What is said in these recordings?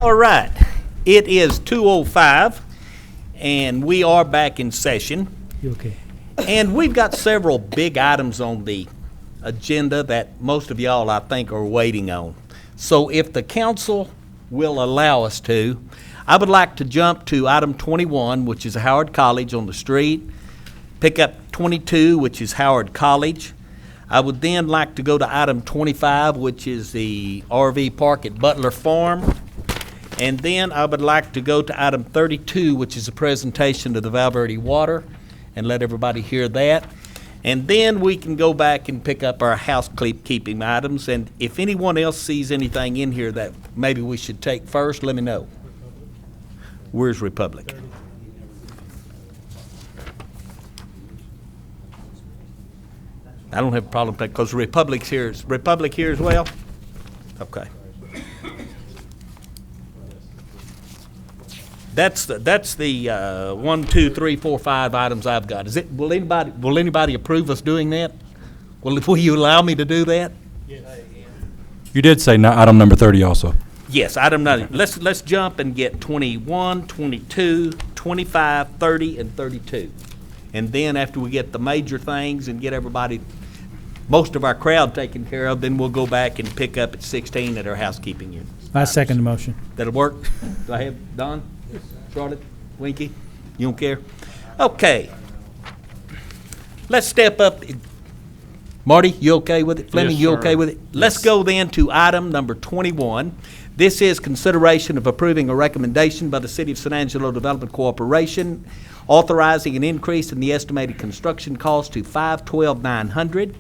All right, it is 2:05, and we are back in session. You okay? And we've got several big items on the agenda that most of y'all, I think, are waiting on. So if the council will allow us to, I would like to jump to item 21, which is Howard College on the street, pick up 22, which is Howard College. I would then like to go to item 25, which is the RV park at Butler Farm. And then I would like to go to item 32, which is a presentation of the Valverde Water, and let everybody hear that. And then we can go back and pick up our housekeeping items. And if anyone else sees anything in here that maybe we should take first, let me know. Where's Republic? I don't have a problem with that because Republic here as well? Okay. That's the 1, 2, 3, 4, 5 items I've got. Will anybody approve us doing that? Will you allow me to do that? Yes. You did say item number 30 also. Yes, item 90. Let's jump and get 21, 22, 25, 30, and 32. And then after we get the major things and get most of our crowd taken care of, then we'll go back and pick up at 16 at our housekeeping units. I second the motion. That'll work? Do I have Don? Charlotte? Winky? You don't care? Okay. Let's step up. Marty, you okay with it? Fleming, Yes, you sir. okay with it? Let's go then to item number 21. This is consideration of approving a recommendation by the City of San Angelo Development Corporation authorizing an increase in the estimated construction cost to $512,900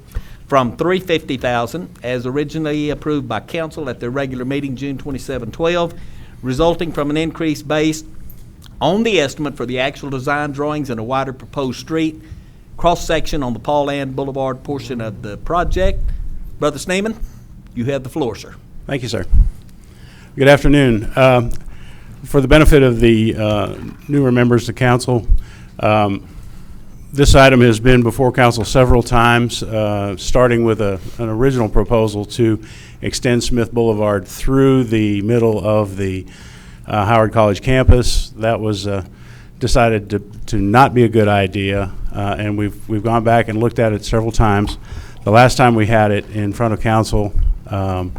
from $350,000 as originally approved by council at their regular meeting June 27/12, resulting from an increase based on the estimate for the actual design drawings and a wider proposed street cross-section on the Paul Ann Boulevard portion of the project. Brother Sneeman, you have the floor, sir. Thank you, sir. Good afternoon. For the benefit of the newer members of council, this item has been before council several times, starting with an original proposal to extend Smith Boulevard through the middle of the Howard College campus. That was decided to not be a good idea, and we've gone back and looked at it several times. The last time we had it in front of council to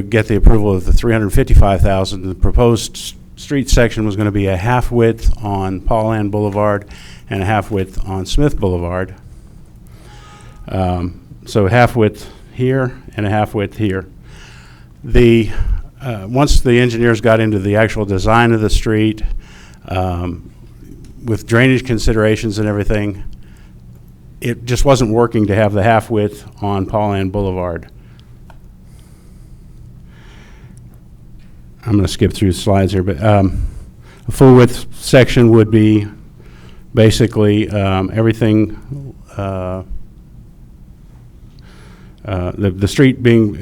get the approval of the $355,000, the proposed street section was going to be a half width on Paul Ann Boulevard and a half width on Smith Boulevard. So half width here and a half width here. Once the engineers got into the actual design of the street, with drainage considerations and everything, it just wasn't working to have the half width on Paul Ann Boulevard. I'm going to skip through the slides here, but a full width section would be basically everything, the street being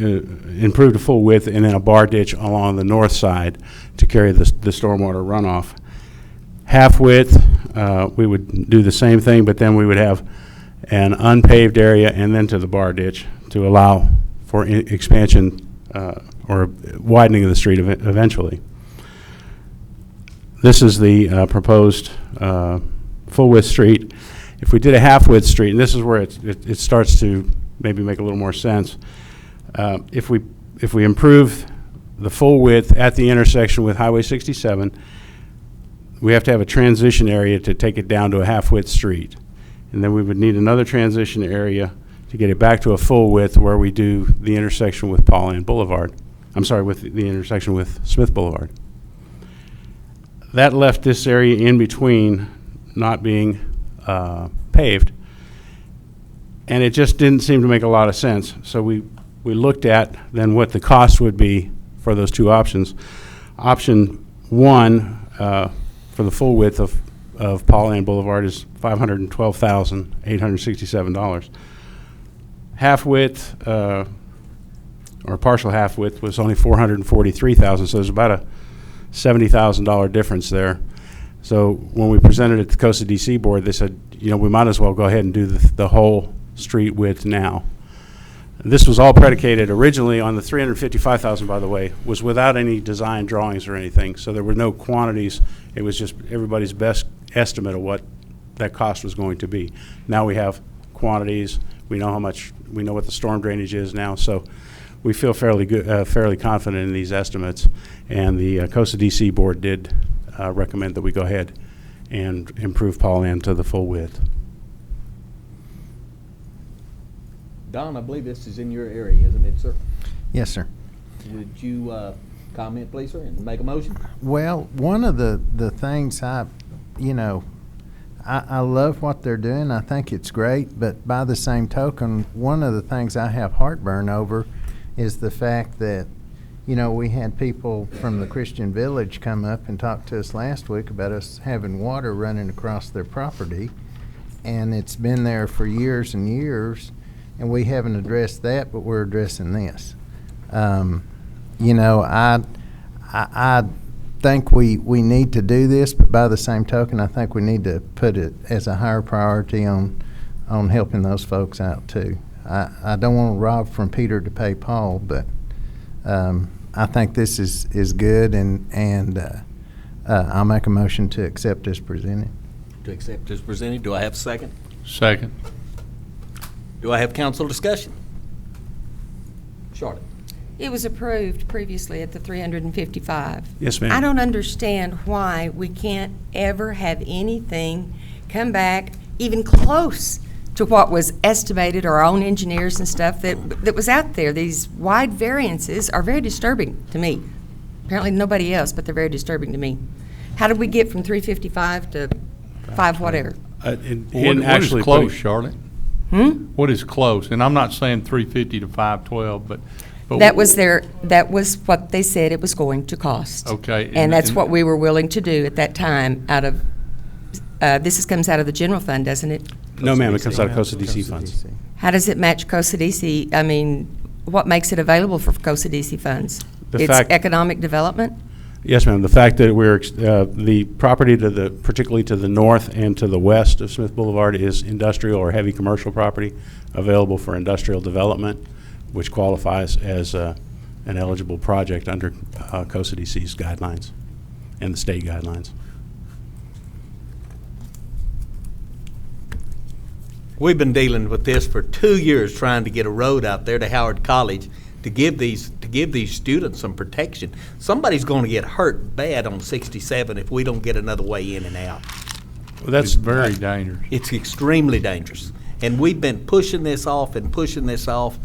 improved to full width, and then a bar ditch along the north side to carry the stormwater runoff. Half width, we would do the same thing, but then we would have an unpaved area and then to the bar ditch to allow for expansion or widening of the street eventually. This is the proposed full width street. If we did a half width street, and this is where it starts to maybe make a little more sense. If we improve the full width at the intersection with Highway 67, we have to have a transition area to take it down to a half width street. And then we would need another transition area to get it back to a full width where we do the intersection with Paul Ann Boulevard. I'm sorry, with the intersection with Smith Boulevard. That left this area in between not being paved. And it just didn't seem to make a lot of sense. So we looked at then what the cost would be for those two options. Option one for the full width of Paul Ann Boulevard is $512,867. Half width or partial half width was only $443,000, so there's about a $70,000 difference there. So when we presented it to the Costa DC board, they said, we might as well go ahead and do the whole street width now. This was all predicated originally on the $355,000, by the way, was without any design drawings or anything, so there were no quantities. It was just everybody's best estimate of what that cost was going to be. Now we have quantities. We know how much. We know what the storm drainage is now, so we feel fairly good, fairly confident in these estimates. And the Costa DC board did recommend that we go ahead and improve Paul Ann to the full width. Don, I believe this is in your area, isn't it, sir? Yes, sir. Would you comment, please, sir, and make a motion? Well, one of the things I love what they're doing. I think it's great, but by the same token, one of the things I have heartburn over is the fact that, we had people from the Christian Village come up and talk to us last week about us having water running across their property, and it's been there for years and years, and we haven't addressed that, but we're addressing this. I think we need to do this, but by the same token, I think we need to put it as a higher priority on helping those folks out too. I don't want to rob from Peter to pay Paul, but I think this is good, and I'll make a motion to accept as presented. To accept as presented. Do I have a second? Second. Do I have council discussion? Charlotte. It was approved previously at the 355. Yes, ma'am. I don't understand why we can't ever have anything come back even close to what was estimated, or our own engineers and stuff that was out there. These wide variances are very disturbing to me. Apparently nobody else, but they're very disturbing to me. How did we get from 355 to 5 whatever? What is close, Charlotte? What is close? And I'm not saying 350 to 512, but That was what they said it was going to cost. Okay. And that's what we were willing to do at that time out of, comes out of the general fund, doesn't it? No, ma'am, it comes out of Costa DC funds. How does it match Costa DC? I mean, what makes it available for Costa DC funds? The It's fact- economic development? Yes, ma'am. The fact that the property particularly to the north and to the west of Smith Boulevard is industrial or heavy commercial property available for industrial development, which qualifies as an eligible project under Costa DC's guidelines and the state guidelines. We've been dealing with this for 2 years, trying to get a road out there to Howard College to give these students some protection. Somebody's going to get hurt bad on 67 if we don't get another way in and out. Well, it's very dangerous. It's extremely dangerous. And we've been pushing this off and pushing this off.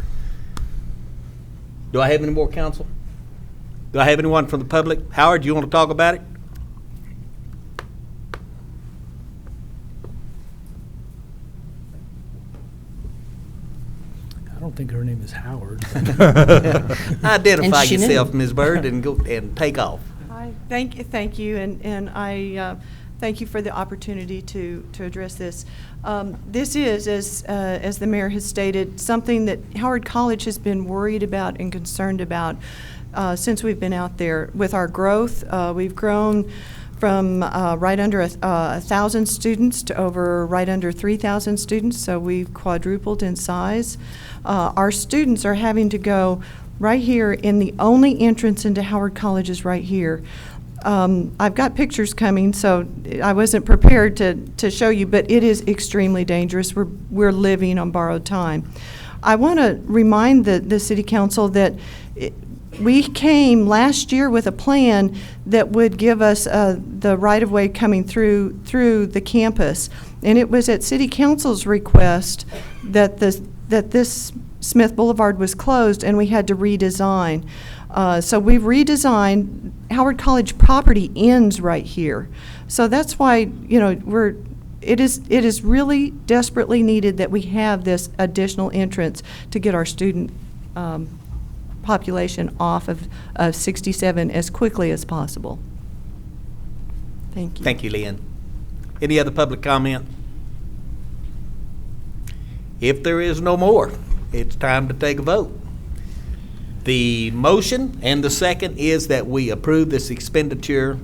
Do I have any more, counsel? Do I have anyone from the public? Howard, do you want to talk about it? I don't think her name is Howard. Identify And she knew. yourself, Ms. Byrd, and go and take off. Hi, thank you, and I thank you for the opportunity to address this. This is, as the mayor has stated, something that Howard College has been worried about and concerned about since we've been out there. With our growth, we've grown from right under 1,000 students to over right under 3,000 students, so we've quadrupled in size. Our students are having to go right here, in the only entrance into Howard College is right here. I've got pictures coming, so I wasn't prepared to show you, but it is extremely dangerous. We're living on borrowed time. I want to remind the City Council that we came last year with a plan that would give us the right-of-way coming through the campus, and it was at City Council's request that this Smith Boulevard was closed and we had to redesign. So we've redesigned. Howard College property ends right here, so that's why it is really desperately needed that we have this additional entrance to get our student population off of 67 as quickly as possible. Thank you. Thank you, Lynn. Any other public comment? If there is no more, it's time to take a vote. The motion and the second is that we approve this expenditure,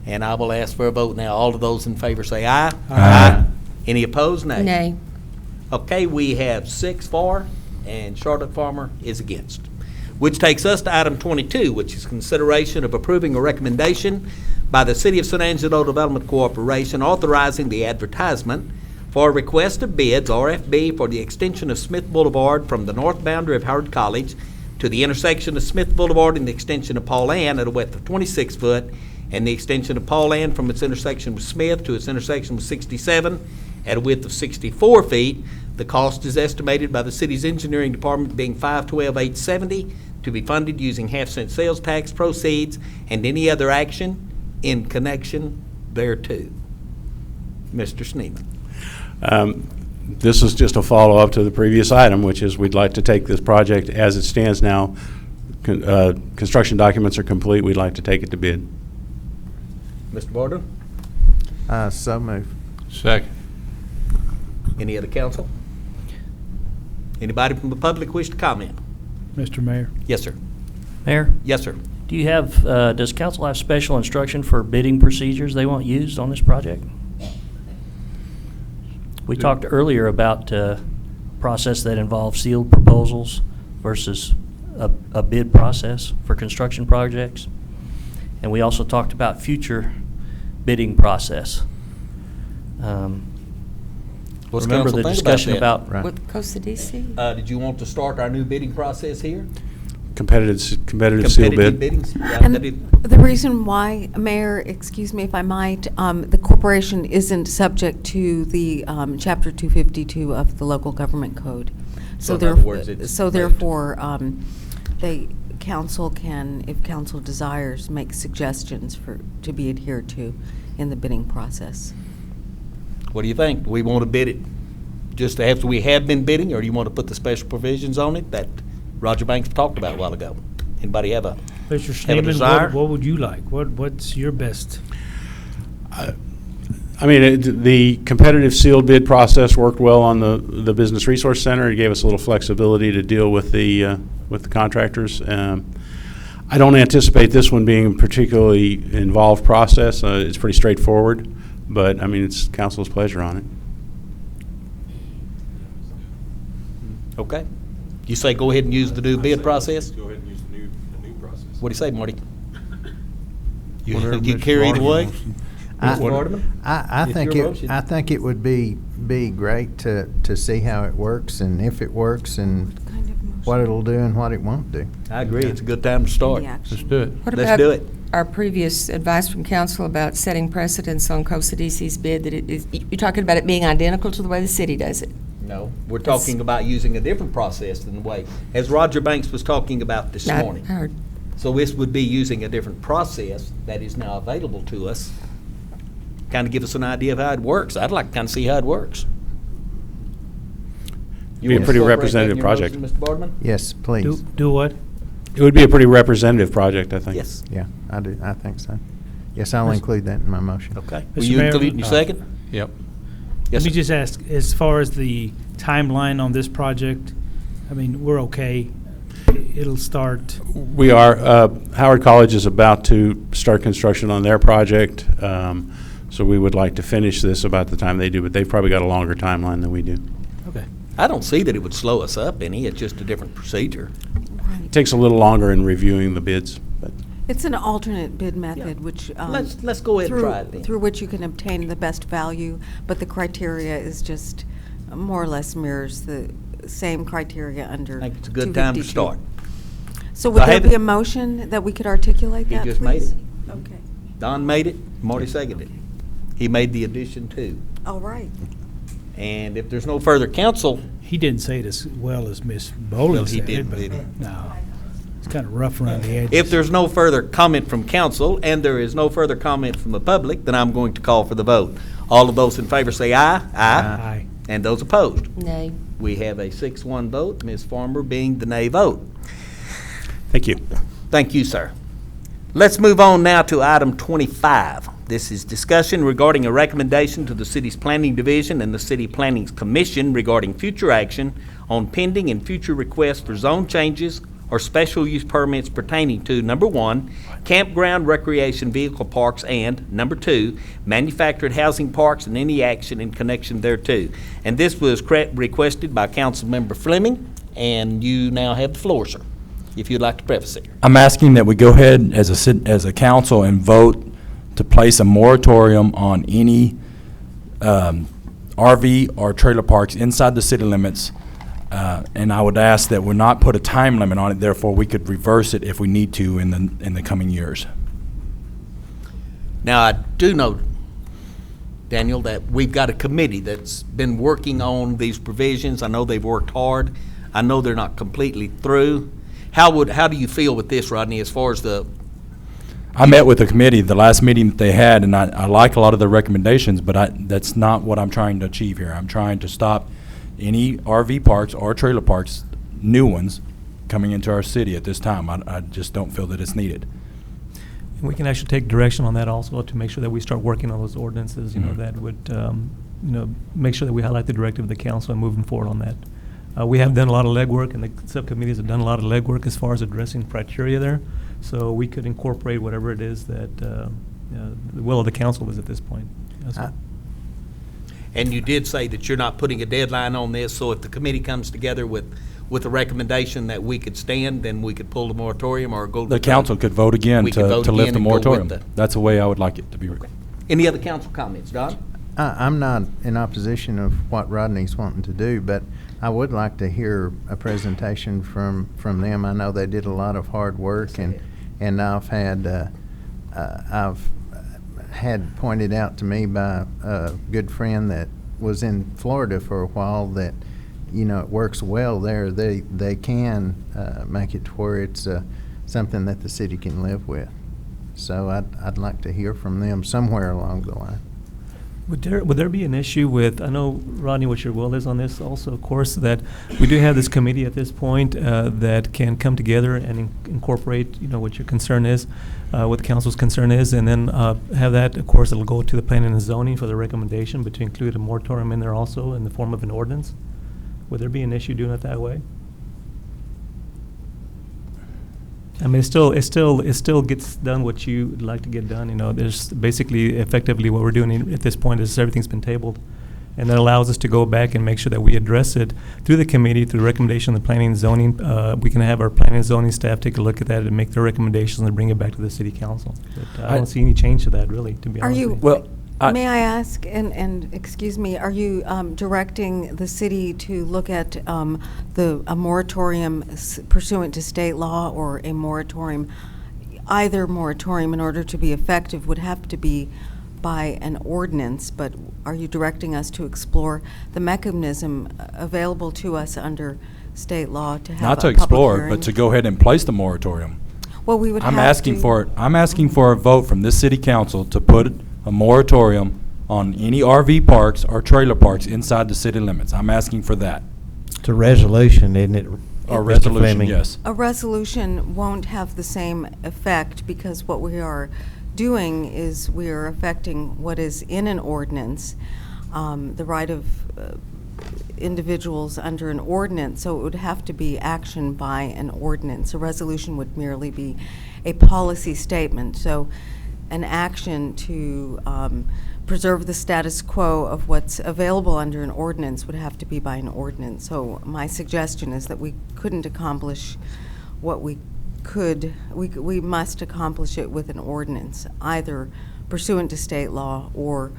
and I will ask for a vote now. All of those in favor say aye. Aye. Any opposed? Nay. Nay. Okay, we have 6 for and Charlotte Farmer is against. Which takes us to item 22, which is consideration of approving a recommendation by the City of San Angelo Development Corporation authorizing the advertisement for a request of bids, RFB, for the extension of Smith Boulevard from the north boundary of Howard College to the intersection of Smith Boulevard and the extension of Paul Ann at a width of 26 foot, and the extension of Paul Ann from its intersection with Smith to its intersection with 67 at a width of 64 feet. The cost is estimated by the city's engineering department being $512,870 to be funded using half-cent sales tax proceeds and any other action in connection thereto. Mr. Sneeman. This is just a follow-up to the previous item, which is we'd like to take this project as it stands now. Construction documents are complete. We'd like to take it to bid. Mr. Borden? So move. Second. Any other council? Anybody from the public wish to comment? Mr. Mayor. Yes, sir. Mayor, Yes, sir. do you have, does council have special instruction for bidding procedures they want used on this project? We talked earlier about a process that involves sealed proposals versus a bid process for construction projects. And we also talked about future bidding process. What's Remember council the think discussion that? about, Right. With Costa DC? Did you want to start our new bidding process here? Competitive seal Competitive bid. biddings? Yeah, And that'd the reason why, Mayor, excuse me if I might, the corporation isn't subject to the Chapter 252 of the Local Government Code. So in other words, it's So moot. therefore, council can, if council desires, make suggestions to be adhered to in the bidding process. What do you think? Do we want to bid it just after we have been bidding, or do you want to put the special provisions on it that Roger Banks talked about a while ago? Anybody have a Mr. have a desire? Schneeman, what would you like? What's your best? I mean, the competitive sealed bid process worked well on the Business Resource Center. It gave us a little flexibility to deal with the contractors. I don't anticipate this one being a particularly involved process. It's pretty straightforward, but I mean, it's council's pleasure on it. Okay. You say go ahead and use the new bid process? Go ahead and use the new process. What do you say, Marty? Whatever You Mr. carried Barton away? wants. Mr. Vardaman? I It's think your motion. I think it would be great to see how it works and if it works and Kind of motion. what it'll do and what it won't do. I agree. It's a good time to start. The action. Let's do it. What Let's about do it. our previous advice from council about setting precedence on Costa DC's bid, that it is, you're talking about it being identical to the way the city does it? No, we're talking about using a different process than the way, as Roger Banks was talking about this I morning. heard. So this would be using a different process that is now available to us. Kind of give us an idea of how it works. I'd like to kind of see how it works. You Be a want to pretty incorporate that in representative your project. motion, Mr. Boardman? Yes, please. Do what? It would be a pretty representative project, I think. Yes. Yeah, I do. I think so. Yes, I'll Mr. include that in my motion. Okay. Will Mr. you Mayor, include it in your second? Yep. Yes, Let me sir. just ask, as far as the timeline on this project, I mean, we're okay. It'll start, We are. Howard College is about to start construction on their project, so we would like to finish this about the time they do, but they've probably got a longer timeline than we do. okay. I don't see that it would slow us up any. It's just a different procedure. It takes a little longer in reviewing the bids, but It's an alternate bid method, which. Let's go ahead and try it then. Through which you can obtain the best value, but the criteria is just more or less mirrors the same criteria under I think it's a good time to 252. start. So I would there have be it. a motion that we could articulate He that, just made please? it. Okay, Don made it, Marty seconded it. He made the addition too. all right. And if there's no further council, He didn't say it as well as Ms. Well, Bowling he said didn't, it, but did he? no. It's kind of rough around the edges. if there's no further comment from council and there is no further comment from the public, then I'm going to call for the vote. All of those in favor say aye. Aye. And those opposed? Nay. We have a 6-1 vote, Ms. Farmer being the nay vote. thank you. Thank you, sir. Let's move on now to item 25. This is discussion regarding a recommendation to the city's planning division and the city planning commission regarding future action on pending and future requests for zone changes or special use permits pertaining to, number 1, campground recreation vehicle parks, and number 2, manufactured housing parks and any action in connection thereto. And this was requested by Councilmember Fleming and you now have the floor, sir, if you'd like to preface it. I'm asking that we go ahead as a council and vote to place a moratorium on any RV or trailer parks inside the city limits. And I would ask that we not put a time limit on it, therefore we could reverse it if we need to in the coming years. Now, I do know, Daniel, that we've got a committee that's been working on these provisions. I know they've worked hard. I know they're not completely through. How do you feel with this, Rodney, as far as I met with the committee, the last meeting that they had, and I like a lot of the recommendations, but that's not what I'm trying to achieve here. I'm trying to stop any RV parks or trailer parks, new ones, coming into our city at this time. I just don't feel that it's needed. And we can actually take direction on that also to make sure that we start working on those ordinances, that would, make sure that we highlight the directive of the council and moving forward on that. We have done a lot of legwork, and the subcommittees have done a lot of legwork as far as addressing criteria there. So we could incorporate whatever it is that the will of the council is at this point. And you did say that you're not putting a deadline on this, so if the committee comes together with a recommendation that we could stand, then we could pull the moratorium or go to The council could vote again We could vote to lift again the and go with moratorium. That's the way I would like it to be. Any other council comments, Don? I'm not in opposition of what Rodney's wanting to do, but I would like to hear a presentation from them. I know they did a lot of hard work, and I've had pointed out to me by a good friend that was in Florida for a while that, it works well there. They can make it to where it's something that the city can live with. So I'd like to hear from them somewhere along the line. Would there be an issue with, I know, Rodney, what your will is on this also, of course, that we do have this committee at this point that can come together and incorporate, what your concern is, what the council's concern is, and then have that, of course, it'll go to the planning and zoning for the recommendation, but to include a moratorium in there also in the form of an ordinance. Would there be an issue doing it that way? I mean, it still gets done what you'd like to get done. There's basically effectively what we're doing at this point is everything's been tabled. And that allows us to go back and make sure that we address it through the committee, through the recommendation of the planning and zoning. We can have our planning and zoning staff take a look at that and make their recommendations and bring it back to the city council. But I don't see any change to that, really, to be honest with you. May I ask, and excuse me, are you directing the city to look at a moratorium pursuant to state law, or a moratorium, either moratorium in order to be effective would have to be by an ordinance, but are you directing us to explore the mechanism available to us under state law to have Not to a public explore, hearing? but to go ahead and place the moratorium. Well, we would I'm have asking to- I'm asking for a vote from this city council to put a moratorium on any RV parks or trailer parks inside the city limits. I'm asking for that. It's a resolution, isn't it? Or Mr. resolution, Fleming? yes. A resolution won't have the same effect, because what we are doing is we are affecting what is in an ordinance, the right of individuals under an ordinance, so it would have to be action by an ordinance. A resolution would merely be a policy statement. So an action to preserve the status quo of what's available under an ordinance would have to be by an ordinance. So my suggestion is that we couldn't accomplish what we could, we must accomplish it with an ordinance, either pursuant to state law or,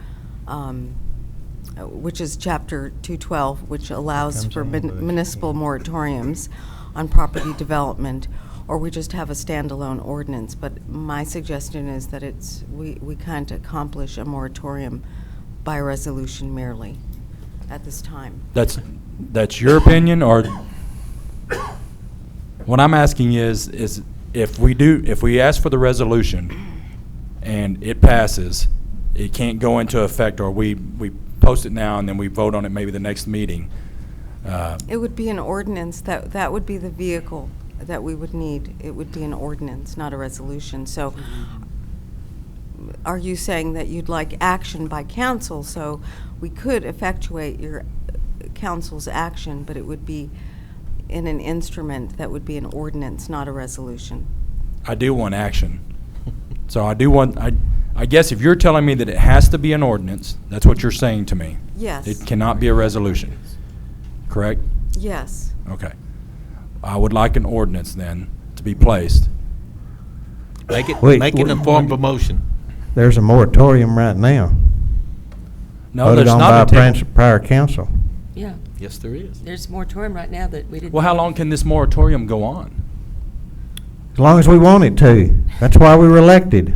which is Chapter 212, which allows for municipal moratoriums on property development, or we just have a standalone ordinance. But my suggestion is that we can't accomplish a moratorium by resolution merely at this time. That's your opinion, or what I'm asking is if we ask for the resolution and it passes, it can't go into effect, or we post it now and then we vote on it maybe the next meeting. It would be an ordinance. That would be the vehicle that we would need. It would be an ordinance, not a resolution. So are you saying that you'd like action by council, so we could effectuate your council's action, but it would be in an instrument that would be an ordinance, not a resolution? I do want action. So I guess if you're telling me that it has to be an ordinance, that's what you're saying to me. Yes. It cannot be a resolution, correct? Yes. Okay. I would like an ordinance then to be placed. Make it, Wait, make it in the form of a motion. There's a moratorium right now. No, Voted there's on not by a a prior council. Yeah, Yes, there is. there's a moratorium right now that we didn't. Well, how long can this moratorium go on? As long as we want it to. That's why we were elected.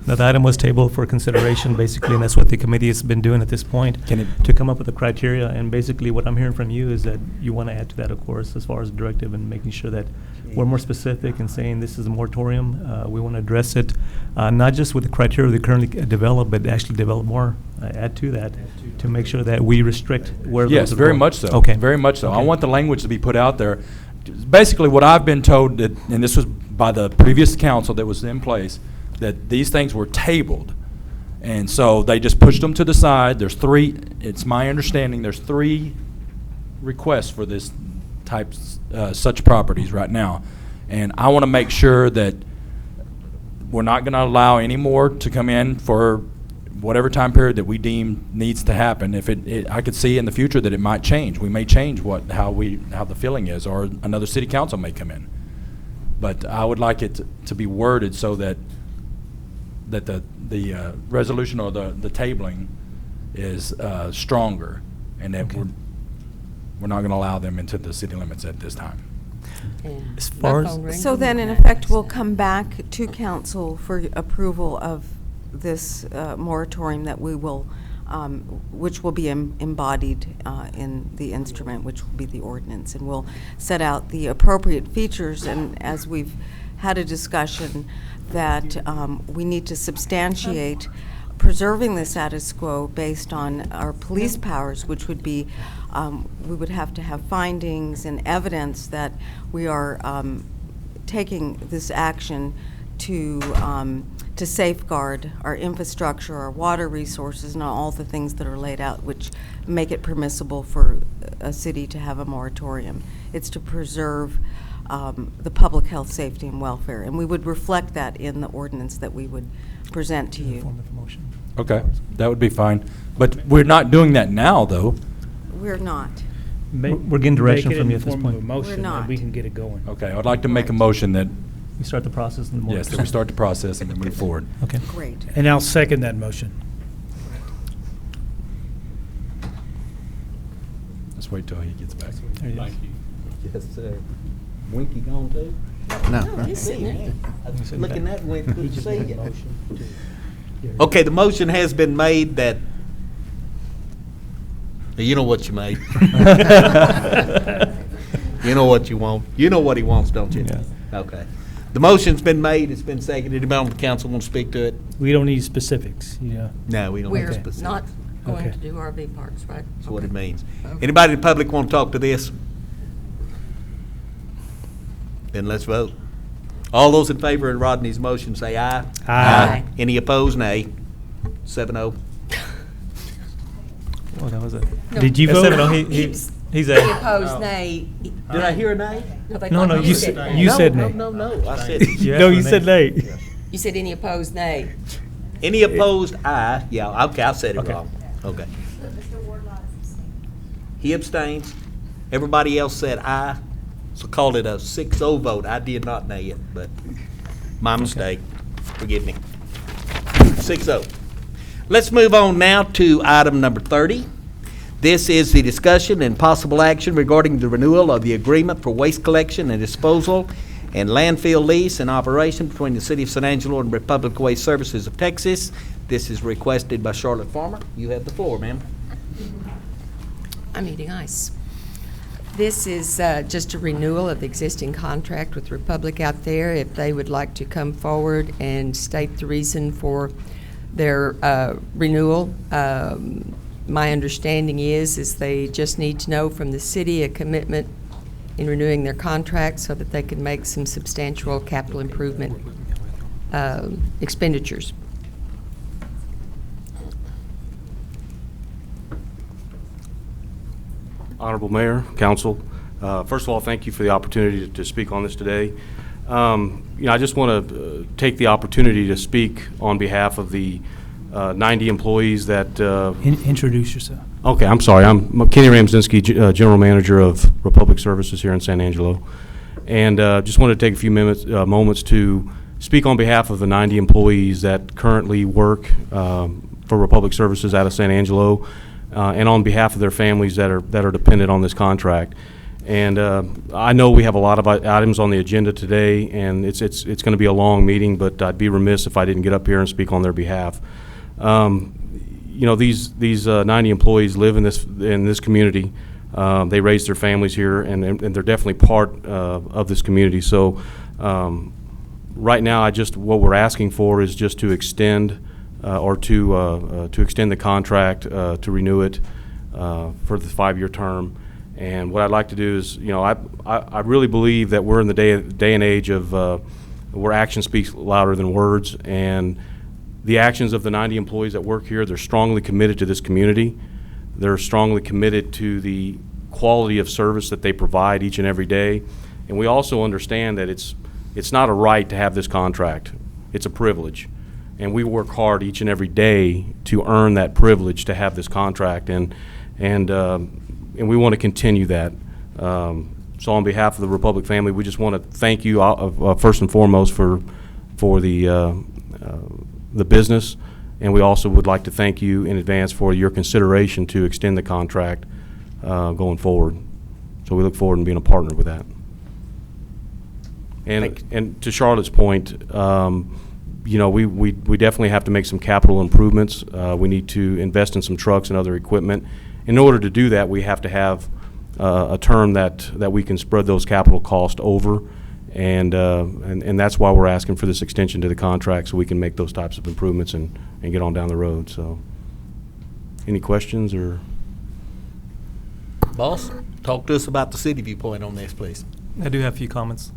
That item was tabled for consideration, basically, and that's what the committee has been doing at this point, Can it- to come up with the criteria. And basically, what I'm hearing from you is that you want to add to that, of course, as far as directive and making sure that we're more specific and saying this is a moratorium. We want to address it, not just with the criteria they currently develop, but actually develop more, add to that, to make sure that we restrict where those Yes, are very going. much so. Okay. Very much so. I Okay. want the language to be put out there. Basically, what I've been told, that, and this was by the previous council that was in place, that these things were tabled. And so they just pushed them to the side. There's three, it's my understanding, there's three requests for this type, such properties right now. And I want to make sure that we're not going to allow any more to come in for whatever time period that we deem needs to happen. If I could see in the future that it might change. We may change how the feeling is, or another city council may come in. But I would like it to be worded so that the resolution or the tabling is stronger, and that we're not going to allow them into the city limits at this time. And As my far as- phone rings. So then, in effect, we'll come back to council for approval of this moratorium that we will, which will be embodied in the instrument, which will be the ordinance. And we'll set out the appropriate features, and as we've had a discussion, that we need to substantiate preserving the status quo based on our police powers, which would be, we would have to have findings and evidence that we are taking this action to safeguard our infrastructure, our water resources, and all the things that are laid out, which make it permissible for a city to have a moratorium. It's to preserve the public health, safety, and welfare, and we would reflect that in the ordinance that we would present to In the you. form of a motion. Okay, that would be fine. But we're not doing that now, though. We're not. We're getting direction from you at this Make it in the form of a point. motion, and not. we can get it going. Okay, I'd like to make a motion that, We start the process in the morning. yes, that we start the process and then move forward. Okay. Great. And I'll second that motion. Let's wait till he gets back. There he is. Yes, sir. Winky gone too? No. No, he's sitting there. Looking at Winky, good to see you. Okay, the motion has been made that, you know what you made. You know what you want. You know what he wants, don't you? Yeah. Okay. The motion's been made, it's been seconded. Anybody on the council want to speak to it? We don't need specifics, you know. No, we don't We're have specifics. not going Okay. to do RV parks, right? That's what it Okay. means. Okay. Anybody in the public want to talk to this? Then let's vote. All those in favor of Rodney's motion say aye. Aye. Any opposed, nay. 7-0. Oh, that was a. No. Did you That's vote? 7-0. He's Any a. opposed, nay. Did I hear a nay? they No, thought no, you said- nay. you No, said no, nay. No, I said, No, you said nay. You said any opposed, nay. any opposed, aye. Yeah, okay, I said it Okay. wrong. Okay. He abstains. Everybody else said aye. So called it a 6-0 vote. I did not nay it, but my mistake. Forgive me. 6-0. Let's move on now to item number 30. This is the discussion and possible action regarding the renewal of the agreement for waste collection and disposal and landfill lease and operation between the City of San Angelo and Republic Waste Services of Texas. This is requested by Charlotte Farmer. You have the floor, ma'am. I'm eating ice. This is just a renewal of the existing contract with Republic out there. If they would like to come forward and state the reason for their renewal, my understanding is they just need to know from the city a commitment in renewing their contract so that they can make some substantial capital improvement expenditures. Honorable Mayor, Council, first of all, thank you for the opportunity to speak on this today. I just want to take the opportunity to speak on behalf of the 90 employees that Introduce yourself. Okay, I'm sorry. I'm Kenny Ramzinski, General Manager of Republic Services here in San Angelo. And just wanted to take a few moments to speak on behalf of the 90 employees that currently work for Republic Services out of San Angelo, and on behalf of their families that are dependent on this contract. And I know we have a lot of items on the agenda today, and it's going to be a long meeting, but I'd be remiss if I didn't get up here and speak on their behalf. You know, these 90 employees live in this community. They raise their families here, and they're definitely part of this community. So right now, what we're asking for is just to extend or to extend the contract, to renew it for the 5-year term. And what I'd like to do is, you know, I really believe that we're in the day and age of where action speaks louder than words, and the actions of the 90 employees that work here, they're strongly committed to this community. They're strongly committed to the quality of service that they provide each and every day. And we also understand that it's not a right to have this contract. It's a privilege. And we work hard each and every day to earn that privilege to have this contract. And we want to continue that. So on behalf of the Republic family, we just want to thank you first and foremost for the business, and we also would like to thank you in advance for your consideration to extend the contract going forward. So we look forward to being a partner with that. And to Charlotte's point, you know, we definitely have to make some capital improvements. We need to invest in some trucks and other equipment. In order to do that, we have to have a term that we can spread those capital costs over. And that's why we're asking for this extension to the contract, so we can make those types of improvements and get on down the road. So, any questions or? Boss, talk to us about the city viewpoint on this, please. I do have a few comments.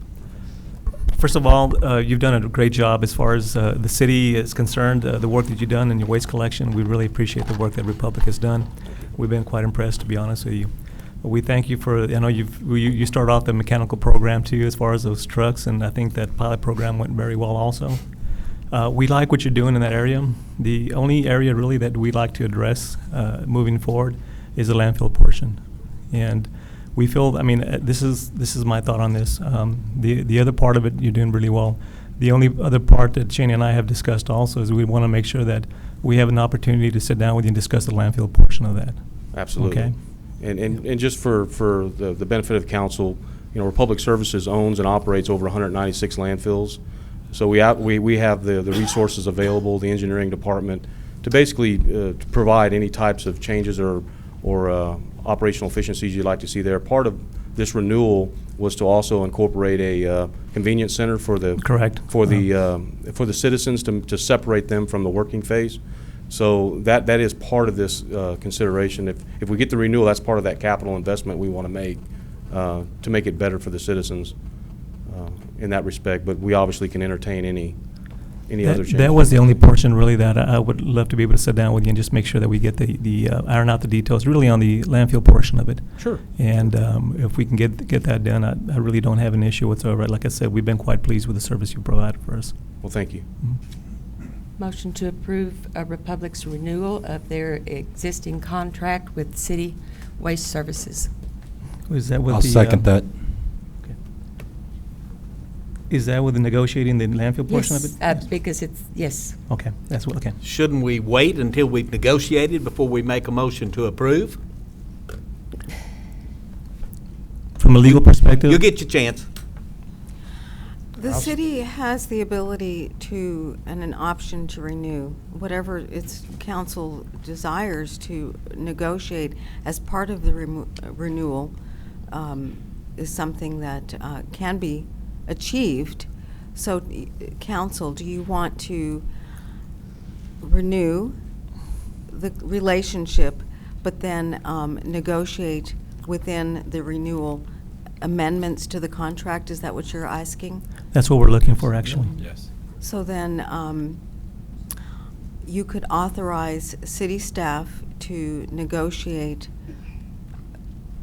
First of all, you've done a great job as far as the city is concerned. The work that you've done in your waste collection, we really appreciate the work that Republic has done. We've been quite impressed, to be honest with you. We thank you for, I know you started off the mechanical program too as far as those trucks, and I think that pilot program went very well also. We like what you're doing in that area. The only area really that we like to address moving forward is the landfill portion. And we feel, I mean, this is my thought on this. The other part of it, you're doing really well. The only other part that Shane and I have discussed also is we want to make sure that we have an opportunity to sit down with you and discuss the landfill portion of that. Absolutely. Okay. And just for the benefit of council, you know, Republic Services owns and operates over 196 landfills. So we have the resources available, the engineering department, to basically to provide any types of changes or operational efficiencies you'd like to see there. Part of this renewal was to also incorporate a convenience center for the for the citizens to separate them from the working phase. So that is part of this consideration. If we get the renewal, that's part of that capital investment we want to make it better for the citizens in that respect. But we obviously can entertain any other changes. That was the only portion really that I would love to be able to sit down with you and just make sure that we get the iron out the details really on the landfill portion of it. Sure. And if we can get that done, I really don't have an issue whatsoever. Like I said, we've been quite pleased with the service you provided for us. Well, thank you. Mm-hmm. Motion to approve Republic's renewal of their existing contract with City Waste Services. Is that with I'll the? second that. Okay. Is that with the negotiating the landfill portion of it? Yes, because it's, yes. Okay, that's what, okay. Shouldn't we wait until we've negotiated before we make a motion to approve? From a legal perspective? You'll get your chance. The city has the ability to, and an option to renew, whatever its council desires to negotiate as part of the renewal is something that can be achieved. So, council, do you want to renew the relationship, but then negotiate within the renewal amendments to the contract? Is that what you're asking? That's what we're looking for, actually. Yes. So then you could authorize city staff to negotiate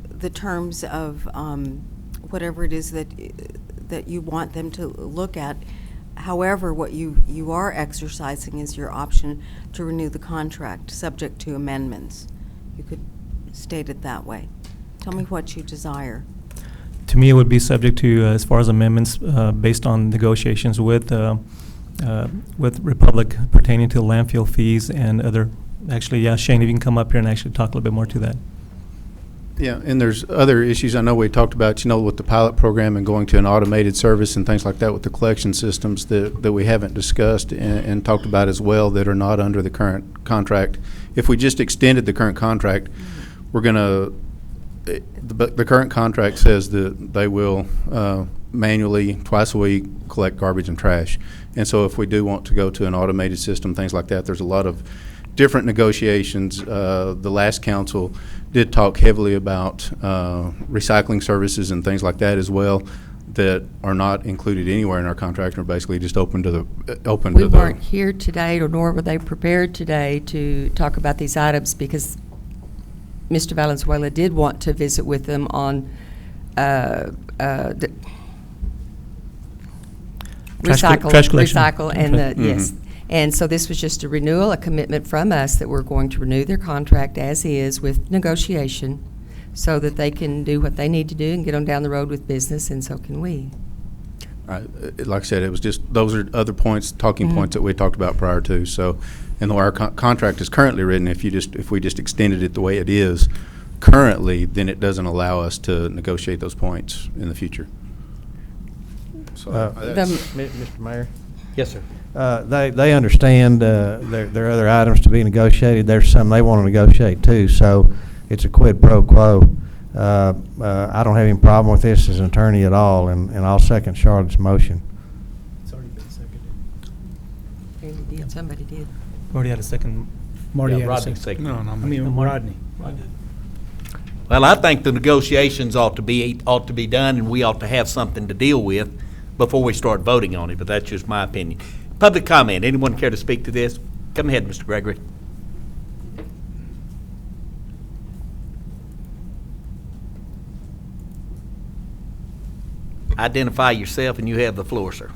the terms of whatever it is that you want them to look at. However, what you are exercising is your option to renew the contract, subject to amendments. You could state it that way. Tell me what you desire. To me, it would be subject to, as far as amendments, based on negotiations with Republic pertaining to landfill fees and other, actually, yeah, Shane, if you can come up here and actually talk a little bit more to that. Yeah, and there's other issues I know we talked about, with the pilot program and going to an automated service and things like that with the collection systems that we haven't discussed and talked about as well that are not under the current contract. If we just extended the current contract, we're going to, the current contract says that they will manually, twice a week, collect garbage and trash. And so if we do want to go to an automated system, things like that, there's a lot of different negotiations. The last council did talk heavily about recycling services and things like that as well that are not included anywhere in our contract, or basically just open to the We weren't here today, nor were they prepared today to talk about these items because Mr. Valenzuela did want to visit with them on recycle and the, yes. And so this was just a renewal, a commitment from us that we're going to renew their contract as is with negotiation so that they can do what they need to do and get on down the road with business, and so can we. Like I said, it was just, those are other points, talking points that we talked about prior to. So, and the way our contract is currently written, if we just extended it the way it is currently, then it doesn't allow us to negotiate those points in the future. So, Mr. Mayor? Yes, sir. They understand there are other items to be negotiated. There's some they want to negotiate too, so it's a quid pro quo. I don't have any problem with this as an attorney at all, and I'll second Charlotte's motion. It's already been seconded. Randy did, somebody did. We already had a second. Marty had a Rodney second. seconded. No, I mean, Rodney. Well, I think the negotiations ought to be done, and we ought to have something to deal with before we start voting on it, but that's just my opinion. Public comment. Anyone care to speak to this? Come ahead, Mr. Gregory. Identify yourself, and you have the floor, sir.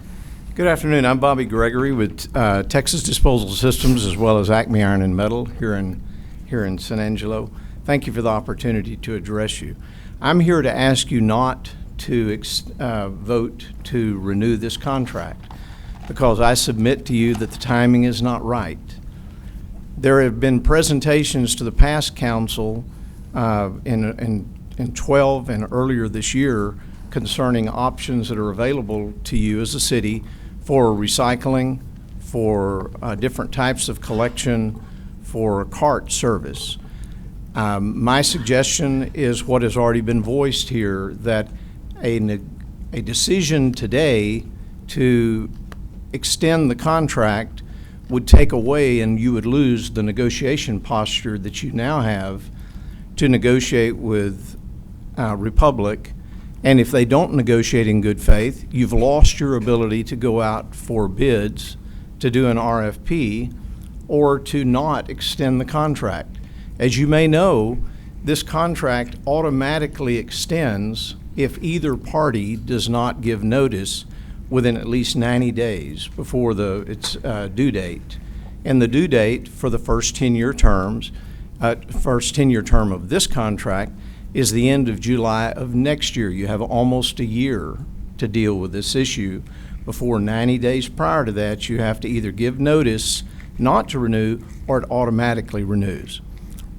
Good afternoon. I'm Bobby Gregory with Texas Disposal Systems, as well as Acme Iron and Metal here in San Angelo. Thank you for the opportunity to address you. I'm here to ask you not to vote to renew this contract, because I submit to you that the timing is not right. There have been presentations to the past council in 12 and earlier this year concerning options that are available to you as a city for recycling, for different types of collection, for cart service. My suggestion is what has already been voiced here, that a decision today to extend the contract would take away, and you would lose the negotiation posture that you now have to negotiate with Republic. And if they don't negotiate in good faith, you've lost your ability to go out for bids, to do an RFP, or to not extend the contract. As you may know, this contract automatically extends if either party does not give notice within at least 90 days before its due date. And the due date for the first 10-year terms, first 10-year term of this contract is the end of July of next year. You have almost a year to deal with this issue. Before 90 days prior to that, you have to either give notice not to renew or it automatically renews.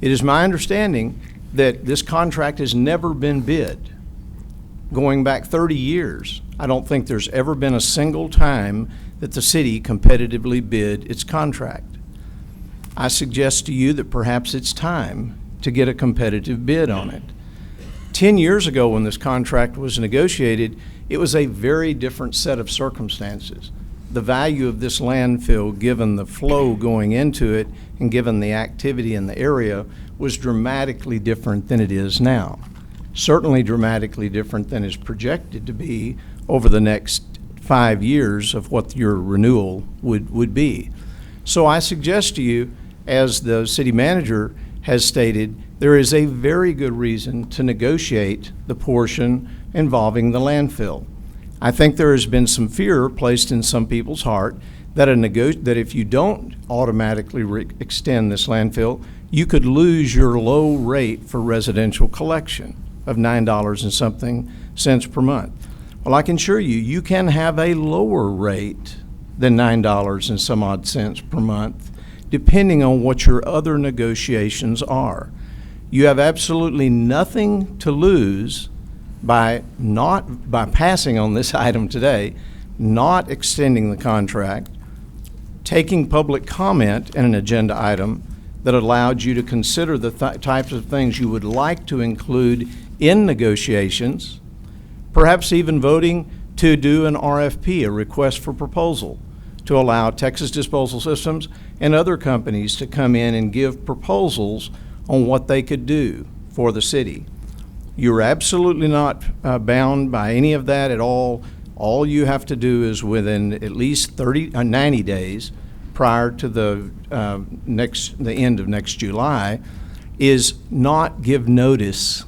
It is my understanding that this contract has never been bid. Going back 30 years, I don't think there's ever been a single time that the city competitively bid its contract. I suggest to you that perhaps it's time to get a competitive bid on it. 10 years ago when this contract was negotiated, it was a very different set of circumstances. The value of this landfill, given the flow going into it and given the activity in the area, was dramatically different than it is now. Certainly dramatically different than is projected to be over the next 5 years of what your renewal would be. So I suggest to you, as the city manager has stated, there is a very good reason to negotiate the portion involving the landfill. I think there has been some fear placed in some people's heart that that if you don't automatically extend this landfill, you could lose your low rate for residential collection of $9 and something cents per month. Well, I can assure you, you can have a lower rate than $9 and some odd cents per month, depending on what your other negotiations are. You have absolutely nothing to lose by passing on this item today, not extending the contract, taking public comment in an agenda item that allowed you to consider the types of things you would like to include in negotiations, perhaps even voting to do an RFP, a request for proposal, to allow Texas Disposal Systems and other companies to come in and give proposals on what they could do for the city. You're absolutely not bound by any of that at all. All you have to do is within at least 90 days prior to the end of next July is not give notice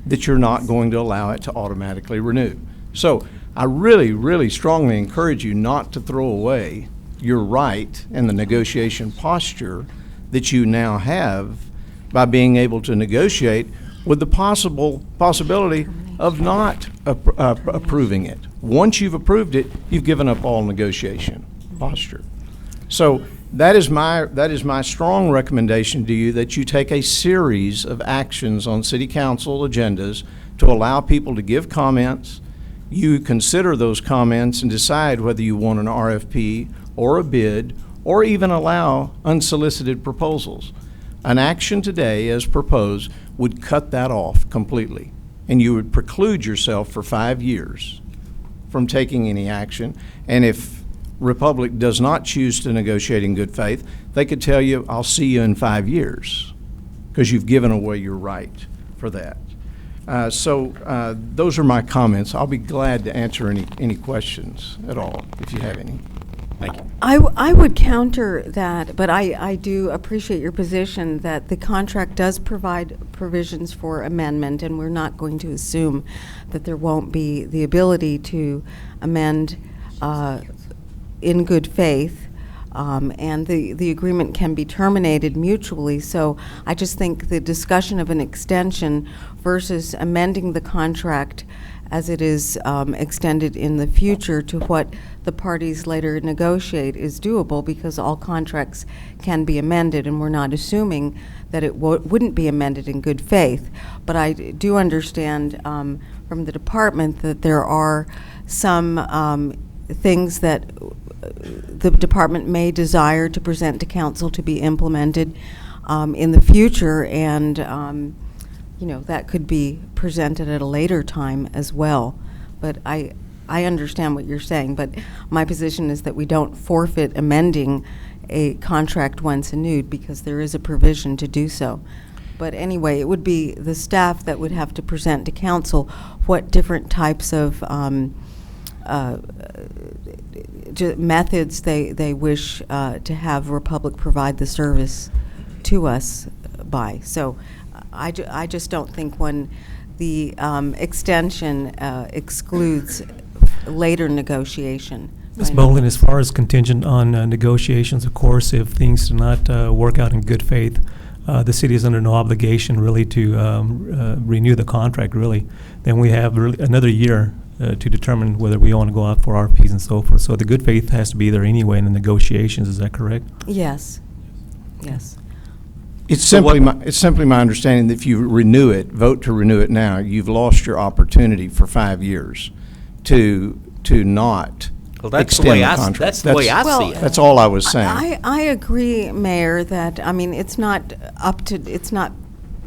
that you're not going to allow it to automatically renew. So I really, really strongly encourage you not to throw away your right and the negotiation posture that you now have by being able to negotiate with the possibility of not approving it. Once you've approved it, you've given up all negotiation posture. So that is my strong recommendation to you, that you take a series of actions on city council agendas to allow people to give comments. You consider those comments and decide whether you want an RFP or a bid or even allow unsolicited proposals. An action today, as proposed, would cut that off completely, and you would preclude yourself for 5 years from taking any action. And if Republic does not choose to negotiate in good faith, they could tell you, I'll see you in 5 years, because you've given away your right for that. So those are my comments. I'll be glad to answer any questions at all, if you have any. Thank you. I would counter that, but I do appreciate your position that the contract does provide provisions for amendment, and we're not going to assume that there won't be the ability to amend in good faith, and the agreement can be terminated mutually. So I just think the discussion of an extension versus amending the contract as it is extended in the future to what the parties later negotiate is doable, because all contracts can be amended, and we're not assuming that it wouldn't be amended in good faith. But I do understand from the department that there are some things that the department may desire to present to council to be implemented in the future, and that could be presented at a later time as well. But I understand what you're saying, but my position is that we don't forfeit amending a contract once renewed, because there is a provision to do so. But anyway, it would be the staff that would have to present to council what different types of methods they wish to have Republic provide the service to us by. So I just don't think when the extension excludes later negotiation. Ms. Bolin, as far as contingent on negotiations, of course, if things do not work out in good faith, the city is under no obligation really to renew the contract, really. Then we have another year to determine whether we want to go out for RFPs and so forth. So the good faith has to be there anyway in the negotiations. Is that correct? Yes. Yes. It's simply my understanding that if you renew it, vote to renew it now, you've lost your opportunity for 5 years to not extend the contract. That's the way I see it. That's all I was saying. I agree, Mayor, that, it's not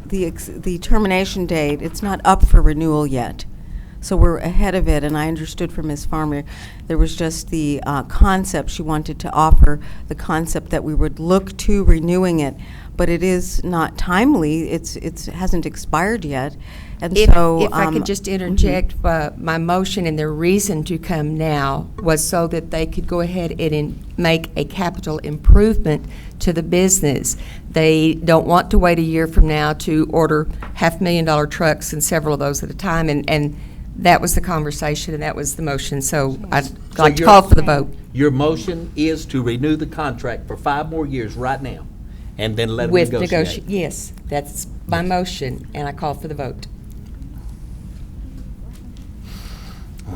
the termination date, it's not up for renewal yet. So we're ahead of it, and I understood from Ms. Farmer, there was just the concept she wanted to offer, the concept that we would look to renewing it, but it is not timely. It hasn't expired yet, and so if I could just interject, my motion and the reason to come now was so that they could go ahead and make a capital improvement to the business. They don't want to wait a year from now to order $500,000 trucks and several of those at a time, and that was the conversation, and that was the motion. So I'd like to call for the vote. Your motion is to renew the contract for 5 more years right now, and then let them With negotiate. yes, that's my motion, and I call for the vote.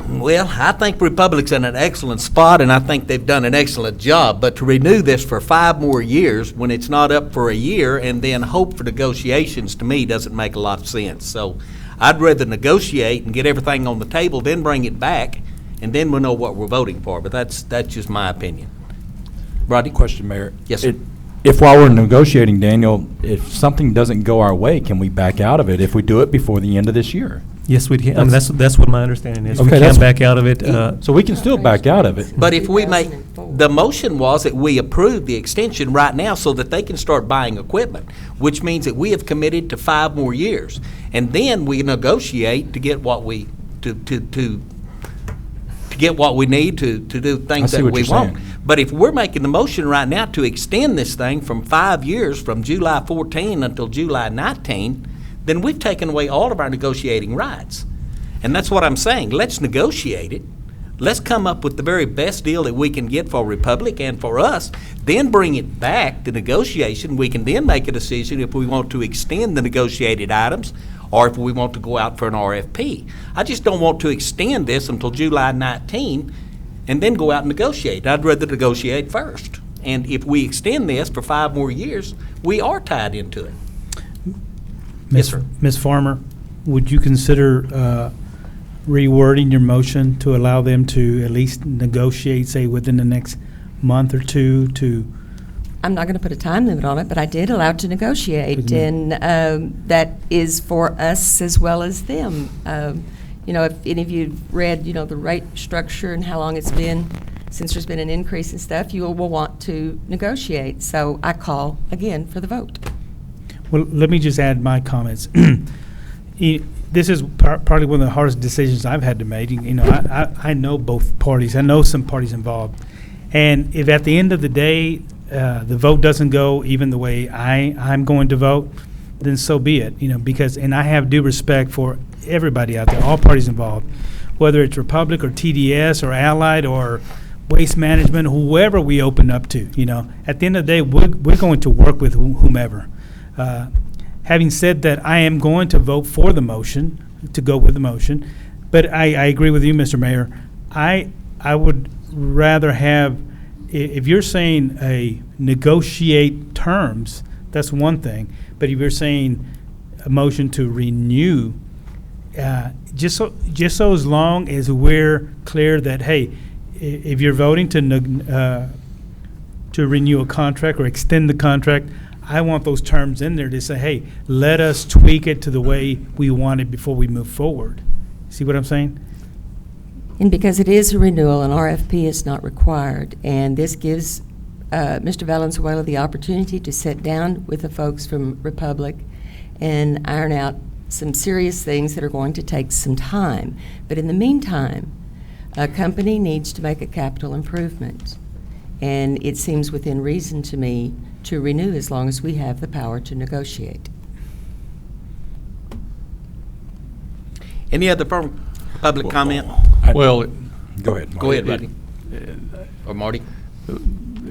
Well, I think Republic's in an excellent spot, and I think they've done an excellent job. But to renew this for 5 more years when it's not up for a year and then hope for negotiations, to me, doesn't make a lot of sense. So I'd rather negotiate and get everything on the table, then bring it back, and then we'll know what we're voting for. But that's just my opinion. Rodney? Question, Mayor. Yes, sir. If while we're negotiating, Daniel, if something doesn't go our way, can we back out of it if we do it before the end of this year? Yes, we can. I mean, that's what my understanding is. Okay, We that's- can back out of it. So we can still back out of it. But if we make, the motion was that we approve the extension right now so that they can start buying equipment, which means that we have committed to 5 more years. And then we negotiate to get what we, to get what we need to do I things see that what we you're want. saying. But if we're making the motion right now to extend this thing from 5 years, from July 14 until July 19, then we've taken away all of our negotiating rights. And that's what I'm saying. Let's negotiate it. Let's come up with the very best deal that we can get for Republic and for us, then bring it back to negotiation. We can then make a decision if we want to extend the negotiated items or if we want to go out for an RFP. I just don't want to extend this until July 19 and then go out and negotiate. I'd rather negotiate first. And if we extend this for 5 more years, we are tied into it. Yes, sir. Ms. Farmer, would you consider rewording your motion to allow them to at least negotiate, say, within the next month or two to? I'm not going to put a time limit on it, but I did allow to negotiate, and that is for us as well as them. You know, if any of you read, you know, the rate structure and how long it's been since there's been an increase in stuff, you will want to negotiate. So I call again for the vote. Well, let me just add my comments. This is probably one of the hardest decisions I've had to make. You know, I know both parties. I know some parties involved. And if at the end of the day, the vote doesn't go even the way I'm going to vote, then so be it. You know, because, and I have due respect for everybody out there, all parties involved, whether it's Republic or TDS or Allied or Waste Management, whoever we open up to. You know, at the end of the day, we're going to work with whomever. Having said that, I am going to vote for the motion, to go with the motion, but I agree with you, Mr. Mayor. I would rather have, if you're saying negotiate terms, that's one thing, but if you're saying a motion to renew, just so as long as we're clear that, hey, if you're voting to renew a contract or extend the contract, I want those terms in there to say, hey, let us tweak it to the way we want it before we move forward. See what I'm saying? And because it is a renewal, an RFP is not required, and this gives Mr. Valenzuela the opportunity to sit down with the folks from Republic and iron out some serious things that are going to take some time. But in the meantime, a company needs to make a capital improvement, and it seems within reason to me to renew as long as we have the power to negotiate. Any other public comment? Well, Go ahead, Marty. Go ahead, Rodney. Or Marty?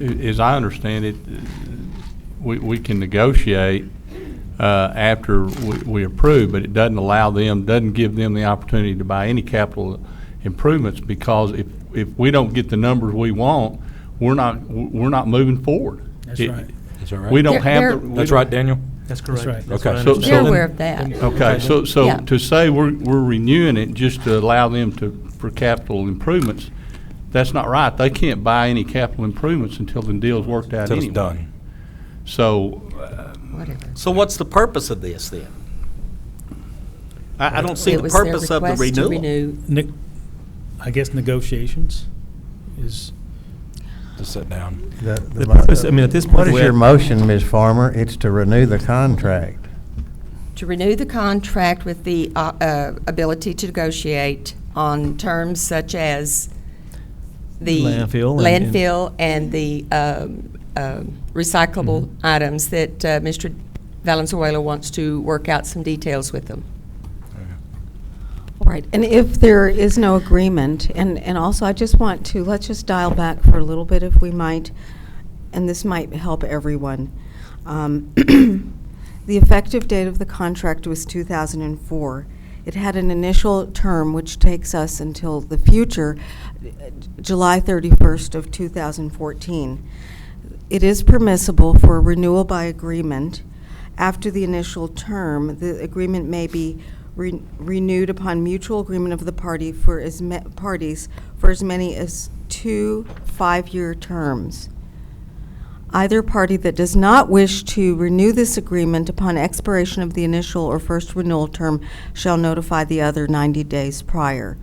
as I understand it, we can negotiate after we approve, but it doesn't allow them, doesn't give them the opportunity to buy any capital improvements, because if we don't get the numbers we want, we're not moving forward. That's right. Is that right? We don't have the. That's right, Daniel? That's correct. That's right. That's Okay. what I So- understand. They're then- aware of that. Okay, so Yeah. to say we're renewing it just to allow them for capital improvements, that's not right. They can't buy any capital improvements until the deal's worked out Till anyway. it's done. So, Whatever. So what's the purpose of this then? I don't see It the was their purpose of the request to renewal. renew. I guess negotiations is, To sit down. The purpose, I mean, at this point. What is your motion, Ms. Farmer? It's to renew the contract. To renew the contract with the ability to negotiate on terms such as the Landfill and the recyclable items that Mr. Valenzuela wants to work out some details with them. All right, and if there is no agreement, and also I just want to, let's just dial back for a little bit if we might. and this might help everyone. The effective date of the contract was 2004. It had an initial term which takes us until the future, July 31st of 2014. It is permissible for renewal by agreement. After the initial term, the agreement may be renewed upon mutual agreement of the parties for as many as 2 5-year terms. Either party that does not wish to renew this agreement upon expiration of the initial or first renewal term shall notify the other 90 days prior.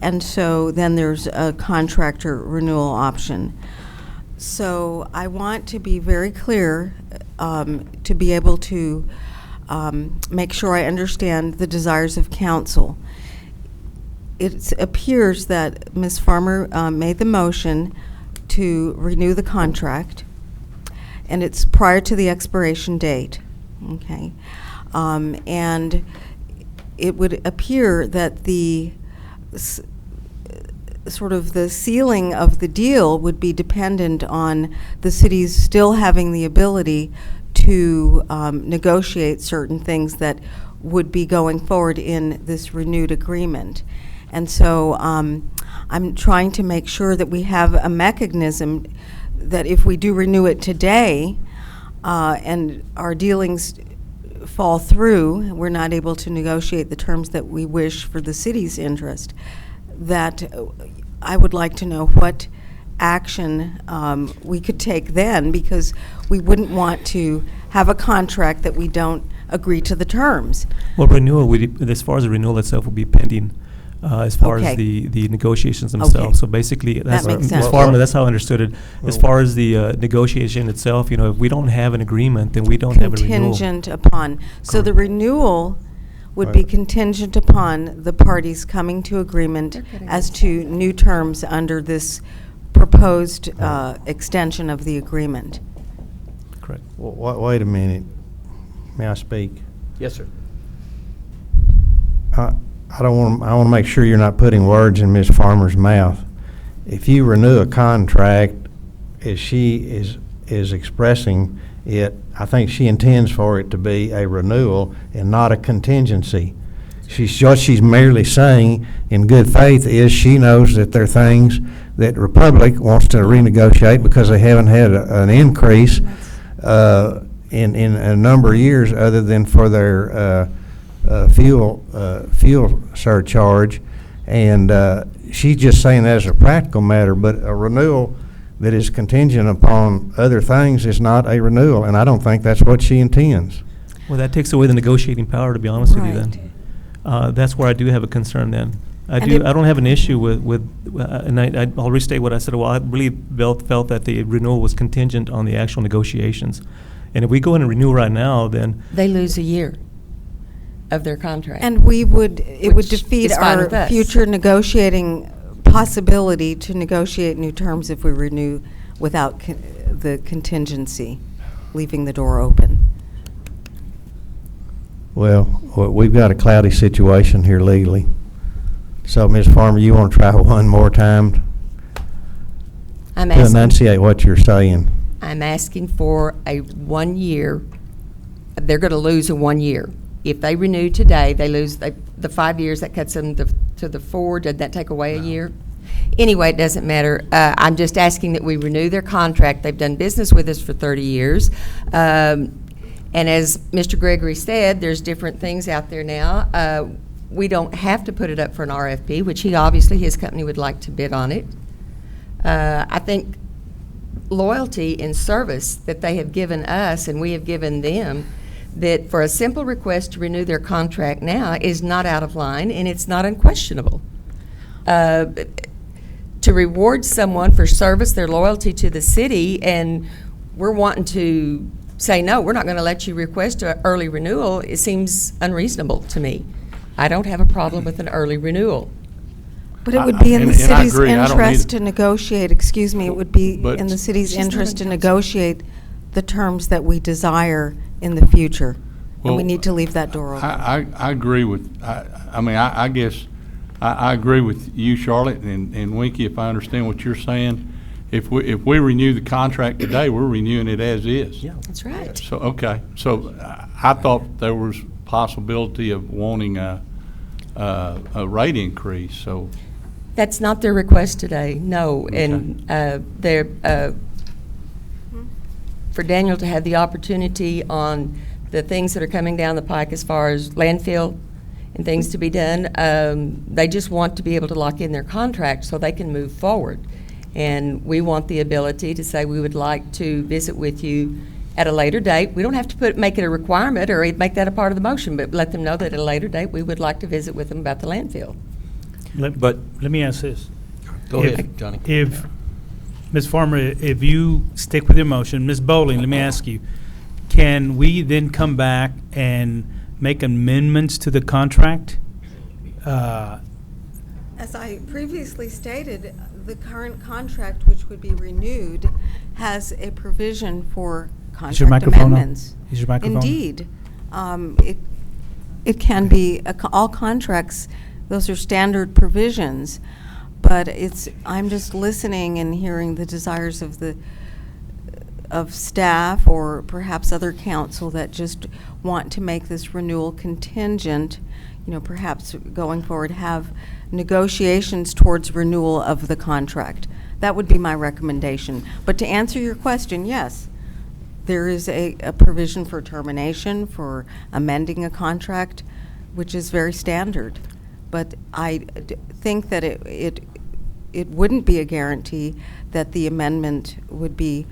And so then there's a contractor renewal option. So I want to be very clear to be able to make sure I understand the desires of council. It appears that Ms. Farmer made the motion to renew the contract, and it's prior to the expiration date, okay? And it would appear that the sort of the ceiling of the deal would be dependent on the cities still having the ability to negotiate certain things that would be going forward in this renewed agreement. And so I'm trying to make sure that we have a mechanism that if we do renew it today and our dealings fall through, we're not able to negotiate the terms that we wish for the city's interest, that I would like to know what action we could take then, because we wouldn't want to have a contract that we don't agree to the terms. Well, renewal, as far as the renewal itself, will be pending as far as Okay. the negotiations themselves. Okay. So basically, that's makes Ms. sense. Farmer, that's how I understood it. As far as the negotiation itself, you know, if we don't have an agreement, then we don't have a renewal. Contingent upon. So the renewal would be contingent upon the parties coming to agreement as to new terms under this proposed extension of the agreement. Correct. Wait a minute. May I speak? Yes, sir. I want to make sure you're not putting words in Ms. Farmer's mouth. If you renew a contract, as she is expressing it, I think she intends for it to be a renewal and not a contingency. What she's merely saying in good faith is she knows that there are things that Republic wants to renegotiate because they haven't had an increase in a number of years other than for their fuel surcharge, and she's just saying that as a practical matter, but a renewal that is contingent upon other things is not a renewal, and I don't think that's what she intends. Well, that takes away the negotiating power, to be honest with you Right. then. That's where I do have a concern then. I And don't have an issue with and I'll restate what I said. Well, I really felt that the renewal was contingent on the actual negotiations. And if we go in and renew right now, then They lose a year of their contract. And it would Which defeat is fine our with us. future negotiating possibility to negotiate new terms if we renew without the contingency, leaving the door open. Well, we've got a cloudy situation here legally. So, Ms. Farmer, you want to try one more time I'm to asking, enunciate what you're saying? I'm asking for a 1 year, they're going to lose a 1 year. If they renew today, they lose the 5 years, that cuts them to the 4. Did that take away a year? Anyway, it doesn't matter. I'm just asking that we renew their contract. They've done business with us for 30 years. And as Mr. Gregory said, there's different things out there now. We don't have to put it up for an RFP, which his company would like to bid on it. I think loyalty and service that they have given us and we have given them, that for a simple request to renew their contract now is not out of line and it's not unquestionable. To reward someone for service, their loyalty to the city, and we're wanting to say, no, we're not going to let you request an early renewal, it seems unreasonable to me. I don't have a problem with an early renewal. But it would be in the And I city's agree, I don't interest either. to negotiate, excuse me, it would be But- in the city's She's not interest to a council. negotiate the terms that we desire in the future. And we Well, need to leave that door open. I agree with, I guess, I agree with you, Charlotte, and Winky, if I understand what you're saying, if we renew the contract today, we're renewing it as is. Yeah. That's right. So, okay, so I thought there was possibility of wanting a rate increase, so. That's not their request today, no. And they're, for Daniel to have the opportunity on the things that are coming down the pike as far as landfill and things to be done, they just want to be able to lock in their contract so they can move forward. And we want the ability to say we would like to visit with you at a later date. We don't have to make it a requirement or make that a part of the motion, but let them know that at a later date, we would like to visit with them about the landfill. But let me ask this. Go ahead, Johnny. If, Ms. Farmer, if you stick with your motion, Ms. Bowling, let me ask you, can we then come back and make amendments to the contract? As I previously stated, the current contract, which would be renewed, has a provision for Is your contract microphone on? amendments. Is your microphone on? Indeed. It can be, all contracts, those are standard provisions, but I'm just listening and hearing the desires of staff or perhaps other council that just want to make this renewal contingent, perhaps going forward, have negotiations towards renewal of the contract. That would be my recommendation. But to answer your question, yes, there is a provision for termination, for amending a contract, which is very standard. But I think that it wouldn't be a guarantee that the amendment would be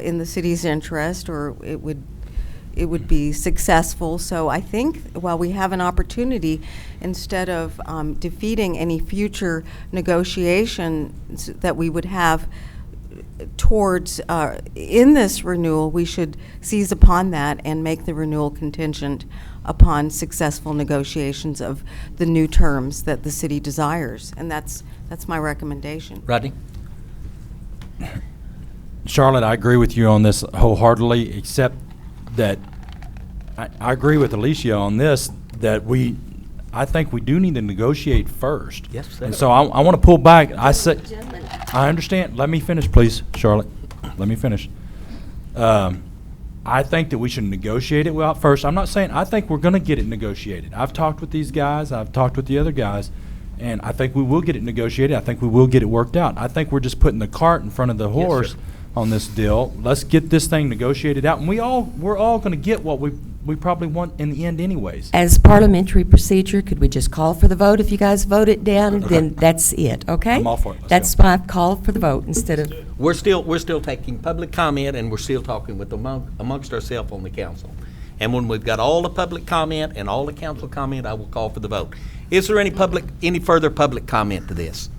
in the city's interest, or it would be successful. So I think while we have an opportunity, instead of defeating any future negotiations that we would have towards in this renewal, we should seize upon that and make the renewal contingent upon successful negotiations of the new terms that the city desires. And that's my recommendation. Rodney? Charlotte, I agree with you on this wholeheartedly, except that I agree with Alicia on this, that I think we do need to negotiate first. Yes, sir. And so I want to pull back. I understand. Let me finish, please, Charlotte. Let me finish. I think that we should negotiate it out first. I'm not saying, I think we're going to get it negotiated. I've talked with these guys. I've talked with the other guys. And I think we will get it negotiated. I think we will get it worked out. I think we're just putting the cart in front of the horse on this deal. Let's get this thing negotiated out. And we're all going to get what we probably want in the end anyways. As parliamentary procedure, could we just call for the vote? If you guys vote it down, then that's it, okay? I'm all for it. Let's That's go. my call for the vote instead of, We're still taking public comment, and we're still talking with amongst ourselves on the council. And when we've got all the public comment and all the council comment, I will call for the vote. Is there any further public comment to this?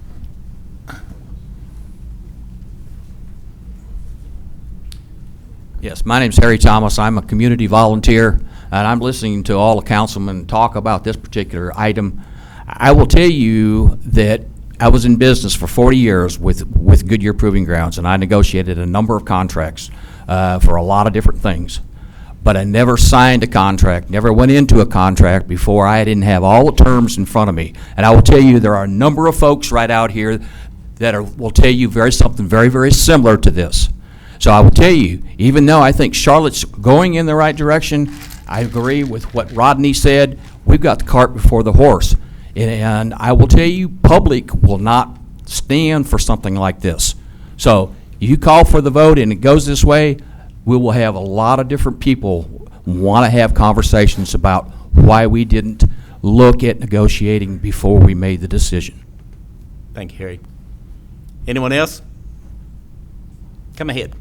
Yes, my name's Harry Thomas. I'm a community volunteer, and I'm listening to all the councilmen talk about this particular item. I will tell you that I was in business for 40 years with Goodyear Proving Grounds, and I negotiated a number of contracts for a lot of different things. But I never signed a contract, never went into a contract before I didn't have all the terms in front of me. And I will tell you, there are a number of folks right out here that will tell you something very, very similar to this. So I will tell you, even though I think Charlotte's going in the right direction, I agree with what Rodney said. We've got the cart before the horse. And I will tell you, public will not stand for something like this. So you call for the vote and it goes this way, we will have a lot of different people want to have conversations about why we didn't look at negotiating before we made the decision. Thank you, Harry. Anyone else? Come ahead.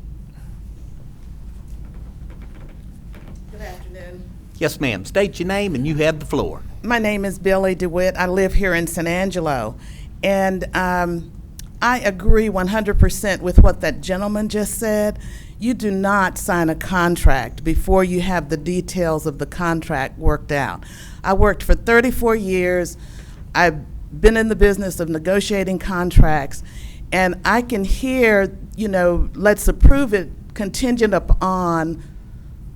Good afternoon. Yes, ma'am. State your name and you have the floor. My name is Billy DeWitt. I live here in San Angelo. And I agree 100% with what that gentleman just said. You do not sign a contract before you have the details of the contract worked out. I worked for 34 years. I've been in the business of negotiating contracts, and I can hear, let's approve it contingent upon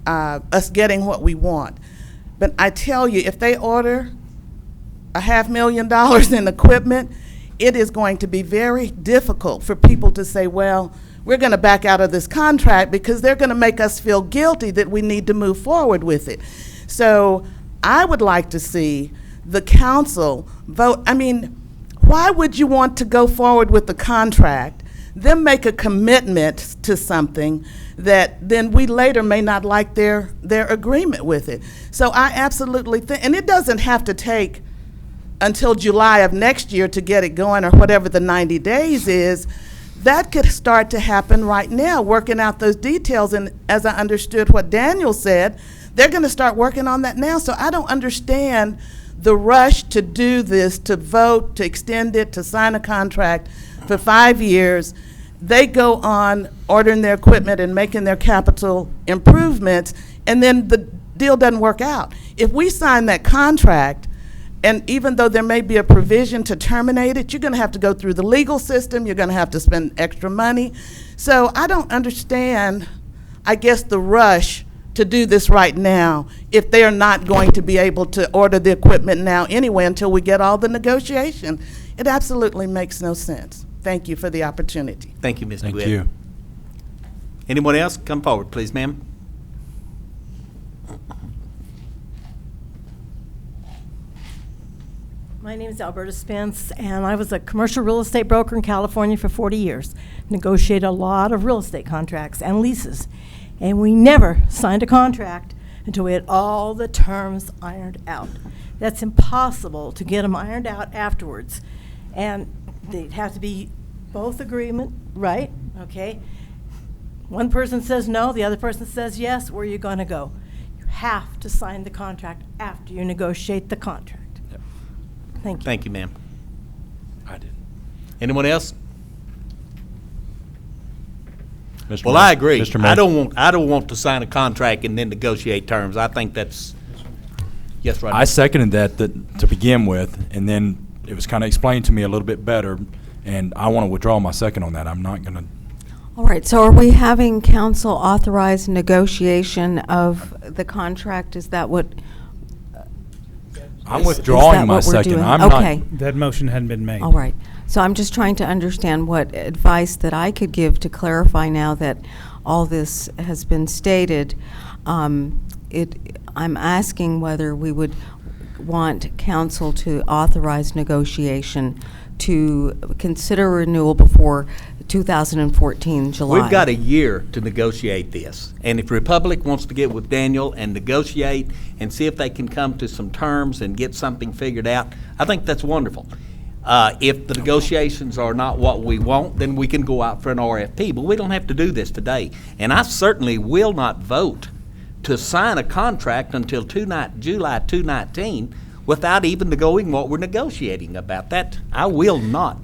us getting what we want. But I tell you, if they order $500,000 in equipment, it is going to be very difficult for people to say, well, we're going to back out of this contract because they're going to make us feel guilty that we need to move forward with it. So I would like to see the council vote. I mean, why would you want to go forward with the contract, then make a commitment to something that then we later may not like their agreement with it? So I absolutely think, and it doesn't have to take until July of next year to get it going, or whatever the 90 days is. That could start to happen right now, working out those details. And as I understood what Daniel said, they're going to start working on that now. So I don't understand the rush to do this, to vote, to extend it, to sign a contract for 5 years. They go on ordering their equipment and making their capital improvements, and then the deal doesn't work out. If we sign that contract, and even though there may be a provision to terminate it, you're going to have to go through the legal system. You're going to have to spend extra money. So I don't understand, I guess, the rush to do this right now if they are not going to be able to order the equipment now anyway until we get all the negotiation. It absolutely makes no sense. Thank you for the opportunity. Thank you, Ms. Thank DeWitt. you. Anyone else? Come forward, please, ma'am. My name is Alberta Spence, and I was a commercial real estate broker in California for 40 years. Negotiated a lot of real estate contracts and leases, and we never signed a contract until we had all the terms ironed out. That's impossible to get them ironed out afterwards, and they'd have to be both agreement, right? Okay. One person says no, the other person says yes. Where are you going to go? You have to sign the contract after you negotiate the contract. Thank you. Thank you, ma'am. I did. Anyone else? Mr. Well, Mayor. I agree. Mr. Mayor. I don't want to sign a contract and then negotiate terms. I think that's, yes, right. I seconded that to begin with, and then it was kind of explained to me a little bit better, and I want to withdraw my second on that. I'm not going to. All right, so are we having council authorize negotiation of the contract? Is that what? I'm is withdrawing that my what we're second. doing? I'm Okay. not. That motion hadn't been made. All right. So I'm just trying to understand what advice that I could give to clarify now that all this has been stated. I'm asking whether we would want council to authorize negotiation to consider renewal before 2014 July. We've got a year to negotiate this. And if Republic wants to get with Daniel and negotiate and see if they can come to some terms and get something figured out, I think that's wonderful. If the negotiations are not what we want, then we can go out for an RFP. But we don't have to do this today. And I certainly will not vote to sign a contract until July 2019 without even knowing what we're negotiating about. That I will not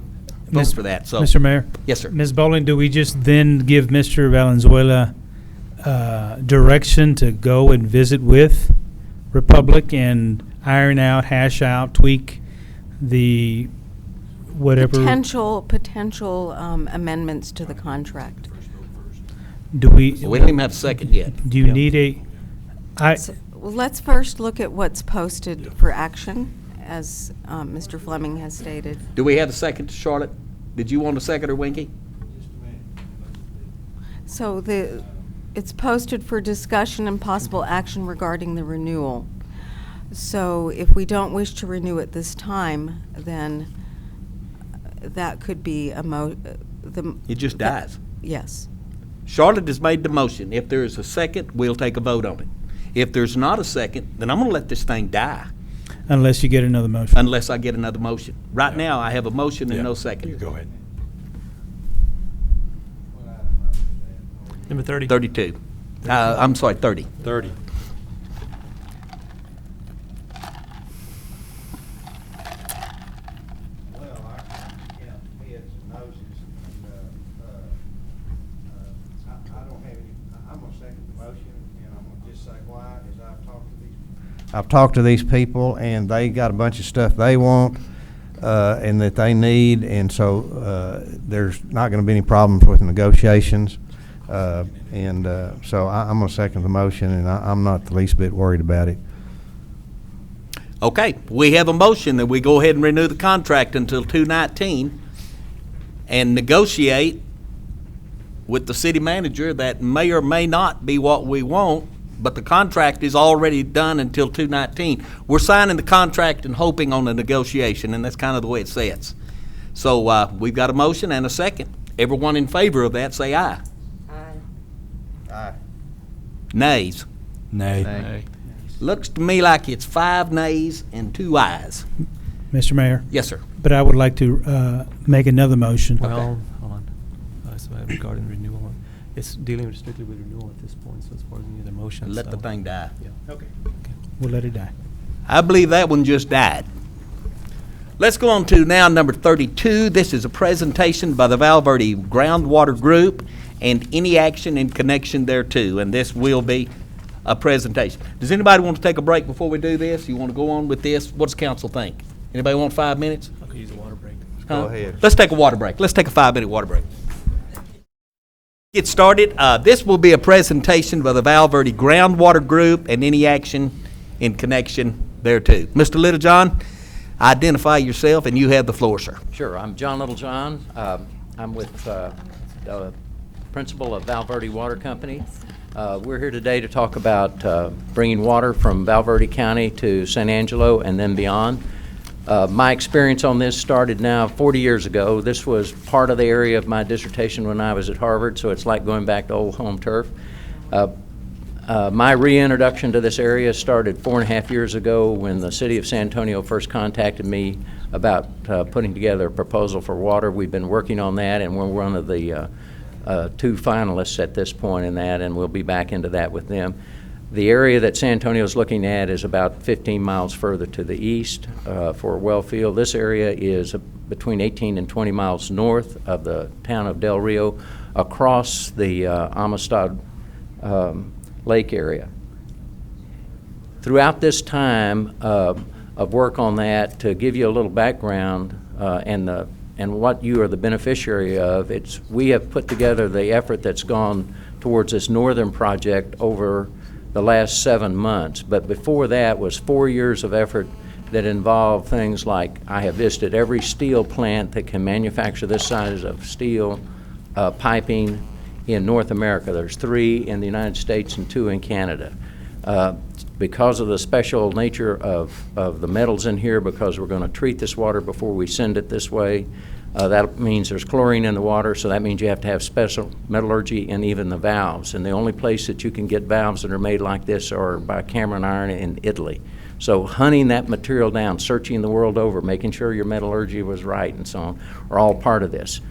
vote for that. So, Mr. Mayor? Yes, sir. Ms. Bowling, do we just then give Mr. Valenzuela direction to go and visit with Republic and iron out, hash out, tweak the whatever? Potential amendments to the contract. Do we? We don't even have a second yet. Do you need a? Well, let's first look at what's posted for action, as Mr. Fleming has stated. Do we have a second to Charlotte? Did you want a second or Winky? So it's posted for discussion and possible action regarding the renewal. So if we don't wish to renew at this time, then that could be It just dies. Yes. Charlotte has made the motion. If there is a second, we'll take a vote on it. If there's not a second, then I'm going to let this thing die. Unless you get another motion. Unless I get another motion. Right now, I have a motion and no second. You go ahead. Number 30. 32. I'm sorry, 30. 30. I've talked to these people, and they got a bunch of stuff they want and that they need, and so there's not going to be any problems with the negotiations. So I'm going to second the motion, and I'm not the least bit worried about it. Okay, we have a motion that we go ahead and renew the contract until 2/19 and negotiate with the city manager that may or may not be what we want, but the contract is already done until 2/19. We're signing the contract and hoping on the negotiation, and that's kind of the way it sits. So we've got a motion and a second. Everyone in favor of that, say aye. Aye. Nays. Nay. Nay. Looks to me like it's 5 nays and 2 ayes. Mr. Mayor? Yes, sir. But I would like to make another motion. Well, hold on. So regarding renewal, it's dealing strictly with renewal at this point, so as far as any other motions. Let the thing die. Yeah. Okay. We'll let it die. I believe that one just died. Let's go on to now number 32. This is a presentation by the Val Verde Groundwater Group and any action in connection thereto, and this will be a presentation. Does anybody want to take a break before we do this? You want to go on with this? What does council think? Anybody want 5 minutes? I could use a water break. Huh? Go ahead. Let's take a water break. Let's take a 5-minute water break. Get started. This will be a presentation by the Val Verde Groundwater Group and any action in connection thereto. Mr. Littlejohn, identify yourself and you have the floor, sir. Sure. I'm John Littlejohn. I'm with the principal of Val Verde Water Company. We're here today to talk about bringing water from Val Verde County to San Angelo and then beyond. My experience on this started now 40 years ago. This was part of the area of my dissertation when I was at Harvard, so it's like going back to old home turf. My reintroduction to this area started 4.5 years ago when the city of San Antonio first contacted me about putting together a proposal for water. We've been working on that, and we're one of the 2 finalists at this point in that, and we'll be back into that with them. The area that San Antonio is looking at is about 15 miles further to the east for a well field. This area is between 18 and 20 miles north of the town of Del Rio, across the Amistad Lake area. Throughout this time of work on that, to give you a little background and what you are the beneficiary of, we have put together the effort that's gone towards this northern project over the last 7 months. But before that was 4 years of effort that involved things like I have visited every steel plant that can manufacture this size of steel piping in North America. There's 3 in the United States and 2 in Canada. Because of the special nature of the metals in here, because we're going to treat this water before we send it this way, that means there's chlorine in the water, so that means you have to have special metallurgy and even the valves. And the only place that you can get valves that are made like this are by Cameron Iron in Italy. So hunting that material down, searching the world over, making sure your metallurgy was right and so on, are all part of this.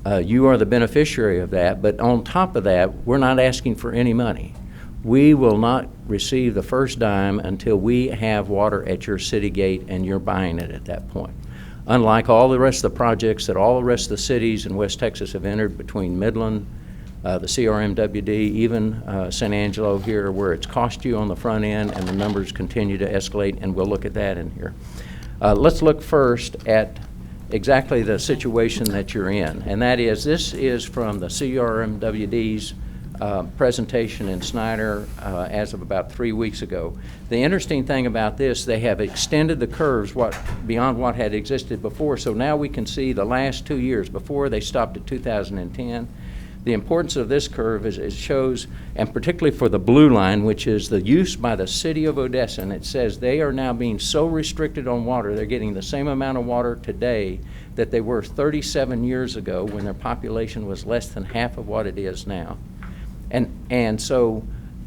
You are the beneficiary of that, but on top of that, we're not asking for any money. We will not receive the first dime until we have water at your city gate and you're buying it at that point. Unlike all the rest of the projects that all the rest of the cities in West Texas have entered between Midland, the CRMWD, even San Angelo here, where it's cost you on the front end and the numbers continue to escalate, and we'll look at that in here. Let's look first at exactly the situation that you're in, and that is, this is from the CRMWD's presentation in Snyder as of about 3 weeks ago. The interesting thing about this, they have extended the curves beyond what had existed before, so now we can see the last 2 years. Before, they stopped at 2010. The importance of this curve is it shows, and particularly for the blue line, which is the use by the city of Odessa, and it says they are now being so restricted on water, they're getting the same amount of water today that they were 37 years ago when their population was less than half of what it is now.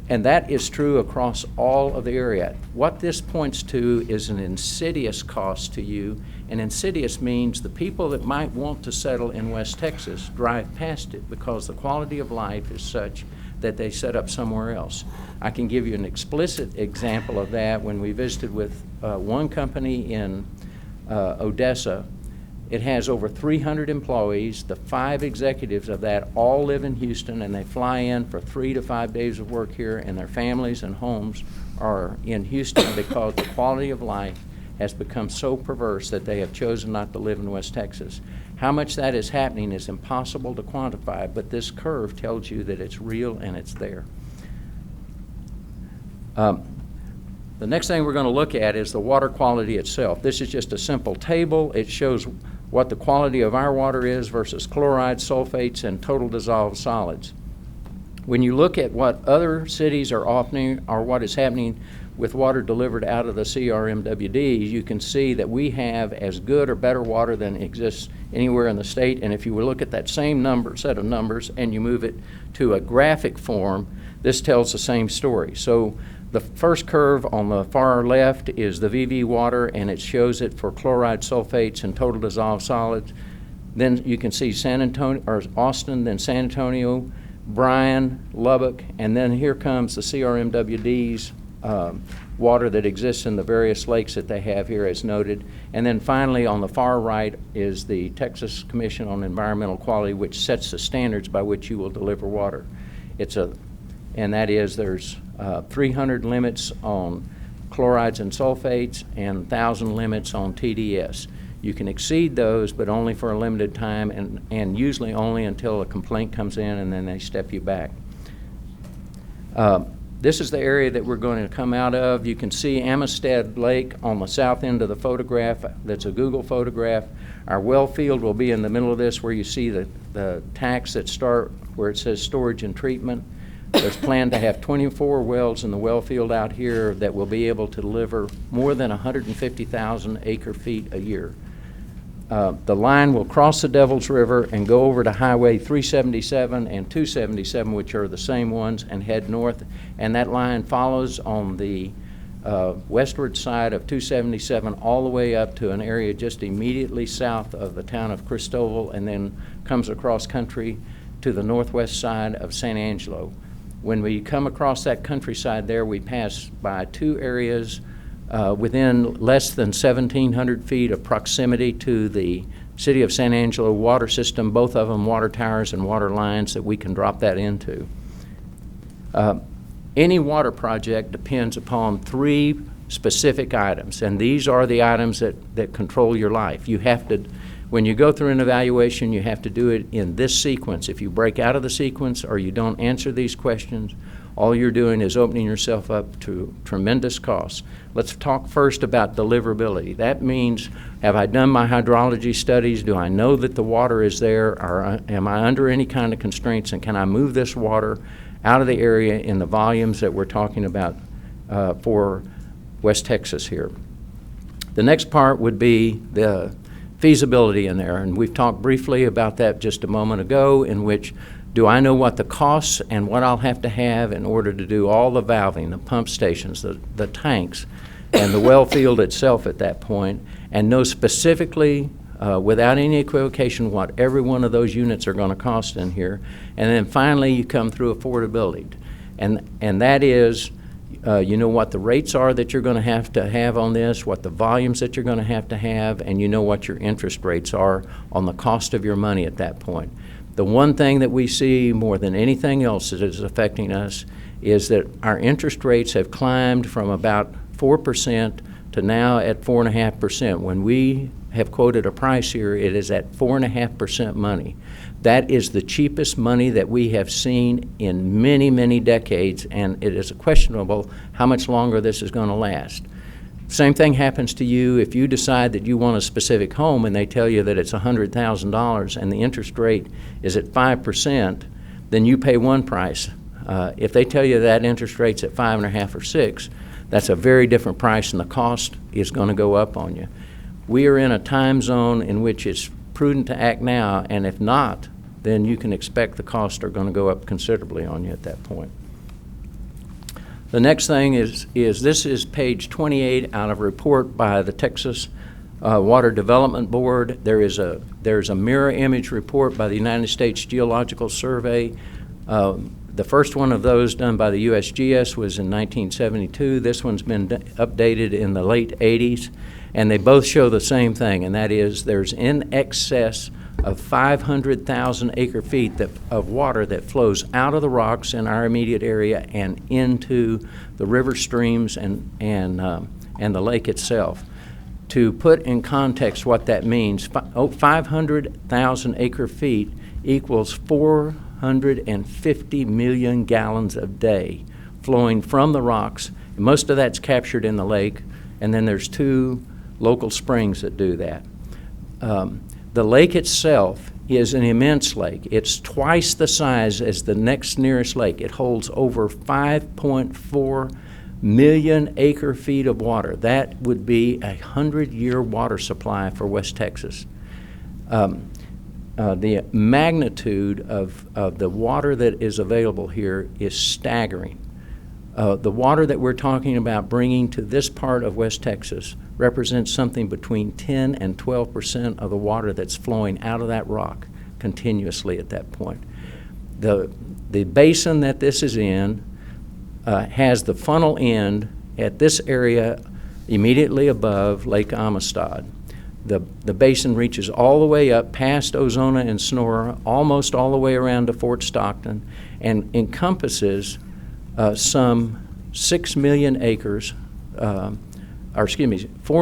And that is true across all of the area. What this points to is an insidious cost to you, and insidious means the people that might want to settle in West Texas drive past it because the quality of life is such that they set up somewhere else. I can give you an explicit example of that when we visited with one company in Odessa. It has over 300 employees. The 5 executives of that all live in Houston, and they fly in for 3 to 5 days of work here, and their families and homes are in Houston because the quality of life has become so perverse that they have chosen not to live in West Texas. How much that is happening is impossible to quantify, but this curve tells you that it's real and it's there. The next thing we're going to look at is the water quality itself. This is just a simple table. It shows what the quality of our water is versus chloride, sulfates, and total dissolved solids. When you look at what other cities are offering or what is happening with water delivered out of the CRMWDs, you can see that we have as good or better water than exists anywhere in the state. And if you look at that same set of numbers and you move it to a graphic form, this tells the same story. So the first curve on the far left is the VV water, and it shows it for chloride, sulfates, and total dissolved solids. Then you can see San Antonio, or Austin, then San Antonio, Bryan, Lubbock, and then here comes the CRMWD's water that exists in the various lakes that they have here as noted. And then finally on the far right is the Texas Commission on Environmental Quality, which sets the standards by which you will deliver water. And that is there's 300 limits on chlorides and sulfates and 1,000 limits on TDS. You can exceed those, but only for a limited time, and usually only until a complaint comes in, and then they step you back. This is the area that we're going to come out of. You can see Amistad Lake on the south end of the photograph. That's a Google photograph. Our well field will be in the middle of this, where you see the tanks that start where it says storage and treatment. There's planned to have 24 wells in the well field out here that will be able to deliver more than 150,000 acre feet a year. The line will cross the Devil's River and go over to Highway 377 and 277, which are the same ones, and head north. And that line follows on the westward side of 277 all the way up to an area just immediately south of the town of Cristobal, and then comes across country to the northwest side of San Angelo. When we come across that countryside there, we pass by two areas within less than 1,700 feet of proximity to the City of San Angelo water system, both of them water towers and water lines that we can drop that into. Any water project depends upon three specific items, and these are the items that control your life. You have to, when you go through an evaluation, you have to do it in this sequence. If you break out of the sequence or you don't answer these questions, all you're doing is opening yourself up to tremendous costs. Let's talk first about deliverability. That means, have I done my hydrology studies? Do I know that the water is there? Or am I under any kind of constraints? And can I move this water out of the area in the volumes that we're talking about for West Texas here? The next part would be the feasibility in there. And we've talked briefly about that just a moment ago, in which do I know what the costs and what I'll have to have in order to do all the valving, the pump stations, the tanks, and the well field itself at that point, and know specifically, without any equivocation, what every one of those units are going to cost in here. And then finally, you come through affordability. And that is, you know what the rates are that you're going to have on this, what the volumes that you're going to have, and you know what your interest rates are on the cost of your money at that point. The one thing that we see more than anything else that is affecting us is that our interest rates have climbed from about 4% to now at 4.5%. When we have quoted a price here, it is at 4.5% money. That is the cheapest money that we have seen in many, many decades, and it is questionable how much longer this is going to last. Same thing happens to you if you decide that you want a specific home and they tell you that it's $100,000 and the interest rate is at 5%, then you pay one price. If they tell you that interest rate's at 5.5 or 6, that's a very different price, and the cost is going to go up on you. We are in a time zone in which it's prudent to act now, and if not, then you can expect the costs are going to go up considerably on you at that point. The next thing is this is page 28 out of a report by the Texas Water Development Board. There's a mirror image report by the United States Geological Survey. The first one of those done by the USGS was in 1972. This one's been updated in the late 80s, and they both show the same thing, and that is there's in excess of 500,000 acre feet of water that flows out of the rocks in our immediate area and into the river streams and the lake itself. To put in context what that means, 500,000 acre feet equals 450 million gallons a day flowing from the rocks Most of that's captured in the lake, and then there's 2 local springs that do that. The lake itself is an immense lake. It's twice the size as the next nearest lake. It holds over 5.4 million acre-feet of water. That would be a 100-year water supply for West Texas. The magnitude of the water that is available here is staggering. The water that we're talking about bringing to this part of West Texas represents something between 10 and 12% of the water that's flowing out of that rock continuously at that point. The basin that this is in has the funnel end at this area immediately above Lake Amistad. The basin reaches all the way up past Ozona and Sonora, almost all the way around to Fort Stockton, and encompasses some 6 million acres, 4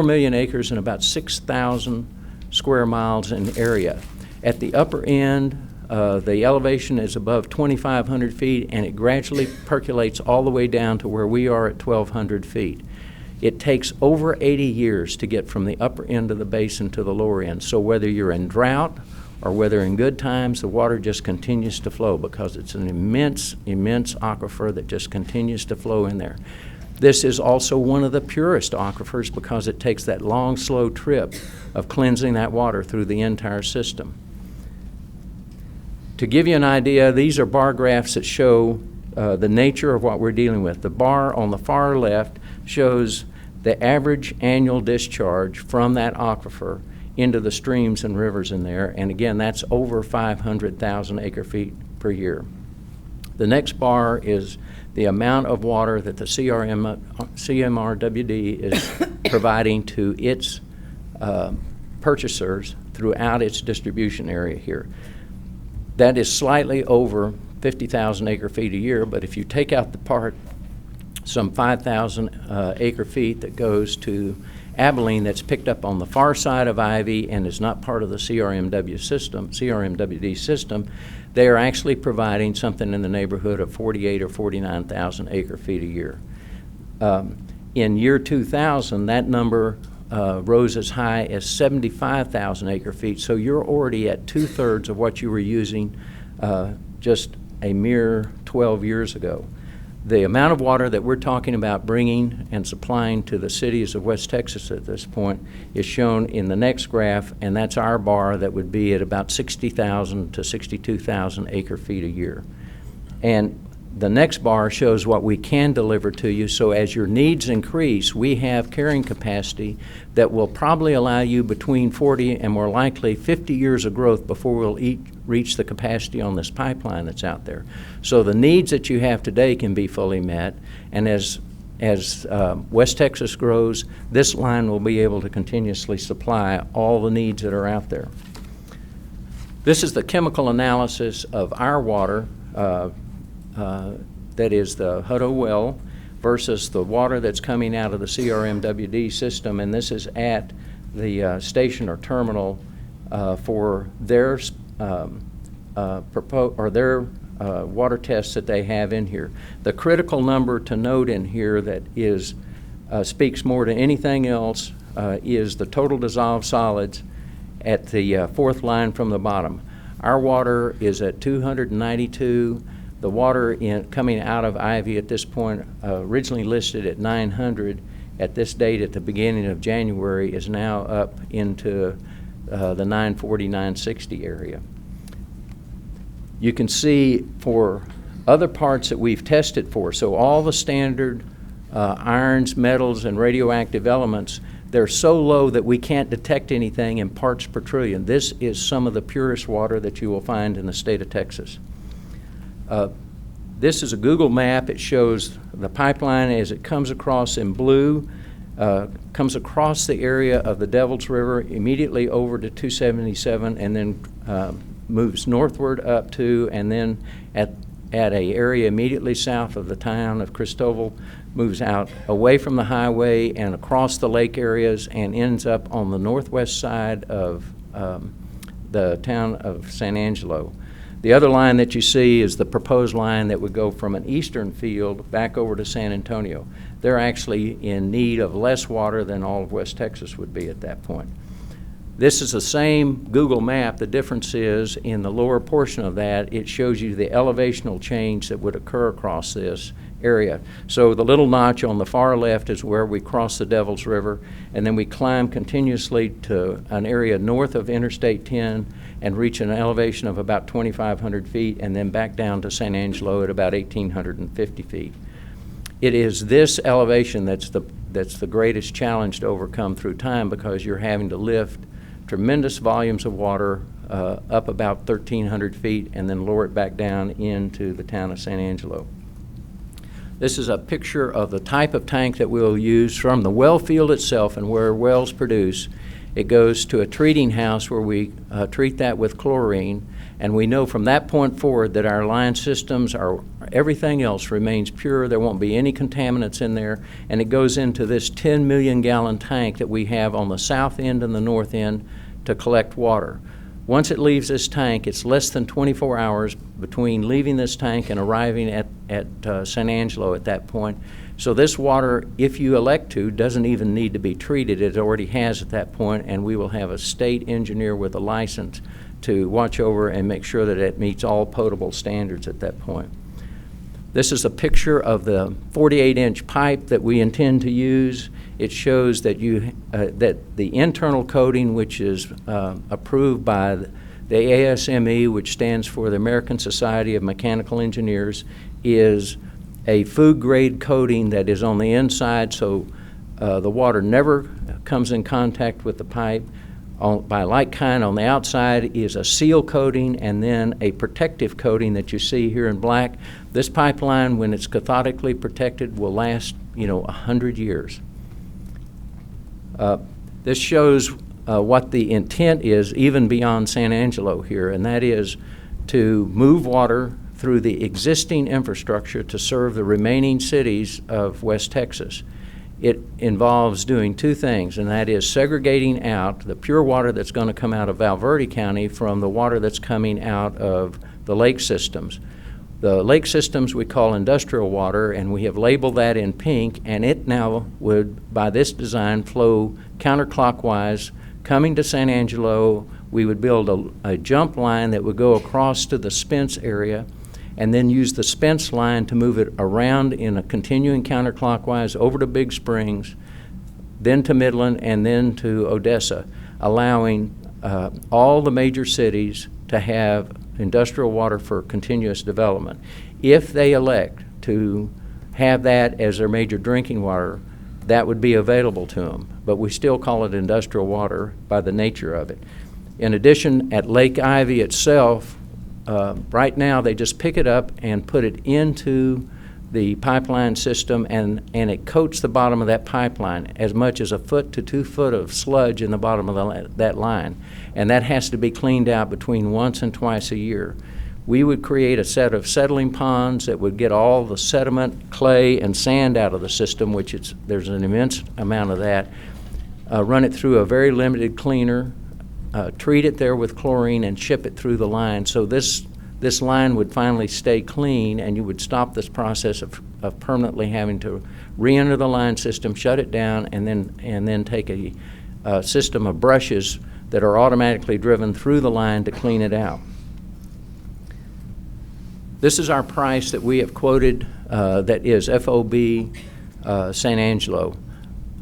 million acres and about 6,000 square miles in area. At the upper end, the elevation is above 2,500 feet, and it gradually percolates all the way down to where we are at 1,200 feet. It takes over 80 years to get from the upper end of the basin to the lower end. So whether you're in drought or whether in good times, the water just continues to flow because it's an immense, immense aquifer that just continues to flow in there. This is also one of the purest aquifers because it takes that long, slow trip of cleansing that water through the entire system. To give you an idea, these are bar graphs that show the nature of what we're dealing with. The bar on the far left shows the average annual discharge from that aquifer into the streams and rivers in there, and again, that's over 500,000 acre-feet per year. The next bar is the amount of water that the CMRWD is providing to its purchasers throughout its distribution area here. That is slightly over 50,000 acre-feet a year, but if you take out the part, some 5,000 acre-feet that goes to Abilene that's picked up on the far side of Ivy and is not part of the CRMWD system, they are actually providing something in the neighborhood of 48 or 49,000 acre-feet a year. In year 2000, that number rose as high as 75,000 acre-feet, so you're already at 2/3 of what you were using just a mere 12 years ago. The amount of water that we're talking about bringing and supplying to the cities of West Texas at this point is shown in the next graph, and that's our bar that would be at about 60,000 to 62,000 acre-feet a year. And the next bar shows what we can deliver to you, so as your needs increase, we have carrying capacity that will probably allow you between 40 and more likely 50 years of growth before we'll reach the capacity on this pipeline that's out there. So the needs that you have today can be fully met, and as West Texas grows, this line will be able to continuously supply all the needs that are out there. This is the chemical analysis of our water, that is the Hutto well versus the water that's coming out of the CRMWD system, and this is at the station or terminal for their water tests that they have in here. The critical number to note in here that is speaks more to anything else is the total dissolved solids at the fourth line from the bottom. Our water is at 292. The water coming out of Ivy at this point, originally listed at 900, at this date at the beginning of January, is now up into the 940, 960 area. You can see for other parts that we've tested for, so all the standard irons, metals, and radioactive elements, they're so low that we can't detect anything in parts per trillion. This is some of the purest water that you will find in the state of Texas. This is a Google map. It shows the pipeline as it comes across in blue, comes across the area of the Devil's River, immediately over to 277, and then moves northward up to, and then at a area immediately south of the town of Cristobal, moves out away from the highway and across the lake areas and ends up on the northwest side of the town of San Angelo. The other line that you see is the proposed line that would go from an eastern field back over to San Antonio. They're actually in need of less water than all of West Texas would be at that point. This is the same Google map. The difference is in the lower portion of that, it shows you the elevational change that would occur across this area. So the little notch on the far left is where we cross the Devil's River, and then we climb continuously to an area north of Interstate 10 and reach an elevation of about 2,500 feet, and then back down to San Angelo at about 1,850 feet. It is this elevation that's the greatest challenge to overcome through time, because you're having to lift tremendous volumes of water up about 1,300 feet and then lower it back down into the town of San Angelo. This is a picture of the type of tank that we'll use from the well field itself and where wells produce. It goes to a treating house where we treat that with chlorine, and we know from that point forward that our line systems are, everything else remains pure. There won't be any contaminants in there, and it goes into this 10 million gallon tank that we have on the south end and the north end to collect water. Once it leaves this tank, it's less than 24 hours between leaving this tank and arriving at San Angelo at that point. So this water, if you elect to, doesn't even need to be treated. It already has at that point, and we will have a state engineer with a license to watch over and make sure that it meets all potable standards at that point. This is a picture of the 48-inch pipe that we intend to use. It shows that that the internal coating, which is approved by the ASME, which stands for the American Society of Mechanical Engineers, is a food-grade coating that is on the inside, so the water never comes in contact with the pipe. By like kind, on the outside is a seal coating and then a protective coating that you see here in black. This pipeline, when it's cathodically protected, will last, 100 years. This shows what the intent is even beyond San Angelo here, and that is to move water through the existing infrastructure to serve the remaining cities of West Texas. It involves doing two things, and that is segregating out the pure water that's going to come out of Valverde County from the water that's coming out of the lake systems. The lake systems we call industrial water, and we have labeled that in pink, and it now would, by this design, flow counterclockwise. Coming to San Angelo, we would build a jump line that would go across to the Spence area, and then use the Spence line to move it around in a continuing counterclockwise over to Big Springs, then to Midland, and then to Odessa, allowing all the major cities to have industrial water for continuous development. If they elect to have that as their major drinking water, that would be available to them, but we still call it industrial water by the nature of it. In addition, at Lake Ivy itself, right now they just pick it up and put it into the pipeline system, and it coats the bottom of that pipeline as much as 1 foot to 2 foot of sludge in the bottom of that line, and that has to be cleaned out between once and twice a year. We would create a set of settling ponds that would get all the sediment, clay, and sand out of the system, which there's an immense amount of that, run it through a very limited cleaner, treat it there with chlorine, and ship it through the line. So this line would finally stay clean, and you would stop this process of permanently having to re-enter the line system, shut it down, and then take a system of brushes that are automatically driven through the line to clean it out. This is our price that we have quoted that is FOB San Angelo.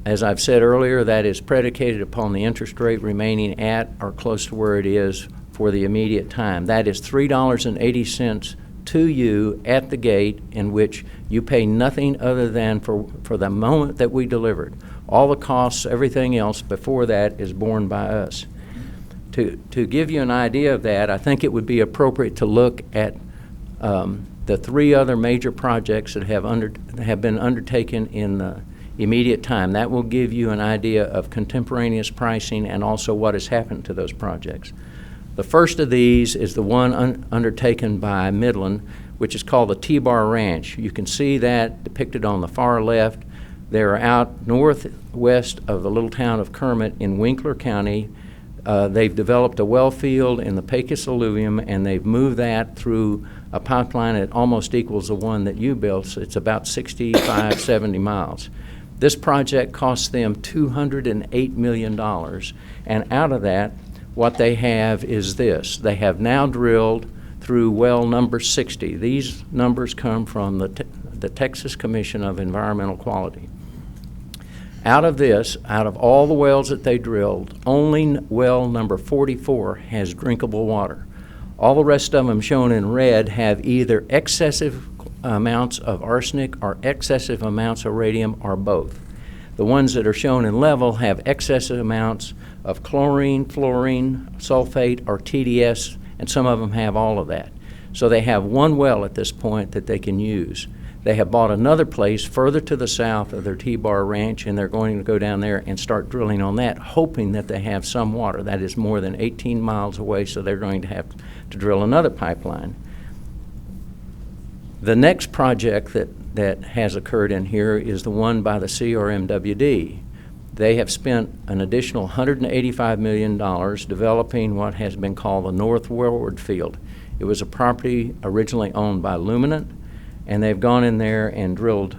As I've said earlier, that is predicated upon the interest rate remaining at or close to where it is for the immediate time. That is $3.80 to you at the gate, in which you pay nothing other than for the moment that we delivered. All the costs, everything else before that is borne by us. To give you an idea of that, I think it would be appropriate to look at the 3 other major projects that have been undertaken in the immediate time. That will give you an idea of contemporaneous pricing and also what has happened to those projects. The first of these is the one undertaken by Midland, which is called the T-Bar Ranch. You can see that depicted on the far left. They're out northwest of the little town of Kermit in Winkler County. they've developed a well field in the Pecos alluvium, and they've moved that through a pipeline that almost equals the one that you built. So it's about 65, 70 miles. This project cost them $208 million, and out of that, what they have is this. They have now drilled through well number 60. These numbers come from the Texas Commission of Environmental Quality. Out of this, out of all the wells that they drilled, only well number 44 has drinkable water. All the rest of them shown in red have either excessive amounts of arsenic or excessive amounts of radium or both. The ones that are shown in level have excessive amounts of chlorine, fluorine, sulfate, or TDS, and some of them have all of that. So they have one well at this point that they can use. They have bought another place further to the south of their T-Bar Ranch, and they're going to go down there and start drilling on that, hoping that they have some water. That is more than 18 miles away, so they're going to have to drill another pipeline. The next project that has occurred in here is the one by the CRMWD. They have spent an additional $185 million developing what has been called the North Wellward Field. It was a property originally owned by Luminant, and they've gone in there and drilled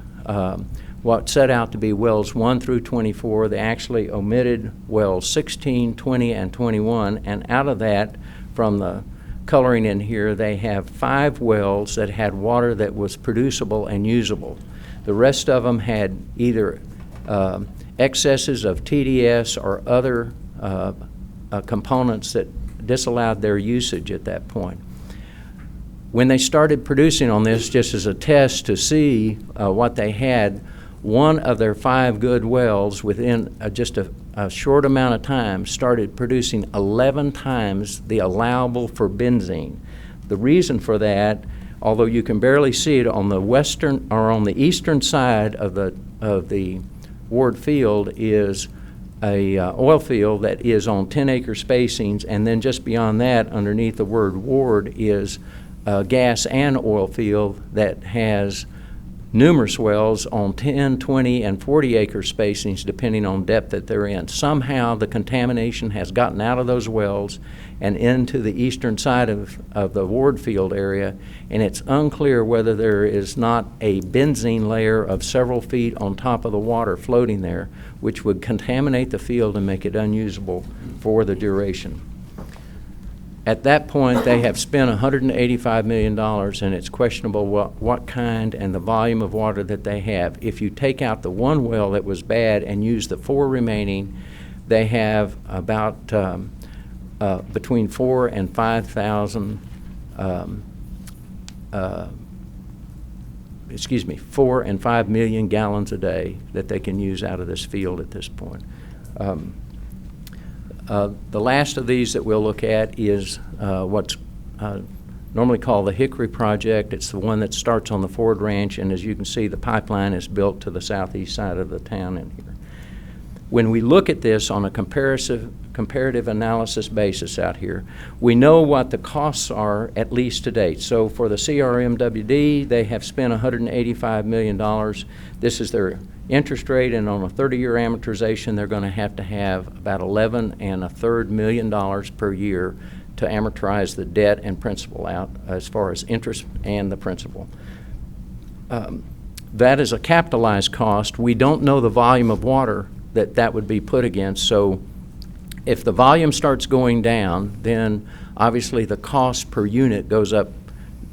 what set out to be wells 1 through 24. They actually omitted wells 16, 20, and 21, and out of that, from the coloring in here, they have 5 wells that had water that was producible and usable. The rest of them had either excesses of TDS or other components that disallowed their usage at that point. When they started producing on this, just as a test to see what they had, one of their 5 good wells within just a short amount of time started producing 11 times the allowable for benzene. The reason for that, although you can barely see it on the western or on the eastern side of the Ward field, is a oil field that is on 10-acre spacings, and then just beyond that, underneath the word Ward, is a gas and oil field that has numerous wells on 10, 20, and 40-acre spacings depending on depth that they're in. Somehow the contamination has gotten out of those wells and into the eastern side of the Ward field area, and it's unclear whether there is not a benzene layer of several feet on top of the water floating there, which would contaminate the field and make it unusable for the duration. At that point, they have spent $185 million, and it's questionable what kind and the volume of water that they have. If you take out the one well that was bad and use the 4 remaining, they have about between 4 and 5,000, 4 and 5 million gallons a day that they can use out of this field at this point. The last of these that we'll look at is what's normally called the Hickory Project. It's the one that starts on the Ford Ranch, and as you can see, the pipeline is built to the southeast side of the town in here. When we look at this on a comparative analysis basis out here, we know what the costs are at least to date. So for the CRMWD, they have spent $185 million. This is their interest rate, and on a 30-year amortization, they're going to have about $11.33 million per year to amortize the debt and principal out as far as interest and the principal. That is a capitalized cost. We don't know the volume of water that would be put against, so if the volume starts going down, then obviously the cost per unit goes up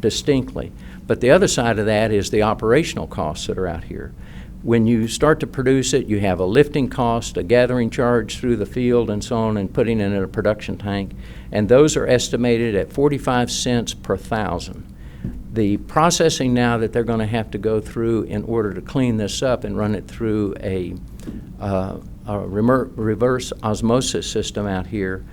distinctly. But the other side of that is the operational costs that are out here. When you start to produce it, you have a lifting cost, a gathering charge through the field and so on, and putting it in a production tank, and those are estimated at 45 cents per thousand. The processing now that they're going to have to go through in order to clean this up and run it through a reverse osmosis system out here,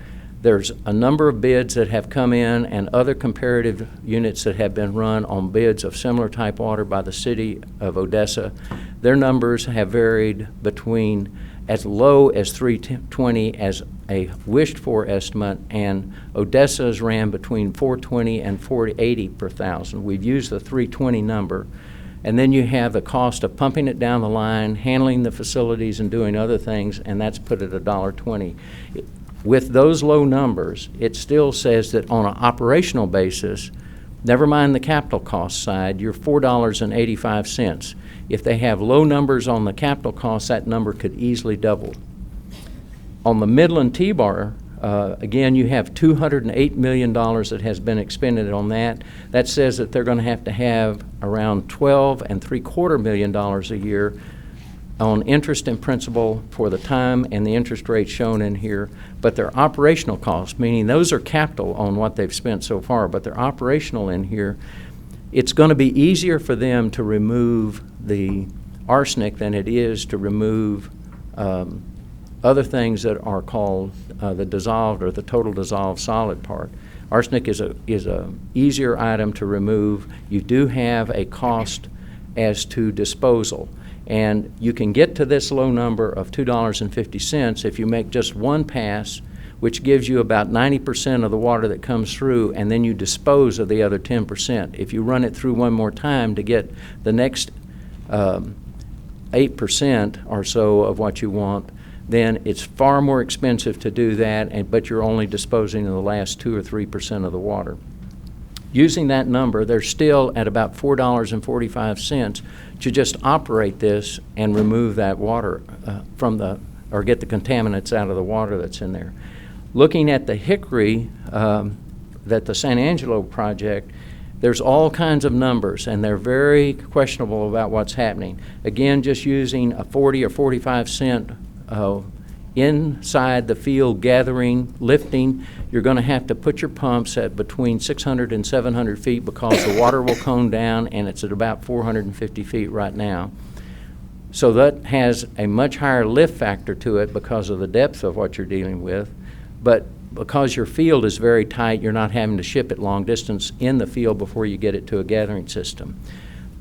there's a number of bids that have come in and other comparative units that have been run on bids of similar type water by the city of Odessa. Their numbers have varied between as low as 320 as a wished for estimate, and Odessa's ran between 420 and 480 per thousand. We've used the 320 number. And then you have the cost of pumping it down the line, handling the facilities and doing other things, and that's put at $1.20. with those low numbers, it still says that on an operational basis, never mind the capital cost side, you're $4.85. If they have low numbers on the capital costs, that number could easily double. On the Midland T-Bar, again, you have $208 million that has been expended on that. That says that they're going to have around $12.75 million a year on interest and principal for the time and the interest rate shown in here. But their operational costs, meaning those are capital on what they've spent so far, but they're operational in here, it's going to be easier for them to remove the arsenic than it is to remove other things that are called the dissolved or the total dissolved solid part. Arsenic is a easier item to remove. You do have a cost as to disposal, and you can get to this low number of $2.50 if you make just one pass, which gives you about 90% of the water that comes through, and then you dispose of the other 10%. If you run it through one more time to get the next 8% or so of what you want, then it's far more expensive to do that, but you're only disposing of the last 2 or 3% of the water. Using that number, they're still at about $4.45 to just operate this and remove that water or get the contaminants out of the water that's in there. Looking at the Hickory, that the San Angelo project, there's all kinds of numbers, and they're very questionable about what's happening. Again, just using a 40 or 45 cent inside the field gathering, lifting, you're going to have to put your pumps at between 600 and 700 feet because the water will cone down, and it's at about 450 feet right now. So that has a much higher lift factor to it because of the depth of what you're dealing with. But because your field is very tight, you're not having to ship it long distance in the field before you get it to a gathering system.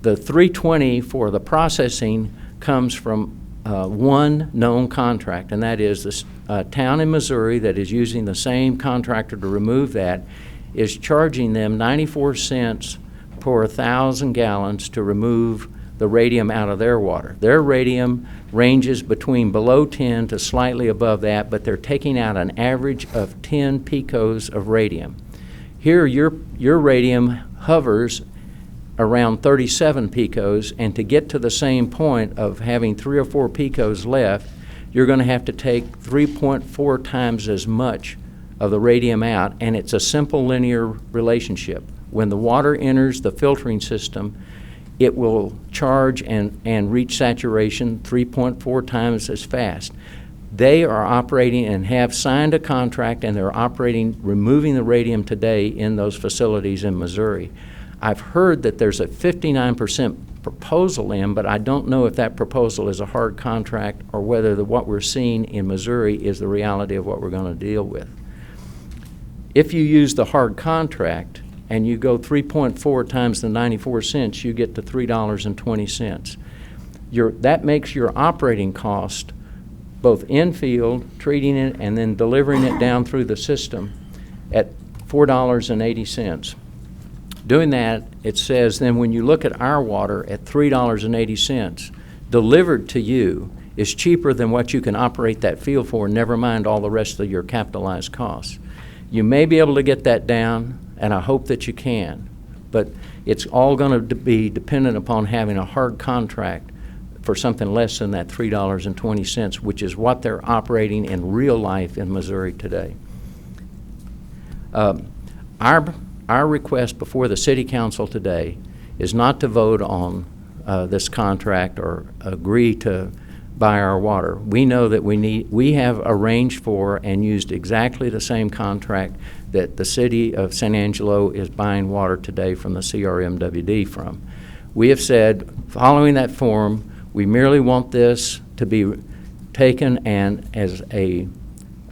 The 320 for the processing comes from one known contract, and that is this town in Missouri that is using the same contractor to remove that is charging them 94 cents per 1,000 gallons to remove the radium out of their water. Their radium ranges between below 10 to slightly above that, but they're taking out an average of 10 picos of radium. Here, your radium hovers around 37 picos, and to get to the same point of having 3 or 4 picos left, you're going to have to take 3.4 times as much of the radium out, and it's a simple linear relationship. When the water enters the filtering system, it will charge and reach saturation 3.4 times as fast. They are operating and have signed a contract, and they're operating, removing the radium today in those facilities in Missouri. I've heard that there's a 59% proposal in, but I don't know if that proposal is a hard contract or whether what we're seeing in Missouri is the reality of what we're going to deal with. If you use the hard contract and you go 3.4 times the 94 cents, you get to $3.20. That makes your operating cost, both in-field, treating it, and then delivering it down through the system, at $4.80. Doing that, it says then when you look at our water at $3.80, delivered to you is cheaper than what you can operate that field for, never mind all the rest of your capitalized costs. You may be able to get that down, and I hope that you can, but it's all going to be dependent upon having a hard contract for something less than that $3.20, which is what they're operating in real life in Missouri today. Our request before the City Council today is not to vote on this contract or agree to buy our water. We know that we have arranged for and used exactly the same contract that the City of San Angelo is buying water today from the CRMWD from. We have said, following that form, we merely want this to be taken and as a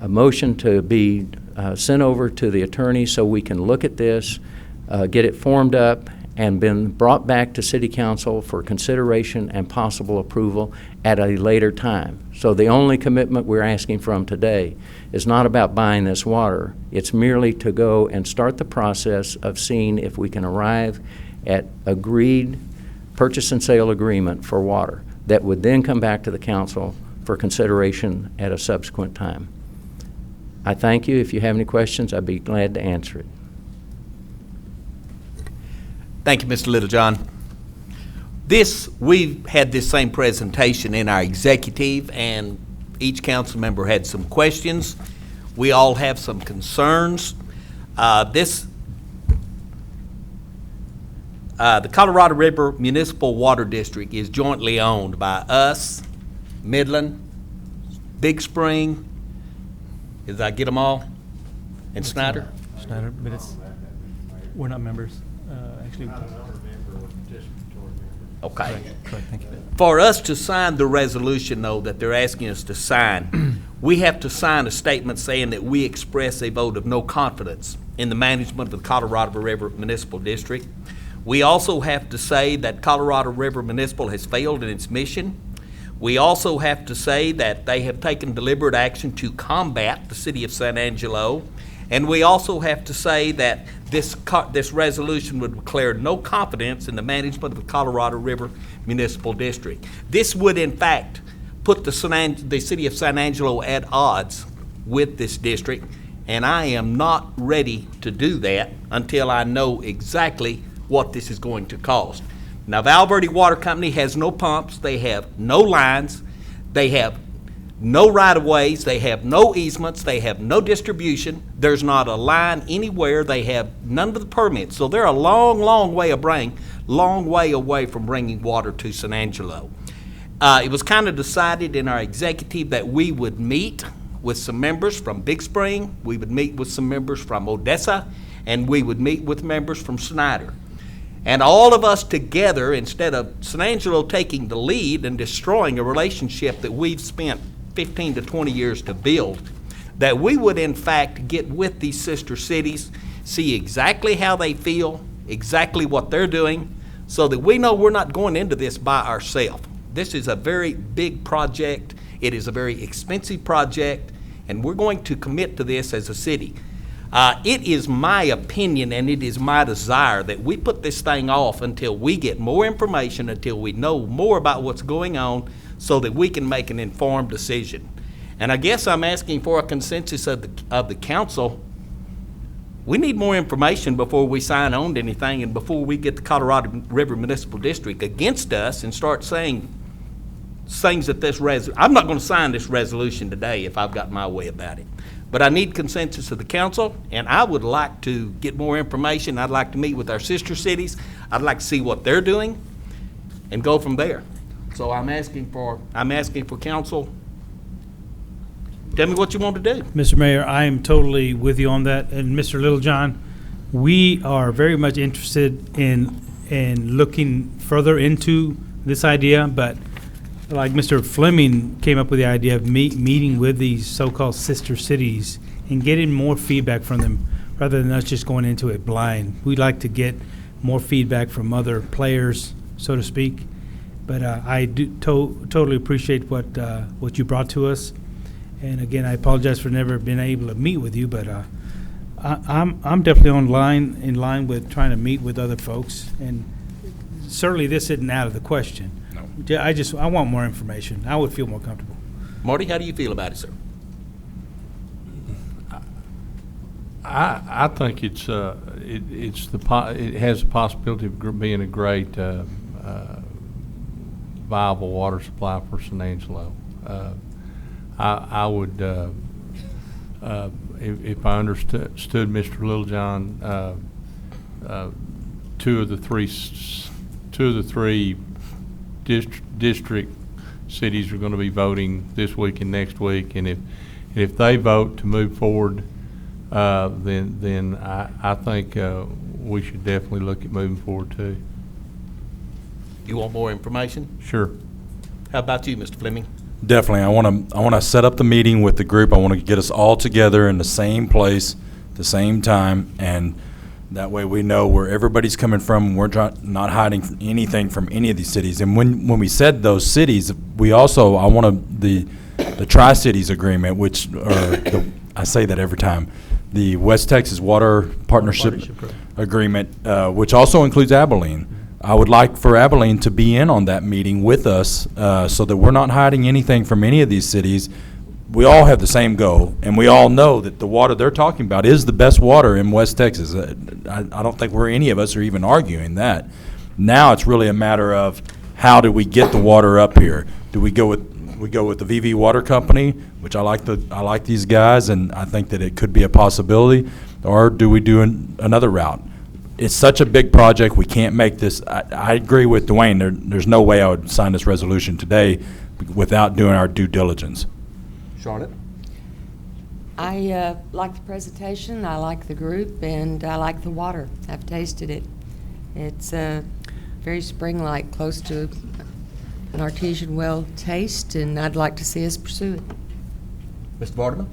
motion to be sent over to the attorney so we can look at this, get it formed up, and been brought back to City Council for consideration and possible approval at a later time. So the only commitment we're asking from today is not about buying this water. It's merely to go and start the process of seeing if we can arrive at agreed purchase and sale agreement for water that would then come back to the council for consideration at a subsequent time. I thank you. If you have any questions, I'd be glad to answer it. Thank you, Mr. Littlejohn. We've had this same presentation in our executive, and each council member had some questions. We all have some concerns. The Colorado River Municipal Water District is jointly owned by us, Midland, Big Spring, did I get them all? And Snyder? Snyder, but we're not members, actually. Okay. Correct, thank you. For us to sign the resolution, though, that they're asking us to sign, we have to sign a statement saying that we express a vote of no confidence in the management of the Colorado River Municipal District. We also have to say that Colorado River Municipal has failed in its mission. We also have to say that they have taken deliberate action to combat the city of San Angelo. And we also have to say that this resolution would declare no confidence in the management of the Colorado River Municipal District. This would, in fact, put the city of San Angelo at odds with this district, and I am not ready to do that until I know exactly what this is going to cost. Now, Val Verde Water Company has no pumps, they have no lines, they have no right-of-ways, they have no easements, they have no distribution, there's not a line anywhere, they have none of the permits. So they're a long way away from bringing water to San Angelo. It was kind of decided in our executive that we would meet with some members from Big Spring, we would meet with some members from Odessa, and we would meet with members from Snyder. And all of us together, instead of San Angelo taking the lead and destroying a relationship that we've spent 15 to 20 years to build, that we would in fact get with these sister cities, see exactly how they feel, exactly what they're doing, so that we know we're not going into this by ourselves. This is a very big project, it is a very expensive project, and we're going to commit to this as a city. It is my opinion and it is my desire that we put this thing off until we get more information, until we know more about what's going on, so that we can make an informed decision. And I guess I'm asking for a consensus of the council. We need more information before we sign on to anything and before we get the Colorado River Municipal District against us and start saying things that I'm not going to sign this resolution today if I've got my way about it. But I need consensus of the council, and I would like to get more information. I'd like to meet with our sister cities. I'd like to see what they're doing and go from there. So I'm asking for council. Tell me what you want to do. Mr. Mayor, I am totally with you on that. And Mr. Littlejohn, we are very much interested in looking further into this idea, but like Mr. Fleming came up with the idea of meeting with these so-called sister cities and getting more feedback from them rather than us just going into it blind. We'd like to get more feedback from other players, so to speak. But I do totally appreciate what you brought to us. And again, I apologize for never being able to meet with you, but I'm definitely in line with trying to meet with other folks. And certainly this isn't out of the question. No. I want more information. I would feel more comfortable. Marty, how do you feel about it, sir? I think it has the possibility of being a great viable water supply for San Angelo. I would, if I understood Mr. Littlejohn, two of the three district cities are going to be voting this week and next week, and if they vote to move forward, then I think we should definitely look at moving forward too. You want more information? Sure. How about you, Mr. Fleming? Definitely. I want to set up the meeting with the group. I want to get us all together in the same place, the same time, and that way we know where everybody's coming from. We're not hiding anything from any of these cities. And when we said those cities, I want the Tri-Cities Agreement, which I say that every time, the West Texas Water Partnership Agreement, which also includes Abilene. I would like for Abilene to be in on that meeting with us so that we're not hiding anything from any of these cities. we all have the same goal, and we all know that the water they're talking about is the best water in West Texas. I don't think any of us are even arguing that. Now it's really a matter of how do we get the water up here? Do we go with the VV Water Company, which I like these guys, and I think that it could be a possibility, or do we do another route? It's such a big project, we can't make this. I agree with Dwayne. There's no way I would sign this resolution today without doing our due diligence. Charlotte? I like the presentation, I like the group, and I like the water. I've tasted it. It's very spring-like, close to an artesian well taste, and I'd like to see us pursue it. Mr.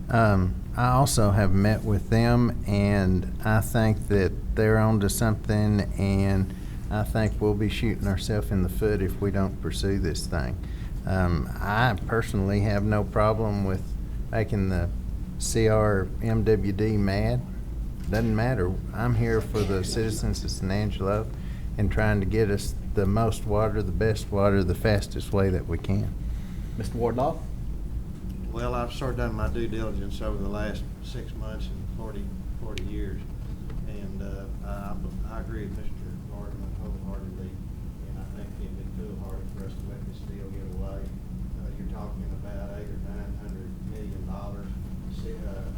Vardaman? I also have met with them, and I think that they're onto something, and I think we'll be shooting ourselves in the foot if we don't pursue this thing. I personally have no problem with making the CRMWD mad. Doesn't matter. I'm here for the citizens of San Angelo and trying to get us the most water, the best water, the fastest way that we can. Mr. Wardlaw? Well, I've sort of done my due diligence over the last 6 months and 40 years, and I agree with Mr. Vardaman wholeheartedly, and I think it'd be foolhardy for us to let this deal get away. You're talking about $800 or $900 million,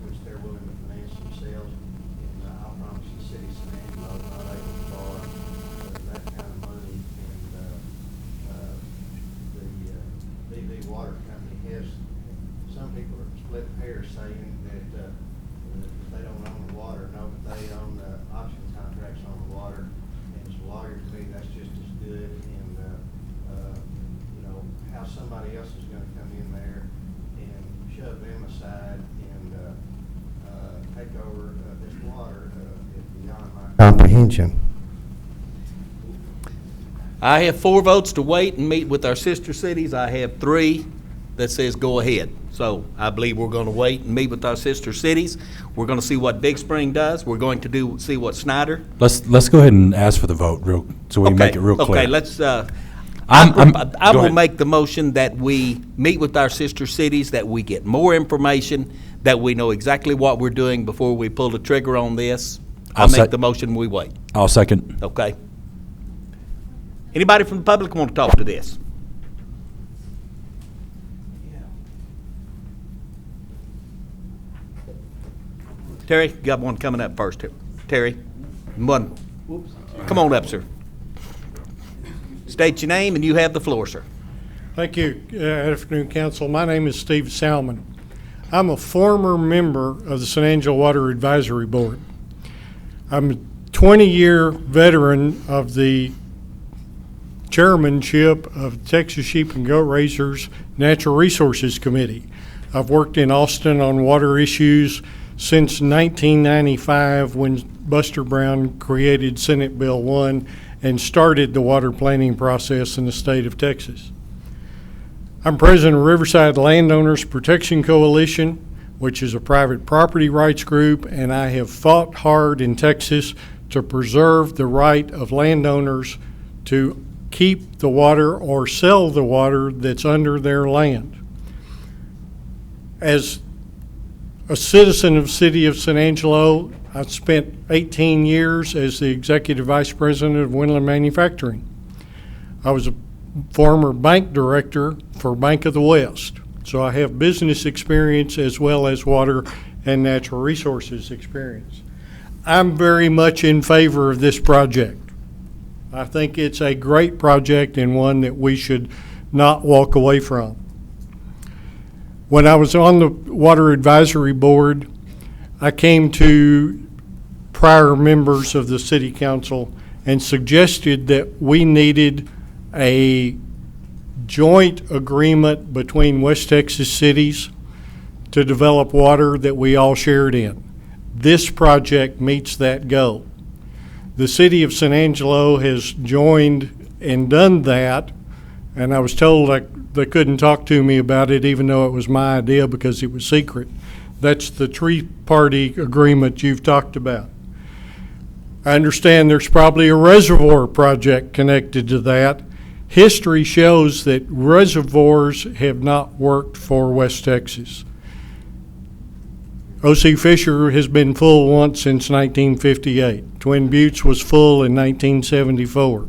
which they're willing to finance themselves, and I promise the city of San Angelo is not able to borrow that kind of money, and the VV Water Company has. Some people are split hairs saying that they don't own the water. No, but they own the option contracts on the water. And as a lawyer, to me, that's just as good. And, how somebody else is going to come in there and shove them aside and take over this water is beyond my comprehension. I have 4 votes to wait and meet with our sister cities. I have 3 that says go ahead. So I believe we're going to wait and meet with our sister cities. We're going to see what Big Spring does. We're going to see what Snyder. Let's go ahead and ask for the vote so we make it real clear. Okay, let's. I will make the motion that we meet with our sister cities, that we get more information, that we know exactly what we're doing before we pull the trigger on this. I make the motion. We wait. I'll second. Okay. Anybody from the public want to talk to this? Terry, you got one coming up first. Terry, one. Come on up, sir. State your name and you have the floor, sir. Thank you. Afternoon, Council. My name is Steve Salmon. I'm a former member of the San Angelo Water Advisory Board. I'm a 20-year veteran of the chairmanship of Texas Sheep and Goat Raisers Natural Resources Committee. I've worked in Austin on water issues since 1995 when Buster Brown created Senate Bill 1 and started the water planning process in the state of Texas. I'm president of Riverside Landowners Protection Coalition, which is a private property rights group, and I have fought hard in Texas to preserve the right of landowners to keep the water or sell the water that's under their land. As a citizen of the city of San Angelo, I spent 18 years as the executive vice president of Windland Manufacturing. I was a former bank director for Bank of the West, so I have business experience as well as water and natural resources experience. I'm very much in favor of this project. I think it's a great project and one that we should not walk away from. When I was on the Water Advisory Board, I came to prior members of the City Council and suggested that we needed a joint agreement between West Texas cities to develop water that we all shared in. This project meets that goal. The City of San Angelo has joined and done that, and I was told they couldn't talk to me about it even though it was my idea because it was secret. That's the three-party agreement you've talked about. I understand there's probably a reservoir project connected to that, history shows that reservoirs have not worked for West Texas. O.C. Fisher has been full once since 1958. Twin Buttes was full in 1974.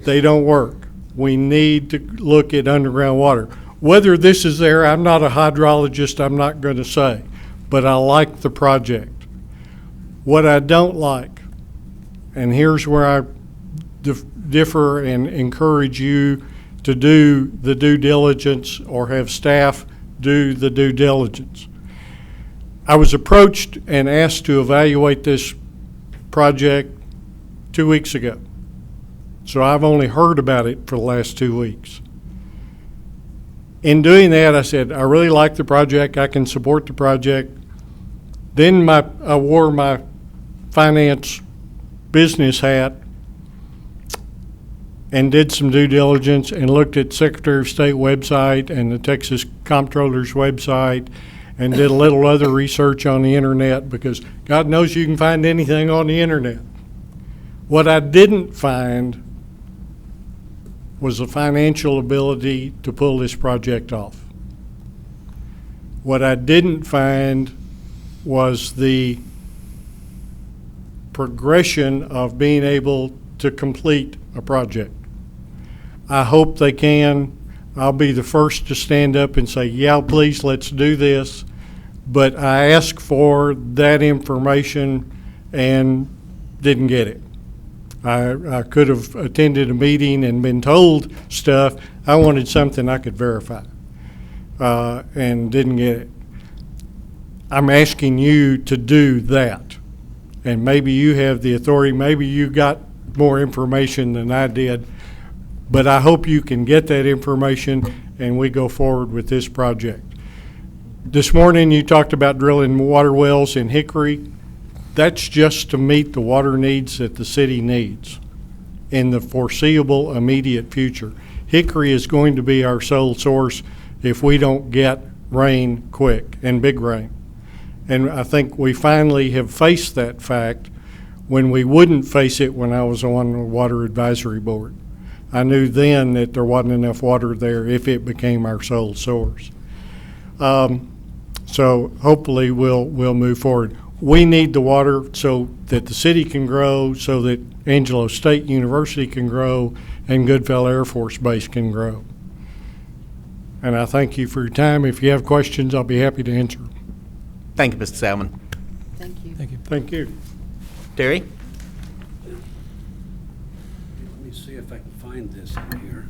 They don't work. We need to look at underground water. Whether this is there, I'm not a hydrologist, I'm not going to say, but I like the project. What I don't like, and here's where I differ and encourage you to do the due diligence or have staff do the due diligence. I was approached and asked to evaluate this project 2 weeks ago. So I've only heard about it for the last 2 weeks. In doing that, I said, I really like the project. I can support the project. Then I wore my finance business hat and did some due diligence and looked at Secretary of State website and the Texas Comptroller's website and did a little other research on the internet, because God knows you can find anything on the internet. What I didn't find was the financial ability to pull this project off. What I didn't find was the progression of being able to complete a project. I hope they can. I'll be the first to stand up and say, yeah, please, let's do this. But I asked for that information and didn't get it. I could have attended a meeting and been told stuff. I wanted something I could verify, and didn't get it. I'm asking you to do that. And maybe you have the authority, maybe you got more information than I did, but I hope you can get that information and we go forward with this project. This morning you talked about drilling water wells in Hickory. That's just to meet the water needs that the city needs in the foreseeable immediate future. Hickory is going to be our sole source if we don't get rain quick, and big rain. And I think we finally have faced that fact when we wouldn't face it when I was on the Water Advisory Board. I knew then that there wasn't enough water there if it became our sole source. So hopefully we'll move forward. We need the water so that the city can grow, so that Angelo State University can grow, and Goodfellow Air Force Base can grow. And I thank you for your time. If you have questions, I'll be happy to answer. Thank you, Mr. Salmon. Thank you. Thank you. Thank you. Terry? Let me see if I can find this in here.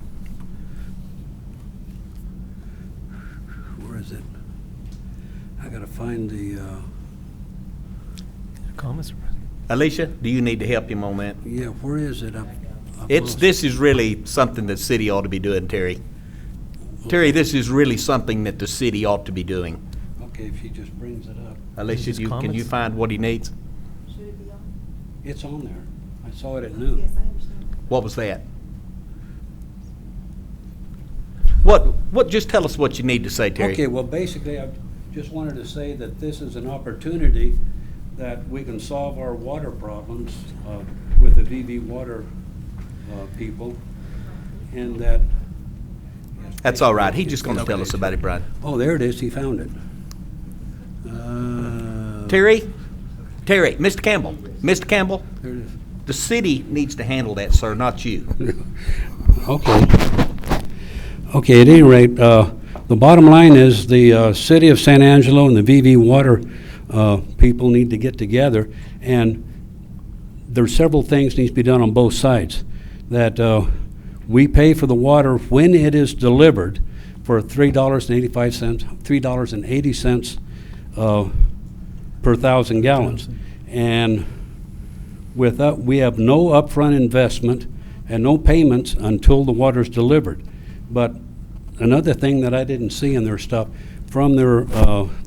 Where is it? I gotta find the, Comments? Alicia, do you need to help him on that? yeah, where is it? This is really something that the city ought to be doing, Terry. Terry, this is really something that the city ought to be doing. Okay, if he just brings it up. Alicia, Just can you comments? find what he needs? It's on there. I saw it at noon. What was that? What, just tell us what you need to say, Terry. Okay, well, basically, I just wanted to say that this is an opportunity that we can solve our water problems with the VV Water people, and that... That's all right. He's just going to tell us about it, Brian. Oh, there it is. He found it. Terry, Mr. Campbell, There it is. the city needs to handle that, sir, not you. Okay. Okay, at any rate, the bottom line is the city of San Angelo and the VV Water people need to get together, and there's several things needs to be done on both sides. That we pay for the water when it is delivered for $3.80 per 1,000 gallons. And with that, we have no upfront investment and no payments until the water is delivered. But another thing that I didn't see in their stuff, from their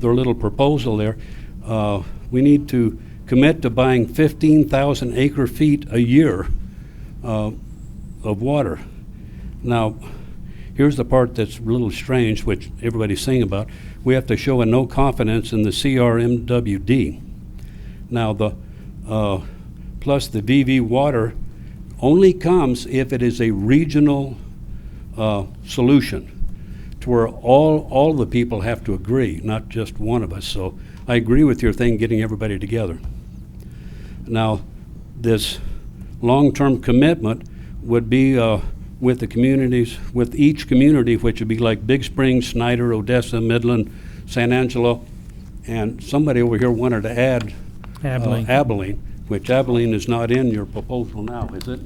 little proposal there, we need to commit to buying 15,000 acre feet a year of water. Now, here's the part that's a little strange, which everybody's saying about. We have to show a no confidence in the CRMWD. Now, plus the VV Water only comes if it is a regional solution, to where all the people have to agree, not just one of us. So I agree with your thing, getting everybody together. Now, this long-term commitment would be with the communities, with each community, which would be like Big Springs, Snyder, Odessa, Midland, San Angelo, and somebody over here wanted to add Abilene, which Abilene is not in your proposal now, is it?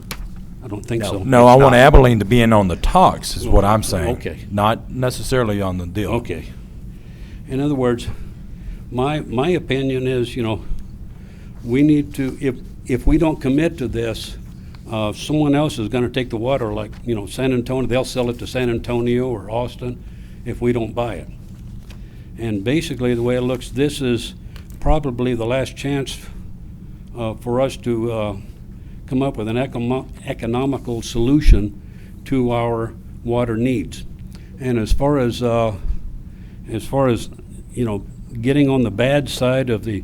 I don't think so. No, I want Abilene to be in on the talks, is what I'm saying. Okay. Not necessarily on the deal. Okay. In other words, my opinion is, we need to, if we don't commit to this, someone else is gonna take the water, like, San Antonio, they'll sell it to San Antonio or Austin if we don't buy it. And basically, the way it looks, this is probably the last chance for us to come up with an economical solution to our water needs. And as far as getting on the bad side of the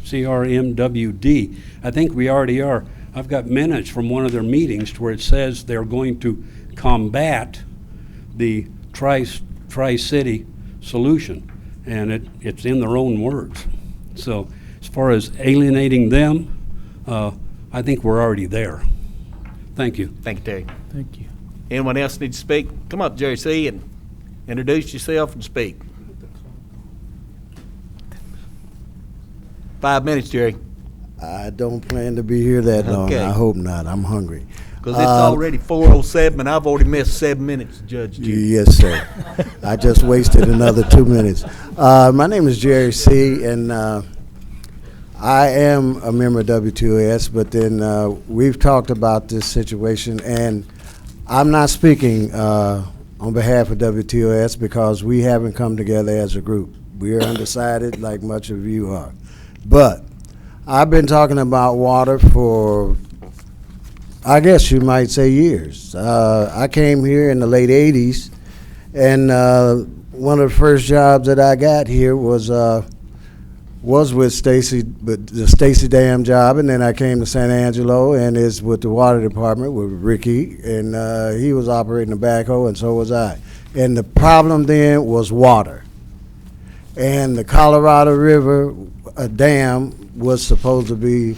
CRMWD, I think we already are. I've got minutes from one of their meetings where it says they're going to combat the Tri-City solution, and it's in their own words. So as far as alienating them, I think we're already there. Thank you. Thank you, Terry. Thank you. Anyone else need to speak? Come up, Jerry C., and introduce yourself and speak. 5 minutes, Jerry. I don't plan to be here that long. Okay. I hope not. I'm hungry. Because it's already 4:07, and I've already missed 7 minutes, Judge Judy. Yes, sir. I just wasted another 2 minutes. My name is Jerry C., and I am a member of WTOS, but then we've talked about this situation, and I'm not speaking on behalf of WTOS because we haven't come together as a group. We are undecided like much of you are. But I've been talking about water for, I guess you might say, years. I came here in the late 80s, and one of the first jobs that I got here was with Stacy, but the Stacy Dam job, and then I came to San Angelo and is with the water department with Ricky, and he was operating the backhoe, and so was I. And the problem then was water. And the Colorado River dam was supposed to be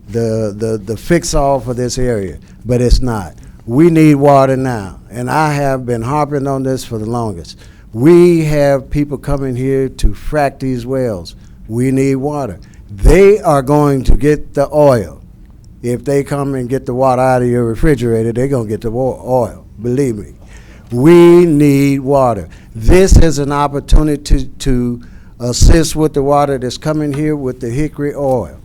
the fix-all for this area, but it's not. We need water now, and I have been harping on this for the longest. We have people coming here to frack these wells. We need water. They are going to get the oil. If they come and get the water out of your refrigerator, they're going to get the oil, believe me. We need water. This is an opportunity to assist with the water that's coming here with the hickory oil.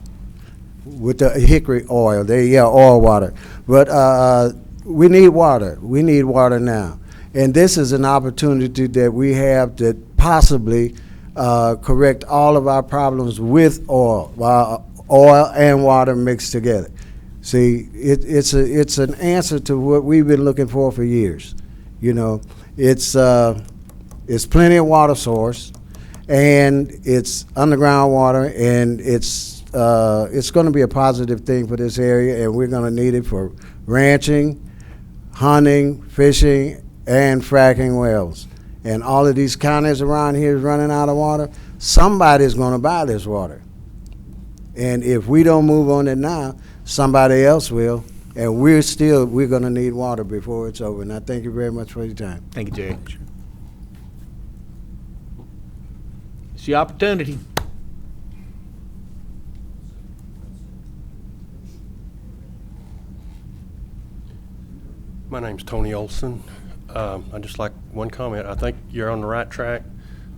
With the hickory oil, oil water. But we need water. We need water now. And this is an opportunity that we have to possibly correct all of our problems with oil and water mixed together. See, it's an answer to what we've been looking for years. It's plenty of water source, and it's underground water, and it's going to be a positive thing for this area, and we're going to need it for ranching, hunting, fishing, and fracking wells. And all of these counties around here is running out of water. Somebody's going to buy this water. And if we don't move on it now, somebody else will. And we're going to need water before it's over. And I thank you very much for your time. Thank you, Jerry. It's your opportunity. My name's Tony Olson. I'd just like one comment. I think you're on the right track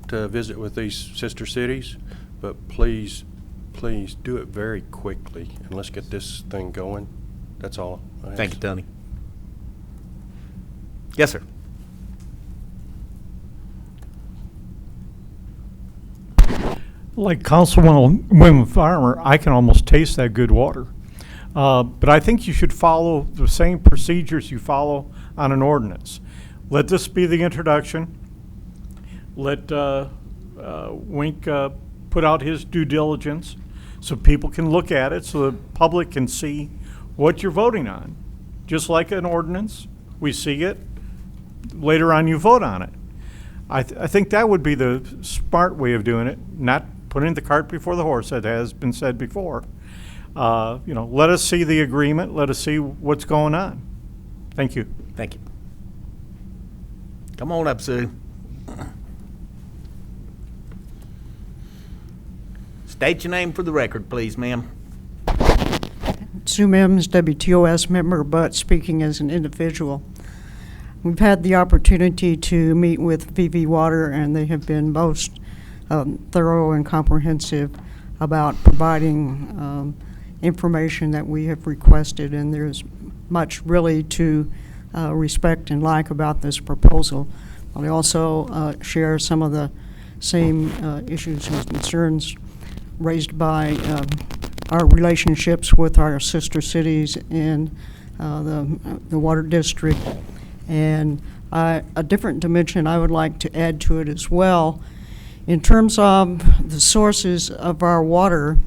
to visit with these sister cities, but please do it very quickly, and let's get this thing going. That's all. Thank you, Tony. Yes, sir. Like Councilwoman Farmer, I can almost taste that good water. But I think you should follow the same procedures you follow on an ordinance. Let this be the introduction. Let Wink put out his due diligence so people can look at it, so the public can see what you're voting on. Just like an ordinance, we see it, later on you vote on it. I think that would be the smart way of doing it, not putting the cart before the horse, that has been said before. Let us see the agreement, let us see what's going on. Thank you. Thank you. Come on up, Sue. State your name for the record, please, ma'am. Sue Mims, WTOS member, but speaking as an individual. We've had the opportunity to meet with VV Water, and they have been most thorough and comprehensive about providing information that we have requested, and there's much really to respect and like about this proposal. I also share some of the same issues and concerns raised by our relationships with our sister cities in the water district. And a different dimension I would like to add to it as well. In terms of the sources of our water,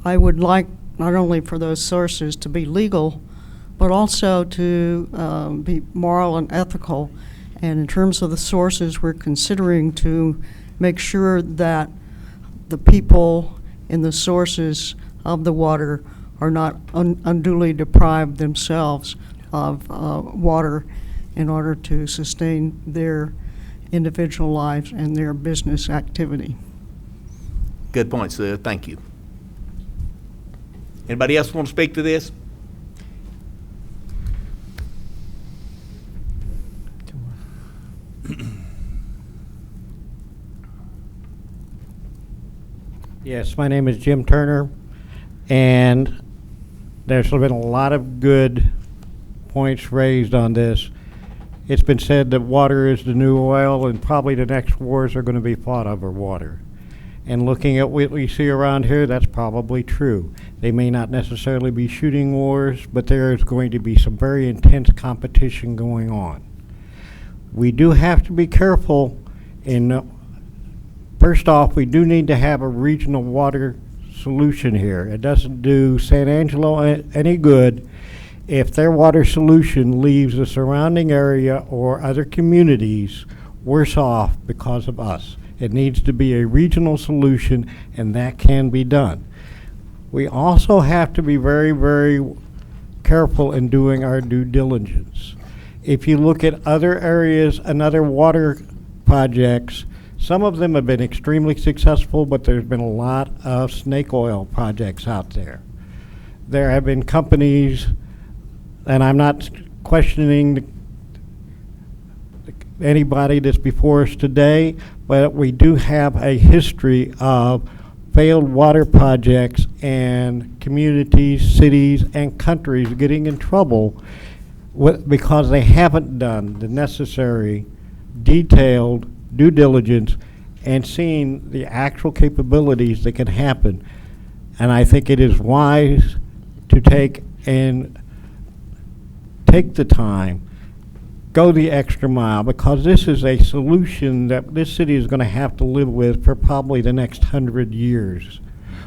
I would like not only for those sources to be legal, but also to be moral and ethical. And in terms of the sources, we're considering to make sure that the people in the sources of the water are not unduly deprived themselves of water in order to sustain their individual lives and their business activity. Good point, Sue. Thank you. Anybody else want to speak to this? Yes, my name is Jim Turner, and there's been a lot of good points raised on this. It's been said that water is the new oil, and probably the next wars are going to be fought over water. And looking at what we see around here, that's probably true. They may not necessarily be shooting wars, but there is going to be some very intense competition going on. We do have to be careful in first off, we do need to have a regional water solution here. It doesn't do San Angelo any good if their water solution leaves the surrounding area or other communities worse off because of us. It needs to be a regional solution, and that can be done. We also have to be very, very careful in doing our due diligence. If you look at other areas and other water projects, some of them have been extremely successful, but there's been a lot of snake oil projects out there. There have been companies, and I'm not questioning anybody that's before us today, but we do have a history of failed water projects and communities, cities, and countries getting in trouble because they haven't done the necessary detailed due diligence and seeing the actual capabilities that can happen. And I think it is wise to take the time, go the extra mile, because this is a solution that this city is going to have to live with for probably the next 100 years.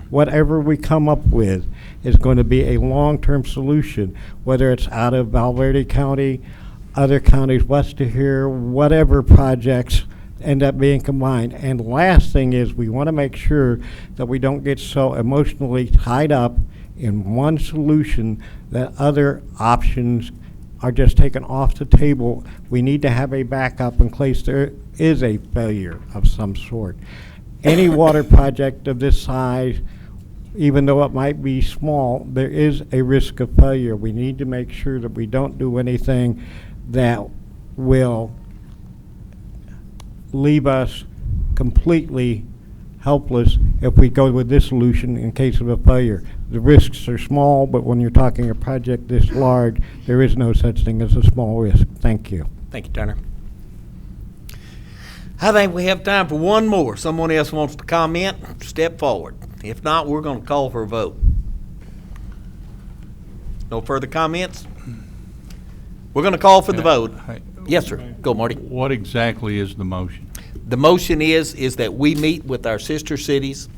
Whatever we come up with is going to be a long-term solution, whether it's out of Valverde County, other counties west of here, whatever projects end up being combined. And the last thing is we want to make sure that we don't get so emotionally tied up in one solution that other options are just taken off the table. We need to have a backup in case there is a failure of some sort. Any water project of this size, even though it might be small, there is a risk of failure. We need to make sure that we don't do anything that will leave us completely helpless if we go with this solution in case of a failure. The risks are small, but when you're talking a project this large, there is no such thing as a small risk. Thank you. Thank you, Turner. I think we have time for one more. Someone else wants to comment, step forward. If not, we're going to call for a vote. No further comments? We're going to call for the vote. Yes, sir. Go, Marty. What exactly is the motion? The motion is that we meet with our sister cities.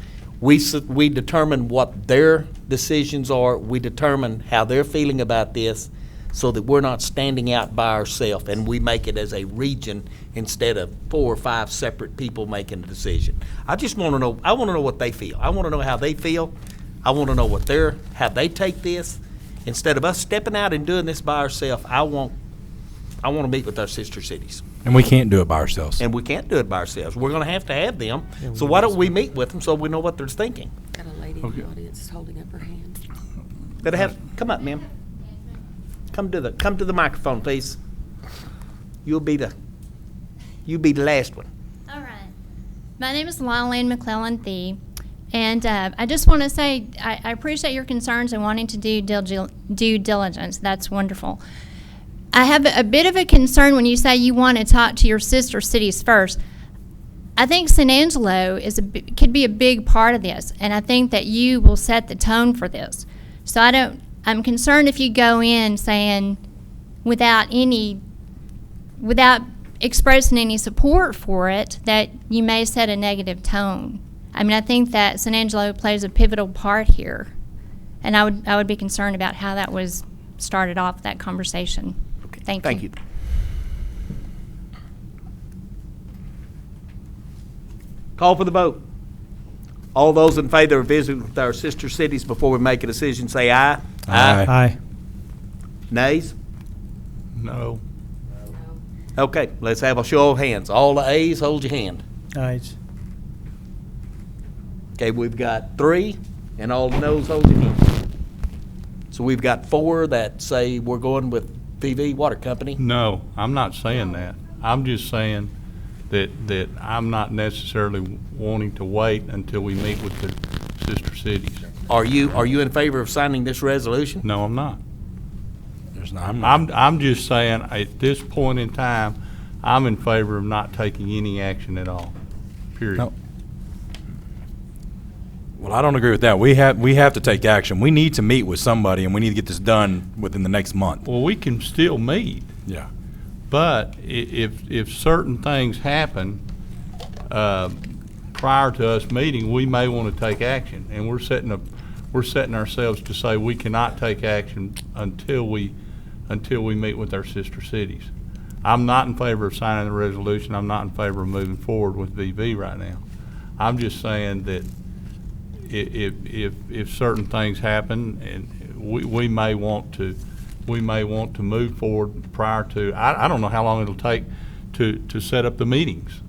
We determine what their decisions are. We determine how they're feeling about this, so that we're not standing out by ourselves, and we make it as a region instead of 4 or 5 separate people making a decision. I just want to know. I want to know what they feel. I want to know how they feel. I want to know how they take this. Instead of us stepping out and doing this by ourselves, I want to meet with our sister cities. And we can't do it by ourselves. And we can't do it by ourselves. We're going to have them. So why don't we meet with them so we know what they're thinking? Got a lady in the audience holding up her hand. Come up, ma'am. Come to the microphone, please. You'll be the last one. All right. My name is Lyle-Ann McClellan-Thee, and I just want to say I appreciate your concerns and wanting to do due diligence. That's wonderful. I have a bit of a concern when you say you want to talk to your sister cities first. I think San Angelo could be a big part of this, and I think that you will set the tone for this. So I'm concerned if you go in saying without expressing any support for it, that you may set a negative tone. I mean, I think that San Angelo plays a pivotal part here, and I would be concerned about how that was started off, that conversation. Okay. Thank you. Call for the vote. All those in favor of visiting with our sister cities before we make a decision, say aye. Aye. Aye. Nays? No. Okay, let's have a show of hands. All the A's, hold your hand. Aye. Okay, we've got 3, and all the no's, hold your hand. So we've got 4 that say we're going with PV Water Company. No, I'm not saying that. I'm just saying that I'm not necessarily wanting to wait until we meet with the sister cities. Are you in favor of signing this resolution? No, I'm not. I'm not. I'm just saying, at this point in time, I'm in favor of not taking any action at all, period. No. Well, I don't agree with that. We have to take action. We need to meet with somebody, and we need to get this done within the next month. Well, we can still meet. Yeah. But if certain things happen prior to us meeting, we may want to take action, and we're setting ourselves to say we cannot take action until we meet with our sister cities. I'm not in favor of signing the resolution. I'm not in favor of moving forward with VV right now. I'm just saying that if certain things happen, and we may want to move forward prior to, I don't know how long it'll take to set up the meetings,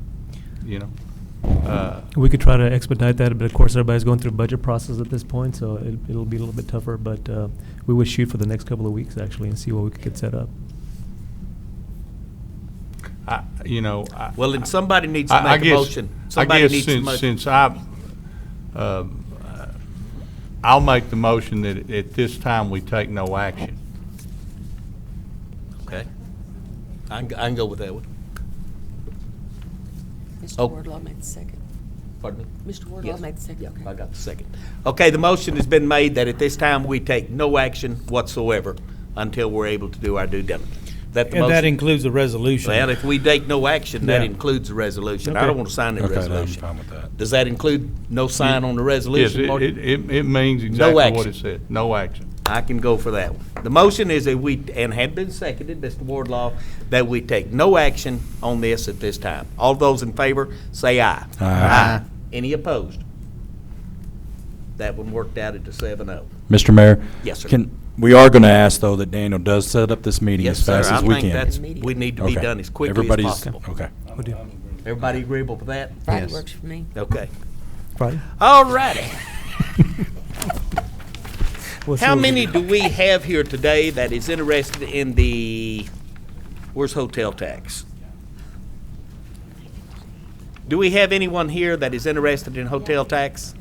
you know. We could try to expedite that, but of course everybody's going through a budget process at this point, so it'll be a little bit tougher, but we would shoot for the next couple of weeks actually and see what we could get set up. Well, then somebody needs to make a motion. Somebody needs to make. Since I'll make the motion that at this time we take no action. Okay. I can go with that one. Mr. Wardlaw made the second. Pardon me? Mr. Wardlaw made the second. Yeah, Okay. I got the second. Okay, the motion has been made that at this time we take no action whatsoever until we're able to do our due diligence. That the And that motion? includes the resolution. Well, if we take no action, that Yeah. includes the resolution. I Okay. don't want to sign the Okay, then I'm resolution. fine with that. Does that include no sign on the resolution, Yes, Marty? it means exactly what action. it said, no action. I can go for that one. The motion is that we, and had been seconded, Mr. Wardlaw, that we take no action on this at this time. All those in favor, say aye. Aye. Any opposed? That one worked out at the 7-0. Mr. Mayor? Yes, sir. We are going to ask, though, that Daniel does set up this meeting Yes, as fast sir. as we I think can. that's, we need to be Okay. done as quickly as Everybody's- possible. Okay. Everybody agreeable with that? Friday Yes. works for me. Okay. Friday? All righty. We'll see How what we many do. do we have here today that is interested in the, where's hotel tax? Do we have anyone here that is interested in hotel tax?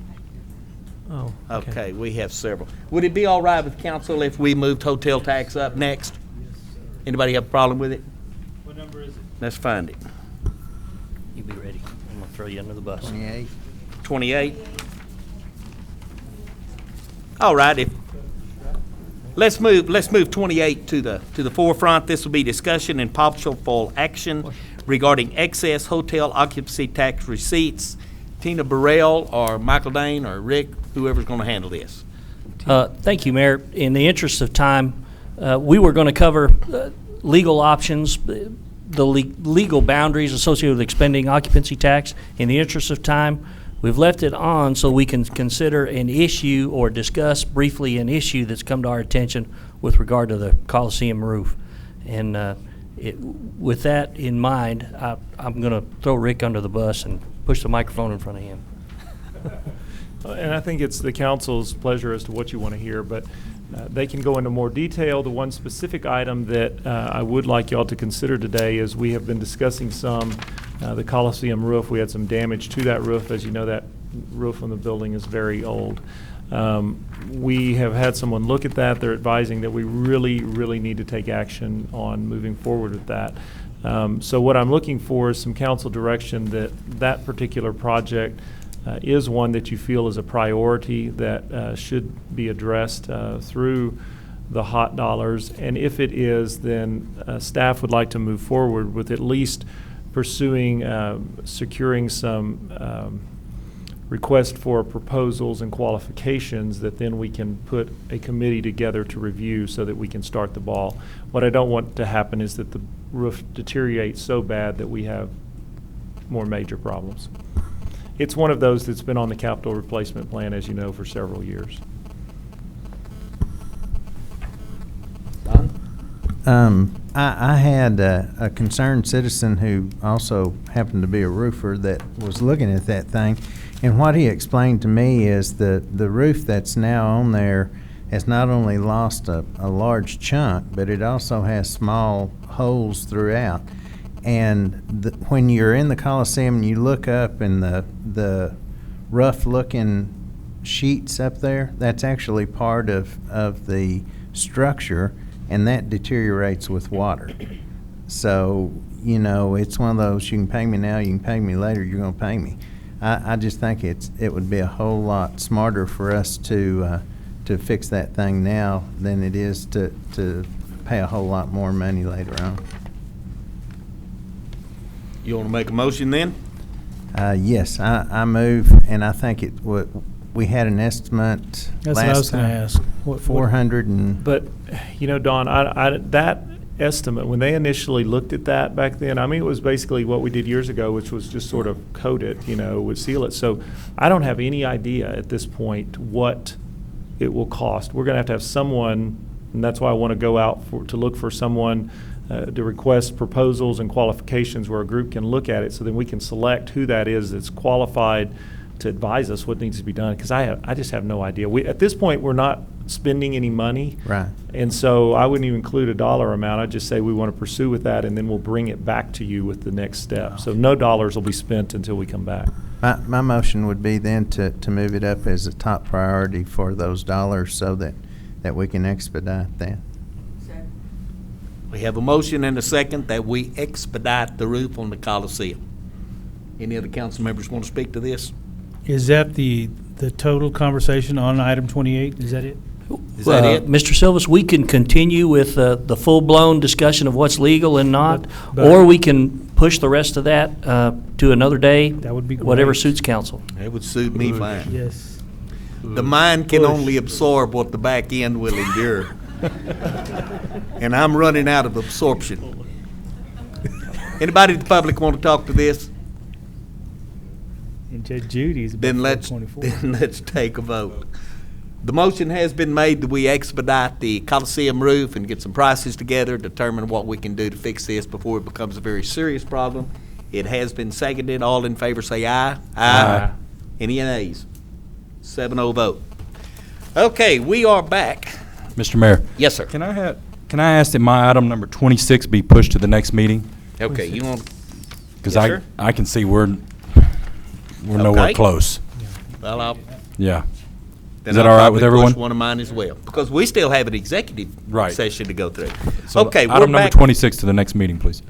Oh, Okay, we have several. Would it be all right with council if we moved hotel tax up next? Anybody have a problem with it? What number is it? Let's find it. You be ready. I'm gonna throw you under the bus. 28. 28? All right, let's move 28 to the forefront. This will be discussion and possible action regarding excess hotel occupancy tax receipts Tina Burrell or Michael Dane or Rick, whoever's going to handle this. Thank you, Mayor. In the interest of time, we were going to cover legal options, the legal boundaries associated with expending occupancy tax. In the interest of time, we've left it on so we can consider an issue or discuss briefly an issue that's come to our attention with regard to the Coliseum roof. And with that in mind, I'm going to throw Rick under the bus and push the microphone in front of him. And I think it's the council's pleasure as to what you want to hear, but they can go into more detail. The one specific item that I would like y'all to consider today is we have been discussing the Coliseum roof. We had some damage to that roof. As you know, that roof on the building is very old. We have had someone look at that. They're advising that we really, really need to take action on moving forward with that. So what I'm looking for is some council direction that that particular project is one that you feel is a priority that should be addressed through the hot dollars. And if it is, then staff would like to move forward with at least pursuing, securing some request for proposals and qualifications that then we can put a committee together to review so that we can start the ball. What I don't want to happen is that the roof deteriorates so bad that we have more major problems. It's one of those that's been on the capital replacement plan, as you know, for several years. I had a concerned citizen who also happened to be a roofer that was looking at that thing, and what he explained to me is that the roof that's now on there has not only lost a large chunk, but it also has small holes throughout. And when you're in the Coliseum and you look up and the rough-looking sheets up there, that's actually part of the structure, and that deteriorates with water. So, you know, it's one of those, you can pay me now, you can pay me later, you're going to pay me. I just think it would be a whole lot smarter for us to fix that thing now than it is to pay a whole lot more money later on. You want to make a motion then? Yes, I move, and I think we had an estimate That's last what I was going to time. ask. 400 and. But, you know, Don, that estimate, when they initially looked at that back then, I mean, it was basically what we did years ago, which was just sort of coat it, you know, would seal it. So I don't have any idea at this point what it will cost. We're going to have someone, and that's why I want to go out to look for someone to request proposals and qualifications where a group can look at it, so then we can select who that is that's qualified to advise us what needs to be done, because I just have no idea. At this point, we're not spending any money. Right. And so I wouldn't even include a dollar amount. I'd just say we want to pursue with that, and then we'll bring it back to you with the next step. So no dollars will be spent until we come back. My motion would be then to move it up as a top priority for those dollars so that we can expedite that. We have a motion and a second that we expedite the roof on the Coliseum. Any other council members want to speak to this? Is that the total conversation on item 28? Is that it? Is that it? Mr. Silvas, we can continue with the full-blown discussion of what's legal and not, But- or we can push the rest of that to another day. That would be Whatever great. suits council. It would suit me fine. Yes. The mind can only absorb what the back end will endure. And I'm running out of absorption. Anybody in the public want to talk to this? And Judge Judy's about Then let's 424. take a vote. The motion has been made that we expedite the Coliseum roof and get some prices together, determine what we can do to fix this before it becomes a very serious problem. It has been seconded. All in favor say aye. Aye. Any nays? 7-0 vote. Okay, we are back. Mr. Mayor. Yes, sir. Can I ask that my item number 26 be pushed to the next meeting? Okay, you want? Because Yes, sir. I can see we're nowhere Okay. close. Well, Yeah. then Is that I'll all right with probably everyone? push one of mine as well, because we still have an executive Right. session to go through. So Okay, we're item number back. 26 to the next meeting, please.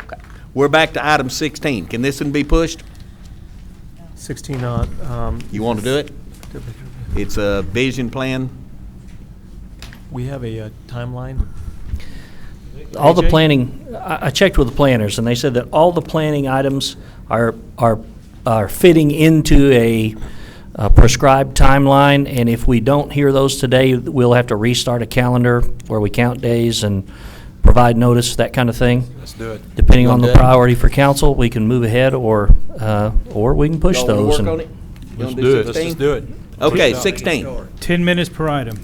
Okay. We're back to item 16. Can this one be pushed? 16 on. You want to do it? It's a vision plan. We have a timeline. All the AJ? planning, I checked with the planners, and they said that all the planning items are are fitting into a prescribed timeline, and if we don't hear those today, we'll have to restart a calendar where we count days and provide notice, that kind of thing. Let's do it. Depending on You the wanna do it? priority for council, we can move ahead or we can push Y'all wanna those. work and- on it? You Let's wanna do it. 16? Let's do it. Okay, Push it out. 16. 10 minutes per item,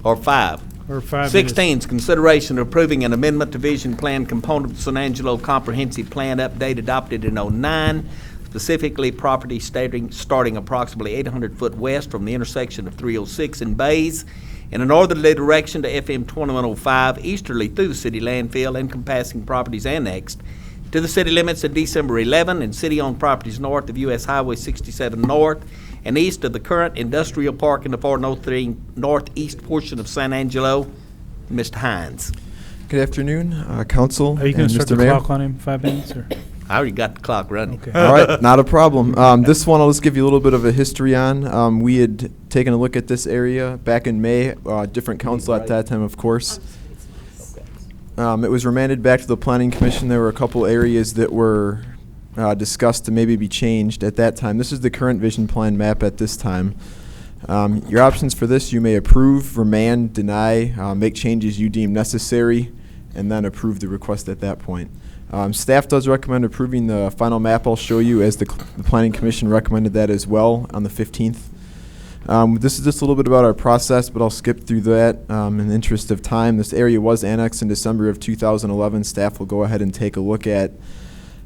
Or 5. or 5 minutes. 16 is consideration of approving an amendment to Vision Plan component of San Angelo Comprehensive Plan update adopted in '09, specifically property starting approximately 800 foot west from the intersection of 306 and Bays in a northerly direction to FM 2105, easterly through the city landfill, encompassing properties annexed to the city limits of December 11 and city-owned properties north of US Highway 67 north and east of the current industrial park in the 403 northeast portion of San Angelo. Mr. Hines. Good afternoon, Council Are you going and to start Mr. the Mayor. clock on him, 5 minutes, or? I already got the clock running. Okay. All right, not a problem. This one I'll just give you a little bit of a history on. We had taken a look at this area back in May, different council at that time, of course. It was remanded back to the Planning Commission. There were a couple areas that were discussed to maybe be changed at that time. This is the current vision plan map at this time. Your options for this, you may approve, remand, deny, make changes you deem necessary, and then approve the request at that point. Staff does recommend approving the final map I'll show you, as the Planning Commission recommended that as well on the 15th. This is just a little bit about our process, but I'll skip through that in the interest of time. This area was annexed in December of 2011. Staff will go ahead and take a look at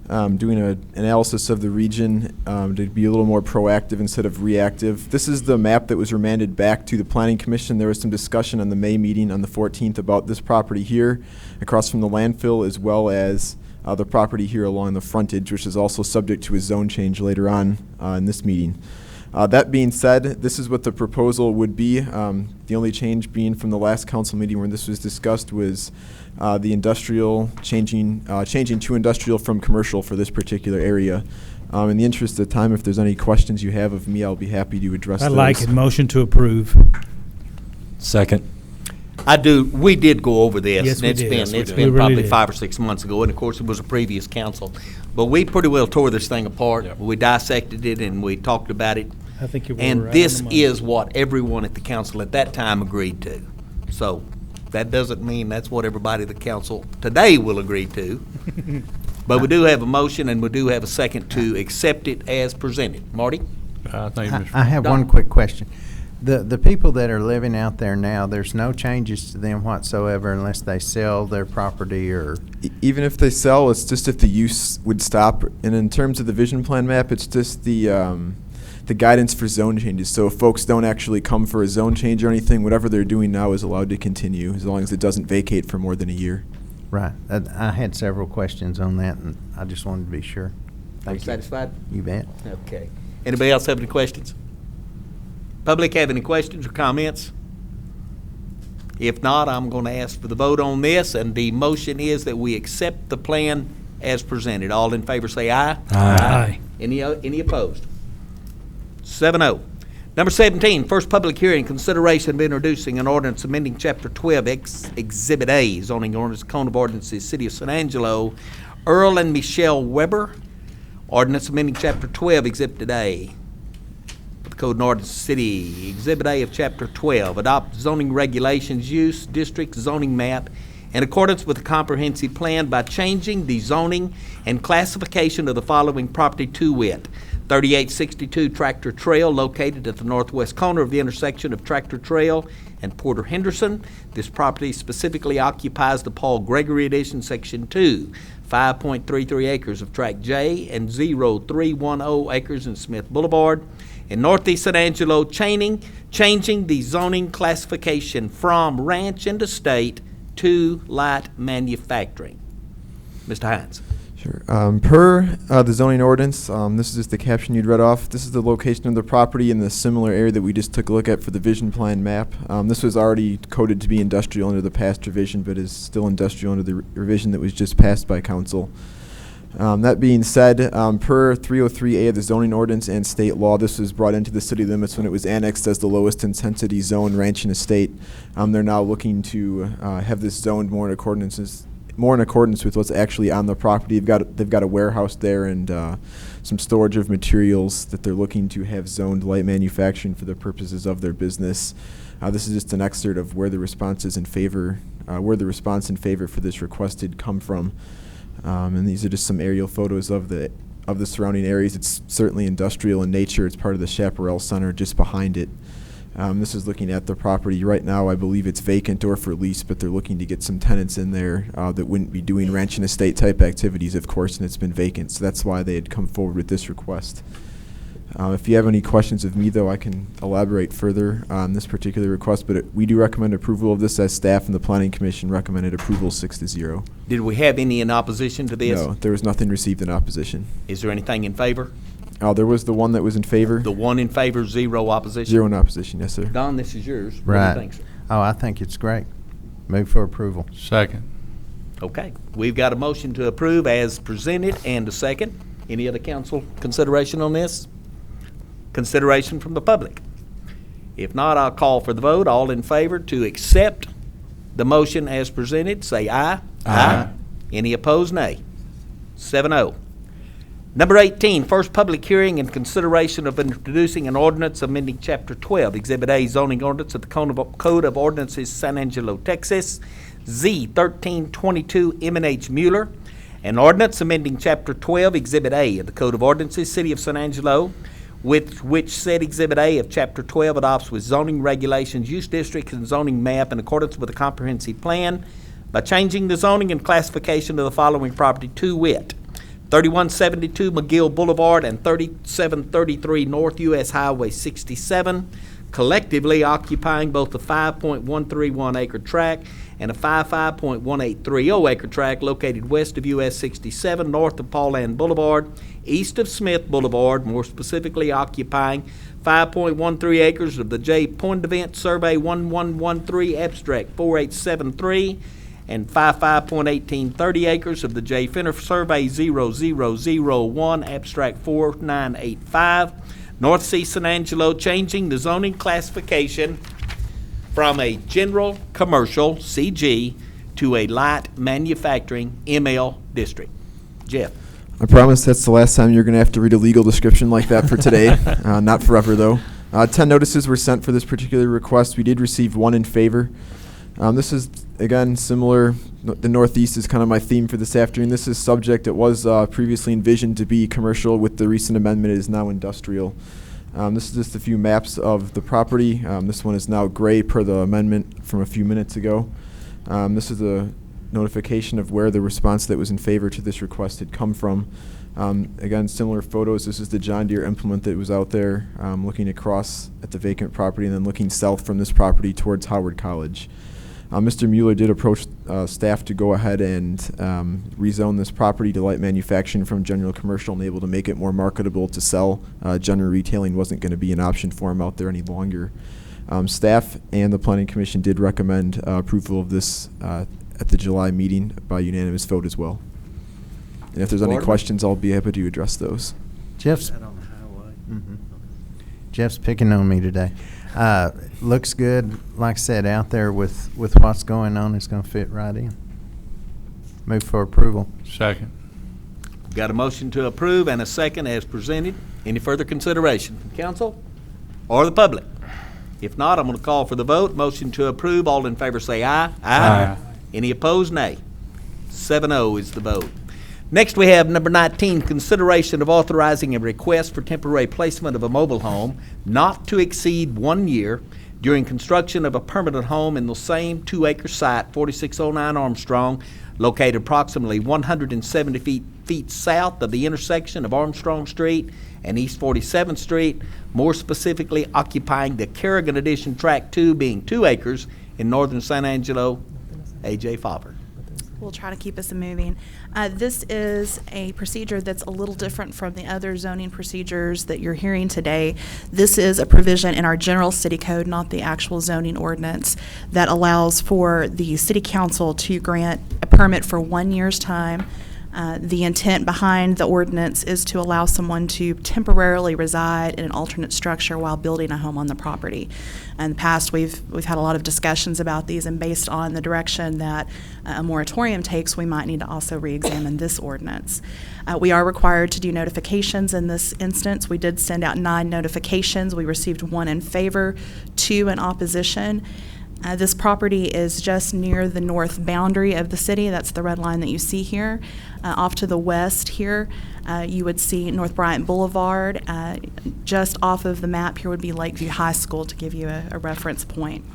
doing an analysis of the region to be a little more proactive instead of reactive. This is the map that was remanded back to the Planning Commission. There was some discussion on the May meeting on the 14th about this property here across from the landfill, as well as the property here along the frontage, which is also subject to a zone change later on in this meeting. That being said, this is what the proposal would be. The only change being from the last council meeting where this was discussed was the industrial changing to industrial from commercial for this particular area. In the interest of time, if there's any questions you have of me, I'll be happy to address I those. like it. Motion to approve. Second. I do. We did go over this. Yes, and we it's did. been Yes, we it's did. been We really probably did. 5 or 6 months ago, and of course it was a previous council. But we pretty well tore this thing apart. Yep. We dissected it and we talked about it. I think you were And right this on the money. is what everyone at the council at that time agreed to. So that doesn't mean that's what everybody at the council today will agree to. But we do have a motion and we do have a second to accept it as presented. Marty? I have one quick question. The people that are living out there now, there's no changes to them whatsoever unless they sell their property or? Even if they sell, it's just if the use would stop. And in terms of the vision plan map, it's just the guidance for zone changes. So if folks don't actually come for a zone change or anything, whatever they're doing now is allowed to continue as long as it doesn't vacate for more than a year. Right. I had several questions on that, and I just wanted to be sure. Are you satisfied? You bet. Okay. Anybody else have any questions? Public have any questions or comments? If not, I'm going to ask for the vote on this, and the motion is that we accept the plan as presented. All in favor say aye. Aye. Any opposed? 7-0. Number 17, first public hearing, consideration of introducing an ordinance amending Chapter 12, Exhibit A, zoning ordinance, Code of Ordinances, City of San Angelo, Earl and Michelle Weber. Ordinance amending Chapter 12, Exhibit A. Code and Ordinance City, Exhibit A of Chapter 12, adopt zoning regulations, use, district, zoning map in accordance with the comprehensive plan by changing the zoning and classification of the following property to wit: 3862 Tractor Trail, located at the northwest corner of the intersection of Tractor Trail and Porter Henderson. This property specifically occupies the Paul Gregory Edition, Section 2, 5.33 acres of Tract J and 0.310 acres in Smith Boulevard. In northeast San Angelo, changing the zoning classification from ranch and estate to light manufacturing. Mr. Hines. Sure. Per the zoning ordinance, this is just the caption you'd read off. This is the location of the property in the similar area that we just took a look at for the vision plan map. This was already coded to be industrial under the past revision, but is still industrial under the revision that was just passed by council. That being said, per 303A of the zoning ordinance and state law, this was brought into the city limits when it was annexed as the lowest intensity zone ranch and estate. They're now looking to have this zoned more in accordance more in accordance with what's actually on the property. They've got a warehouse there and some storage of materials that they're looking to have zoned light manufacturing for the purposes of their business. This is just an excerpt of where the response is in favor, where the response in favor for this request did come from. And these are just some aerial photos of the surrounding areas. It's certainly industrial in nature. It's part of the Chaparral Center just behind it. This is looking at the property right now. I believe it's vacant or for lease, but they're looking to get some tenants in there that wouldn't be doing ranch and estate type activities, of course, and it's been vacant. So that's why they had come forward with this request. If you have any questions of me, though, I can elaborate further on this particular request, but we do recommend approval of this as staff and the Planning Commission recommended approval 6-0. Did we have any in opposition to this? No, there was nothing received in opposition. Is there anything in favor? There was the one that was in favor. The one in favor, 0 opposition? 0 in opposition, yes, sir. Don, this is yours. Right. What do you think, sir? Oh, I think it's great. Move for approval. Second. Okay. We've got a motion to approve as presented and a second. Any other council consideration on this? Consideration from the public? If not, I'll call for the vote. All in favor to accept the motion as presented, say aye. Aye. Any opposed, nay. 7-0. Number 18, first public hearing and consideration of introducing an ordinance amending Chapter 12, Exhibit A, zoning ordinance of the Code of Ordinances, San Angelo, Texas, Z 1322 M&H Mueller, an ordinance amending Chapter 12, Exhibit A of the Code of Ordinances, City of San Angelo, with which said Exhibit A of Chapter 12 adopts with zoning regulations, use districts, and zoning map in accordance with the comprehensive plan by changing the zoning and classification of the following property to wit: 3172 McGill Boulevard and 3733 North US Highway 67, collectively occupying both a 5.131 acre tract and a 55.1830 acre tract located west of US 67, north of Pauline Boulevard, east of Smith Boulevard, more specifically occupying 5.13 acres of the J. Poindevent Survey 1113 Abstract 4873, and 55.1830 acres of the J. Finner Survey 0001 Abstract 4985, North Sea San Angelo, changing the zoning classification from a general commercial CG to a light manufacturing ML district. Jeff. I promise that's the last time you're going to have to read a legal description like that for today. Not forever, though. 10 notices were sent for this particular request. We did receive 1 in favor. This is, again, similar. The Northeast is kind of my theme for this afternoon. This is subject. It was previously envisioned to be commercial. With the recent amendment, it is now industrial. This is just a few maps of the property. This one is now gray per the amendment from a few minutes ago. This is a notification of where the response that was in favor to this request had come from. Again, similar photos. This is the John Deere implement that was out there looking across at the vacant property and then looking south from this property towards Howard College. Mr. Mueller did approach staff to go ahead and rezone this property to light manufacturing from general commercial and able to make it more marketable to sell. General retailing wasn't going to be an option for him out there any longer. Staff and the Planning Commission did recommend approval of this at the July meeting by unanimous vote as well. And if there's any questions, I'll be happy to address those. Jeff's picking on me today. Looks good. Like I said, out there with what's going on, it's going to fit right in. Move for approval. Second. Got a motion to approve and a second as presented. Any further consideration from council or the public? If not, I'm going to call for the vote. Motion to approve. All in favor say aye. Aye. Any opposed, nay. 7-0 is the vote. Next, we have number 19, consideration of authorizing a request for temporary placement of a mobile home not to exceed 1 year during construction of a permanent home in the same 2-acre site, 4609 Armstrong, located approximately 170 feet south of the intersection of Armstrong Street and East 47th Street, more specifically occupying the Kerrigan Addition Tract 2, being 2 acres in northern San Angelo. A.J. Fopper. We'll try to keep us moving. This is a procedure that's a little different from the other zoning procedures that you're hearing today. This is a provision in our general city code, not the actual zoning ordinance, that allows for the city council to grant a permit for 1 year's time The intent behind the ordinance is to allow someone to temporarily reside in an alternate structure while building a home on the property. In the past, we've had a lot of discussions about these, and based on the direction that a moratorium takes, we might need to also re-examine this ordinance. We are required to do notifications in this instance. We did send out 9 notifications. We received 1 in favor, 2 in opposition. This property is just near the north boundary of the city. That's the red line that you see here. Off to the west here, you would see North Bryant Boulevard. Just off of the map here would be Lakeview High School, to give you a reference point.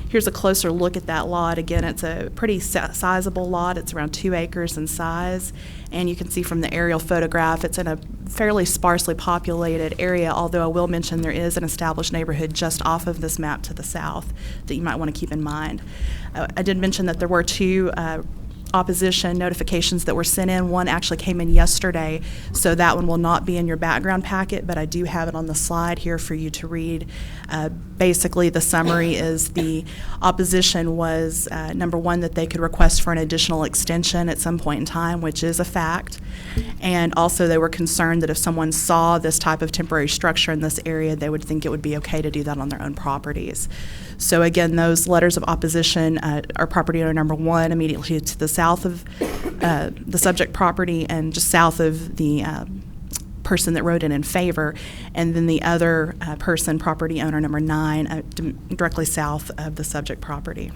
Here's a closer look at that lot. Again, it's a pretty sizable lot. It's around 2 acres in size. And you can see from the aerial photograph, it's in a fairly sparsely populated area, although I will mention there is an established neighborhood just off of this map to the south that you might want to keep in mind. I did mention that there were 2 opposition notifications that were sent in. One actually came in yesterday, so that one will not be in your background packet, but I do have it on the slide here for you to read. Basically, the summary is the opposition was, number one, that they could request for an additional extension at some point in time, which is a fact, and also they were concerned that if someone saw this type of temporary structure in this area, they would think it would be okay to do that on their own properties. So again, those letters of opposition are property owner number 1 immediately to the south of the subject property and just south of the person that wrote in favor, and then the other person, property owner number 9, directly south of the subject property.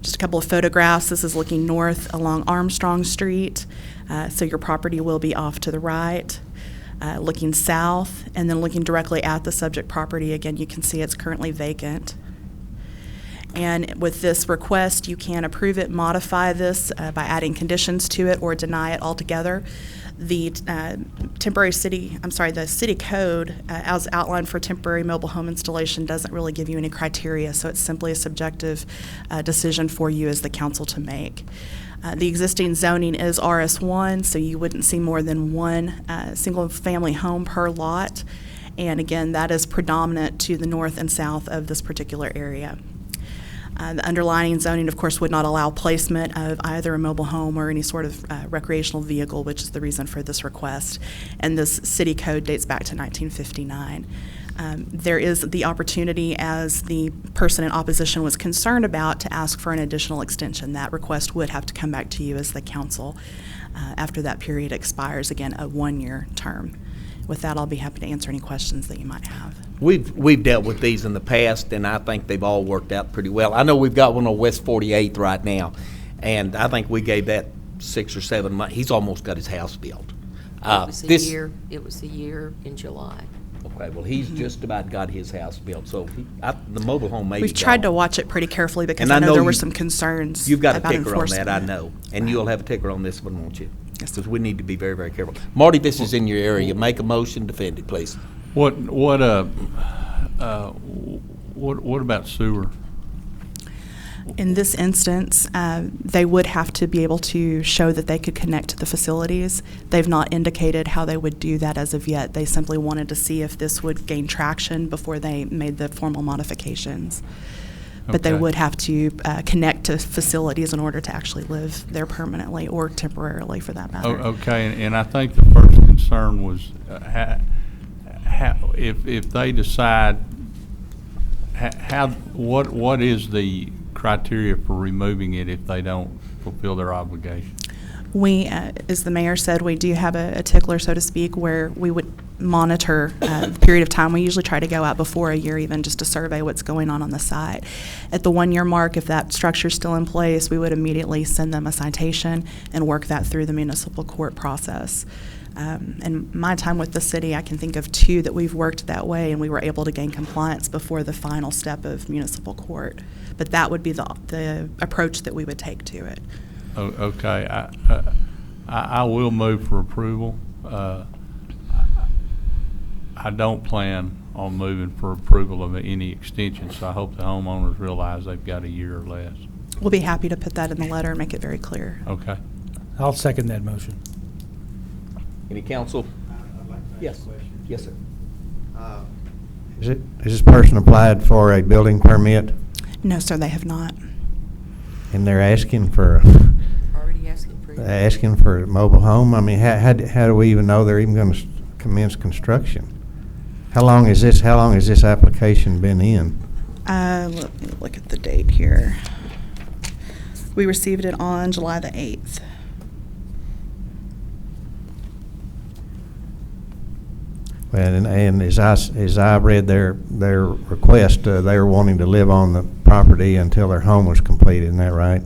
Just a couple of photographs. This is looking north along Armstrong Street, so your property will be off to the right. Looking south, and then looking directly at the subject property, again, you can see it's currently vacant. And with this request, you can approve it, modify this by adding conditions to it, or deny it altogether. The the city code, as outlined for temporary mobile home installation, doesn't really give you any criteria, so it's simply a subjective decision for you as the council to make. The existing zoning is RS1, so you wouldn't see more than 1 single-family home per lot. And again, that is predominant to the north and south of this particular area. The underlying zoning, of course, would not allow placement of either a mobile home or any sort of recreational vehicle, which is the reason for this request. And this city code dates back to 1959. There is the opportunity, as the person in opposition was concerned about, to ask for an additional extension. That request would have to come back to you as the council after that period expires, again, a 1-year term. With that, I'll be happy to answer any questions that you might have. We've dealt with these in the past, and I think they've all worked out pretty well. I know we've got one on West 48th right now, and I think we gave that 6 or 7 months. He's almost got his house built. It was a year in July. Okay, well, he's just about got his house built, so the mobile home may be We've tried to gone. watch it pretty carefully because And I I know know there were you- some concerns You've got a about ticker on enforcement. that, I know, and you'll have a ticker on this one, won't you? Yes. Because we need to be very, very careful. Marty, this is in your area. Make a motion, defend it, please. What about sewer? In this instance, they would have to be able to show that they could connect to the facilities. They've not indicated how they would do that as of yet. They simply wanted to see if this would gain traction before they made the formal modifications. But they Okay. would have to connect to facilities in order to actually live there permanently or temporarily, for that matter. Okay, and I think the first concern was if they decide, what is the criteria for removing it if they don't fulfill their obligation? We, as the mayor said, we do have a tickler, so to speak, where we would monitor the period of time. We usually try to go out before a year even just to survey what's going on the site. At the 1-year mark, if that structure's still in place, we would immediately send them a citation and work that through the municipal court process. In my time with the city, I can think of 2 that we've worked that way, and we were able to gain compliance before the final step of municipal court. But that would be the approach that we would take to it. Okay, I will move for approval. I don't plan on moving for approval of any extension, so I hope the homeowners realize they've got a year or less. We'll be happy to put that in the letter and make it very clear. Okay. I'll second that motion. Any council? Yes. Yes, sir. Has this person applied for a building permit? No, sir, they have not. And they're asking for, you asking for? asking for a mobile home? I mean, how do we even know they're even going to commence construction? How long has this application been in? Let me look at the date here. We received it on July the 8th. Well, and as I read their request, they were wanting to live on the property until their home was completed. Isn't that right?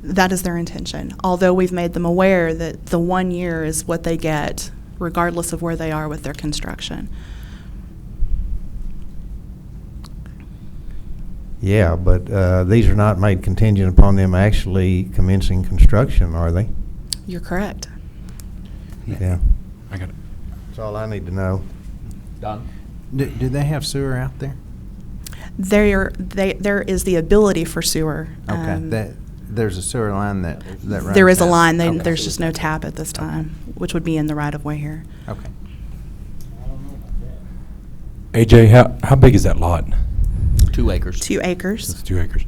That is their intention, although we've made them aware that the 1 year is what they get, regardless of where they are with their construction. Yeah, but these are not made contingent upon them actually commencing construction, are they? You're correct. Yeah. I got it. That's all I need to know. Don? Do they have sewer out there? There is the ability for sewer. Okay, there's a sewer line that runs There is a out. line. Okay. There's just no tap at this time, which would be in the right-of-way here. Okay. AJ, how big is that lot? 2 acres. 2 acres. It's 2 acres.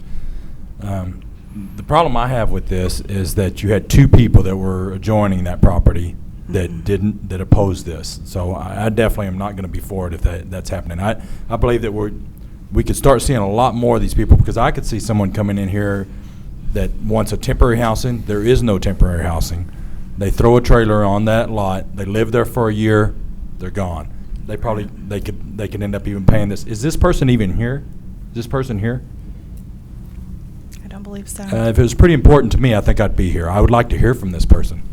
The problem I have with this is that you had 2 people that were adjoining that property that opposed this. So I definitely am not going to be for it if that's happening. I believe that we could start seeing a lot more of these people, because I could see someone coming in here that wants a temporary housing. There is no temporary housing. They throw a trailer on that lot. They live there for a year. They're gone. They could end up even paying this. Is this person even here? Is this person here? I don't believe so. If it was pretty important to me, I think I'd be here. I would like to hear from this person.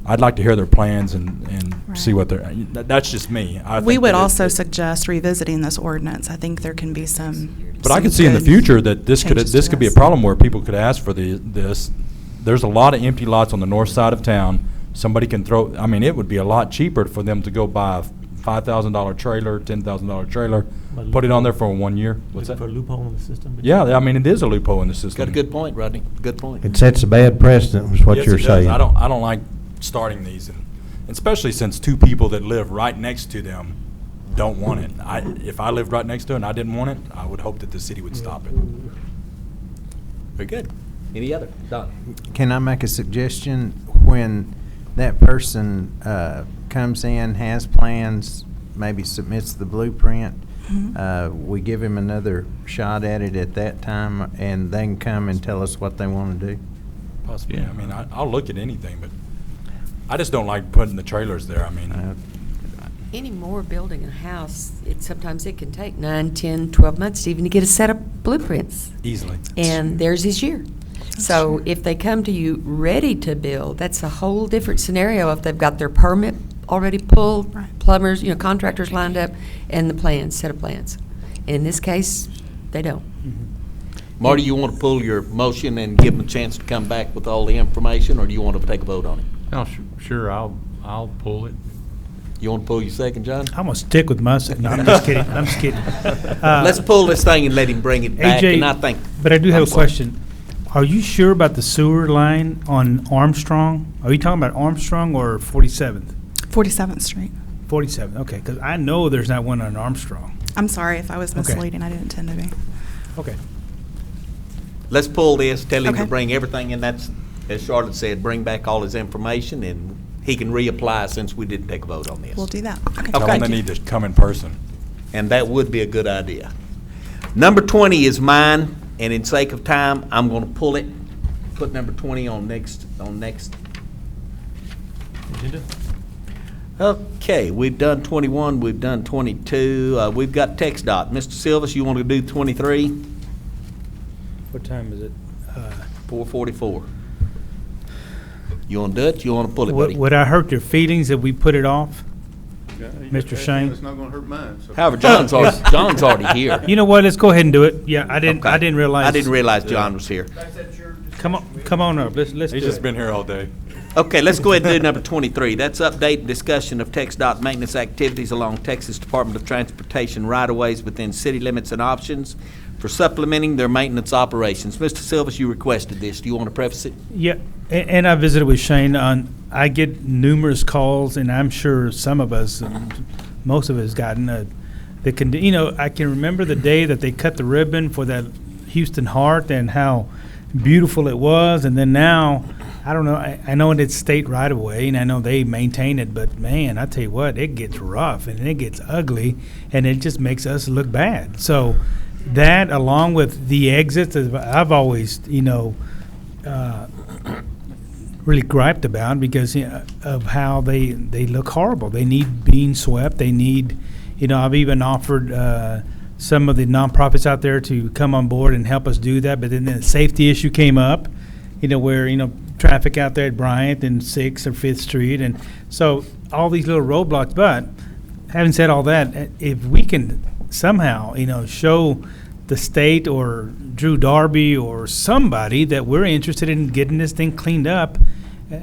I'd like to hear their plans and see what they're. That's just me. We would also suggest revisiting this ordinance. I think there can be some. But I could see in the future that this could be a problem where people could ask for this. There's a lot of empty lots on the north side of town. Somebody can throw. I mean, it would be a lot cheaper for them to go buy a $5,000 trailer, $10,000 trailer, put it on there for 1 year. What's that? For a loophole in the system? Yeah, I mean, it is a loophole in the system. Got a good point, Rodney. Good point. It sets a bad precedent, is what Yes, you're it does. saying. I don't like starting these, and especially since 2 people that live right next to them don't want it. If I lived right next to it and I didn't want it, I would hope that the city would stop it. Very good. Any other? Don? Can I make a suggestion? When that person comes in, has plans, maybe submits the blueprint, we give him another shot at it at that time, and they can come and tell us what they want to do. Possibly. I mean, I'll look at anything, but I just don't like putting the trailers there. I mean, Any more building a house, sometimes it can take 9, 10, 12 months to even get a set of blueprints. easily. And there's his year. So if they come to you ready to build, that's a whole different scenario if they've got their permit already pulled, plumbers, contractors lined up, and the set of plans. And in this case, they don't. Marty, you want to pull your motion and give them a chance to come back with all the information, or do you want to take a vote on it? No, sure, I'll pull it. You want to pull your second, John? I'm gonna stick with my second. No, I'm just kidding. I'm just kidding. Let's pull this thing and let him bring it back, AJ, and I think. But I do have I'm a sorry. question. Are you sure about the sewer line on Armstrong? Are you talking about Armstrong or 47th? 47th Street. 47th, okay, because I know there's not one on Armstrong. I'm sorry if I was Okay. misleading. I didn't intend to be. Okay. Let's pull this, tell him to Okay. bring everything, and that's, as Charlotte said, bring back all his information, and he can reapply since we didn't take a vote on this. We'll do that. Okay. Tell them they need to come in person. And that would be a good idea. Number 20 is mine, and in sake of time, I'm going to pull it, put number 20 on next. Agenda? Okay, we've done 21, we've done 22, we've got text dot. Mr. Silvas, you want to do 23? What time is it? 4:44. You want to do it? You want to pull it, buddy? Would I hurt your feelings if we put it off? Mr. Shane? It's not gonna hurt mine, so. However, John's already here. You know what, let's go ahead and do it. Yeah, I didn't realize. I didn't realize John was here. Come on up, let's do it. He's just been here all day. Okay, let's go ahead and do number 23. That's update and discussion of text dot maintenance activities along Texas Department of Transportation right-of-ways within city limits and options for supplementing their maintenance operations. Mr. Silvas, you requested this. Do you want to preface it? Yeah, and I visited with Shane I get numerous calls, and I'm sure some of us, most of us gotten, I can remember the day that they cut the ribbon for that Houston Heart and how beautiful it was, and then now, I don't know, I know it's state right of way, and I know they maintain it, but man, I tell you what, it gets rough, and it gets ugly, and it just makes us look bad. So that, along with the exits, I've always, really griped about, because of how they look horrible. They need being swept. They need, I've even offered some of the nonprofits out there to come on board and help us do that. But then the safety issue came up, where traffic out there at Bryant and 6th or 5th Street, and so all these little roadblocks. But having said all that, if we can somehow, show the state or Drew Darby or somebody that we're interested in getting this thing cleaned up,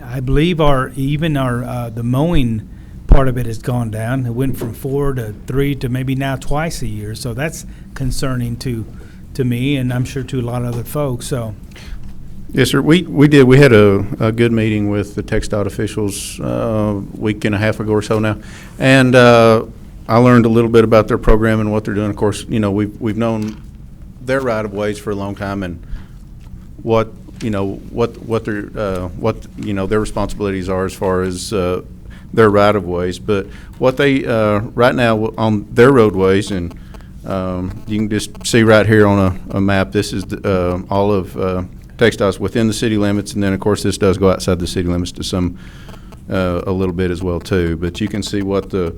I believe the mowing part of it has gone down. It went from 4 to 3 to maybe now twice a year. So that's concerning to me, and I'm sure to a lot of other folks. So. Yes, sir. We did. We had a good meeting with the TxDOT officials a week and a half ago or so now, and I learned a little bit about their program and what they're doing. Of course, we've known their right of ways for a long time, and what their responsibilities are as far as their right of ways. But what they right now on their roadways, and you can just see right here on a map. This is all of TxDOT's within the city limits, and then of course this does go outside the city limits to some a little bit as well too. But you can see what the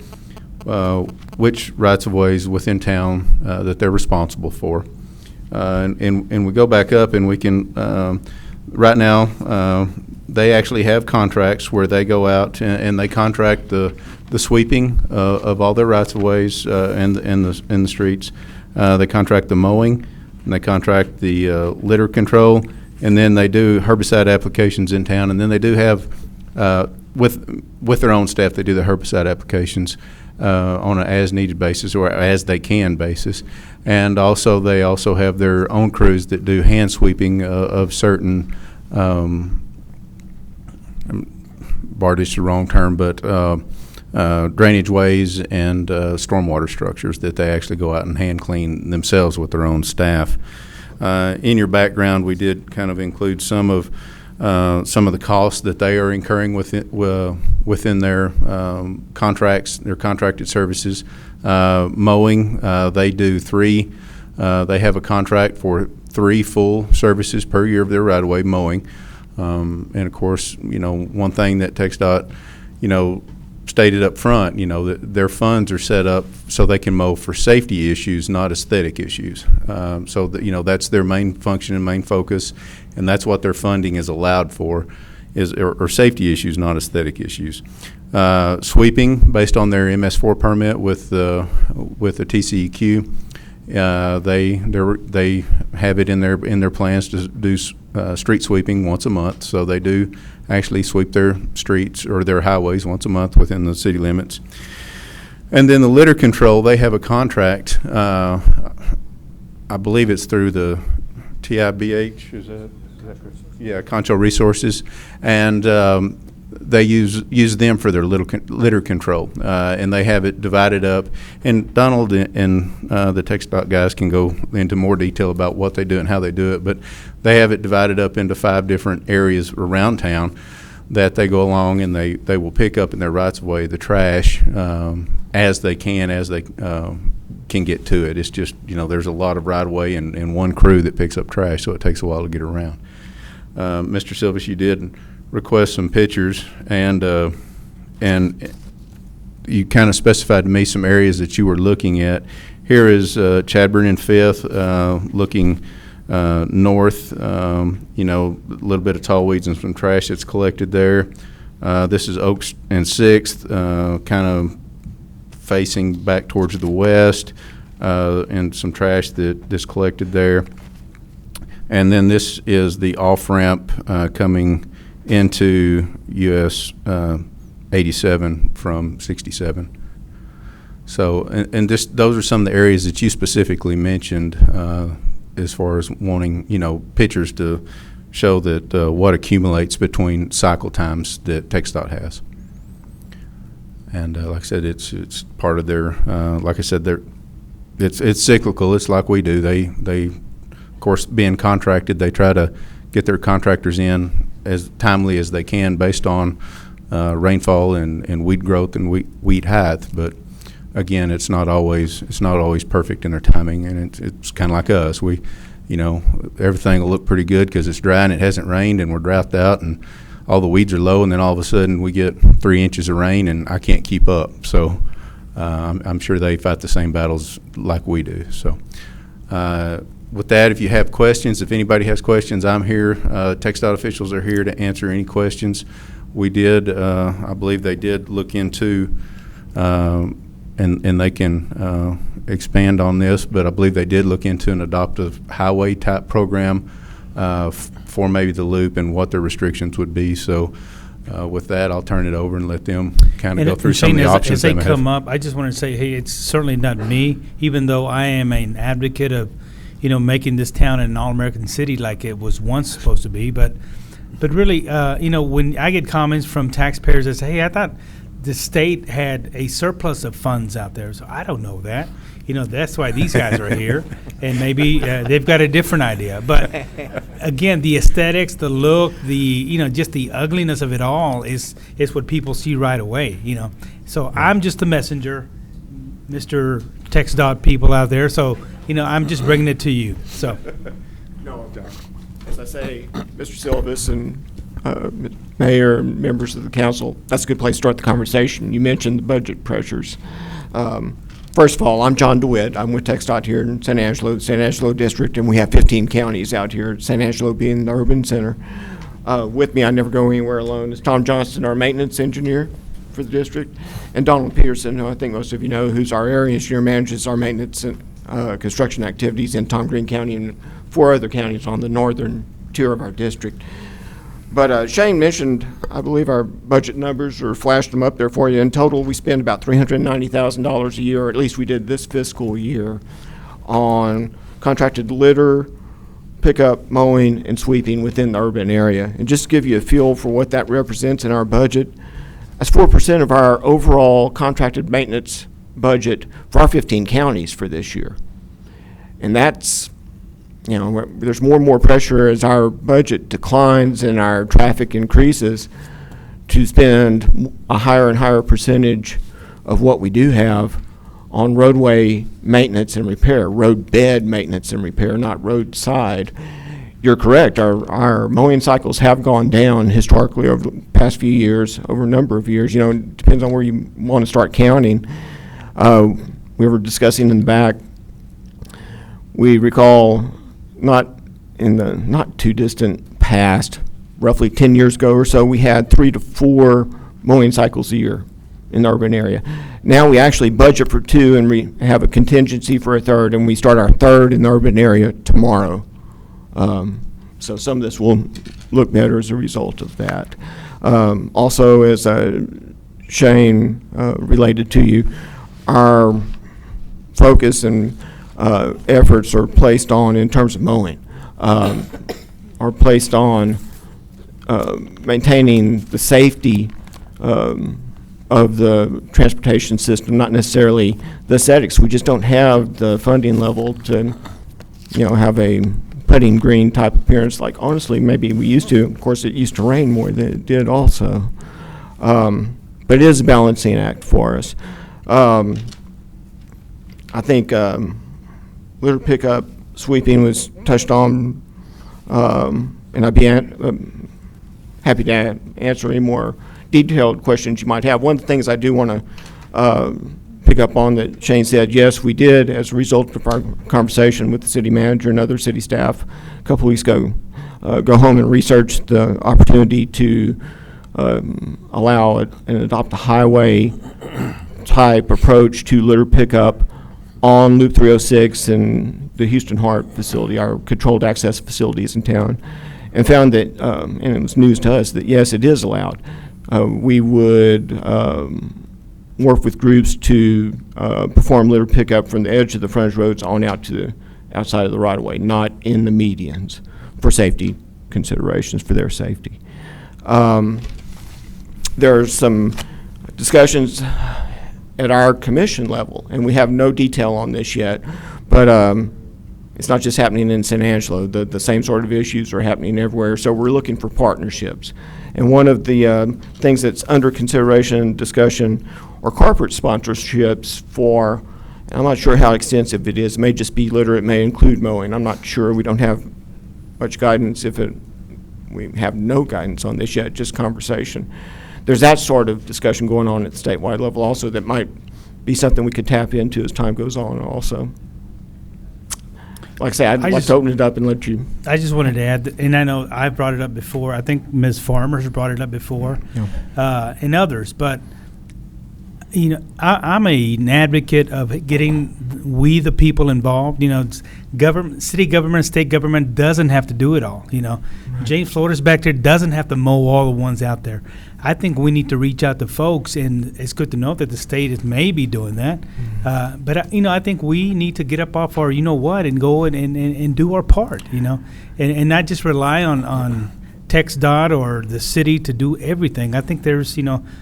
which rights of ways within town that they're responsible for. And we go back up, and we can, right now, they actually have contracts where they go out and they contract the sweeping of all their rights of ways in the streets. They contract the mowing, and they contract the litter control, and then they do herbicide applications in town, and then they do have, with their own staff, they do the herbicide applications on an as-needed basis or as they can basis. And also, they also have their own crews that do hand sweeping of certain, BART is the wrong term, but drainage ways and stormwater structures that they actually go out and hand clean themselves with their own staff. In your background, we did kind of include some of the costs that they are incurring within their contracts, their contracted services. Mowing, they do 3. They have a contract for 3 full services per year of their right-of-way mowing. And of course, one thing that TxDOT, stated up front, that their funds are set up so they can mow for safety issues, not aesthetic issues. So that, that's their main function and main focus, and that's what their funding is allowed for, or safety issues, not aesthetic issues. Sweeping, based on their MS4 permit with the TCEQ, they have it in their plans to do street sweeping once a month. So they do actually sweep their streets or their highways once a month within the city limits. And then the litter control, they have a contract. I believe it's through the TIBH. Is that correct? Yeah, Concho Resources, and they use them for their litter control, and they have it divided up. And Donald and the TxDOT guys can go into more detail about what they do and how they do it, but they have it divided up into 5 different areas around town that they go along, and they will pick up in their rights of way the trash as they can get to it. It's just, there's a lot of right of way and one crew that picks up trash, so it takes a while to get around. Mr. Silvas, you did request some pictures, and you kind of specified to me some areas that you were looking at. Here is Chadburn and 5th, looking north, a little bit of tall weeds and some trash that's collected there. This is Oaks and 6th, kind of facing back towards the west, and some trash that's collected there. And then this is the off-ramp coming into US 87 from 67. So, and those are some of the areas that you specifically mentioned as far as wanting, pictures to show that what accumulates between cycle times that TxDOT has. And like I said, it's part of their, like I said, it's cyclical. It's like we do. They of course, being contracted, they try to get their contractors in as timely as they can based on rainfall and weed growth and weed height. But again, it's not always perfect in their timing, and it's kind of like us. Everything will look pretty good because it's dry and it hasn't rained and we're drought out and all the weeds are low, and then all of a sudden we get 3 inches of rain and I can't keep up. So I'm sure they fight the same battles like we do. So with that, if you have questions, if anybody has questions, I'm here. TxDOT officials are here to answer any questions. We did, I believe they did look into, and they can expand on this, but I believe they did look into an adoptive highway type program for maybe the loop and what their restrictions would be. So with that, I'll turn it over and let them kind of go through some of the options as they may come have. up. I just want to say, hey, it's certainly not me, even though I am an advocate of, making this town an all-American city like it was once supposed to be. But really, when I get comments from taxpayers that say, hey, I thought the state had a surplus of funds out there. So I don't know that. That's why these guys are here. And maybe they've got a different idea. But again, the aesthetics, the look, just the ugliness of it all is what people see right away, So I'm just the messenger, Mr. TxDOT people out there. So, I'm just bringing it to you. So. No, as I say, Mr. Silvis and Mayor and members of the council, that's a good place to start the conversation. You mentioned the budget pressures. First of all, I'm John DeWitt. I'm with TxDOT here in San Angelo, the San Angelo District, and we have 15 counties out here, San Angelo being the urban center. With me, I never go anywhere alone, is Tom Johnston, our maintenance engineer for the district, and Donald Peterson, who I think most of you know, who's our area engineer, manages our maintenance and construction activities in Tom Green County and 4 other counties on the northern tier of our district. But Shane mentioned, I believe our budget numbers, or flashed them up there for you. In total, we spend about $390,000 a year, or at least we did this fiscal year, on contracted litter, pickup, mowing, and sweeping within the urban area. And just to give you a feel for what that represents in our budget, that's 4% of our overall contracted maintenance budget for our 15 counties for this year. And that's, there's more and more pressure as our budget declines and our traffic increases to spend a higher and higher percentage of what we do have on roadway maintenance and repair, road bed maintenance and repair, not roadside. You're correct. Our mowing cycles have gone down historically over the past few years, over a number of years. It depends on where you want to start counting. We were discussing in the back, we recall not too distant past, roughly 10 years ago or so, we had 3 to 4 mowing cycles a year in the urban area. Now we actually budget for 2 and we have a contingency for a 3rd, and we start our 3rd in the urban area tomorrow. So some of this will look better as a result of that. Also, as Shane related to you, our focus and efforts are placed on, in terms of mowing, are placed on maintaining the safety of the transportation system, not necessarily the aesthetics. We just don't have the funding level to, have a putting green type appearance like, honestly, maybe we used to. Of course, it used to rain more than it did also. But it is a balancing act for us. I think litter pickup, sweeping was touched on, and I'd be happy to answer any more detailed questions you might have. One of the things I do want to pick up on that Shane said, yes, we did, as a result of our conversation with the city manager and other city staff a couple weeks ago, go home and research the opportunity to allow it and adopt a highway type approach to litter pickup on Loop 306 and the Houston Hart facility, our controlled access facilities in town, and found that, and it was news to us, that yes, it is allowed. We would work with groups to perform litter pickup from the edge of the frontage roads on out to the outside of the right-of-way, not in the medians, for safety considerations, for their safety. There are some discussions at our commission level, and we have no detail on this yet, but It's not just happening in San Angelo. The same sort of issues are happening everywhere. So we're looking for partnerships. And one of the things that's under consideration and discussion are corporate sponsorships for, and I'm not sure how extensive it is. It may just be litter. It may include mowing. I'm not sure. We don't have much guidance. We have no guidance on this yet, just conversation. There's that sort of discussion going on at the statewide level also that might be something we could tap into as time goes on also. Like I say, I'd like to open it up and let you. I just wanted to add, and I know I brought it up before. I think Ms. Farmer's brought it up before, and others. But you know, I'm an advocate of getting we the people involved. You know, government, city government, state government doesn't have to do it all. You know, James Florida's back there doesn't have to mow all the ones out there. I think we need to reach out to folks, and it's good to know that the state is maybe doing that. But you know, I think we need to get up off our and go and do our part. You know, and not just rely on TxDOT or the city to do everything. I think there's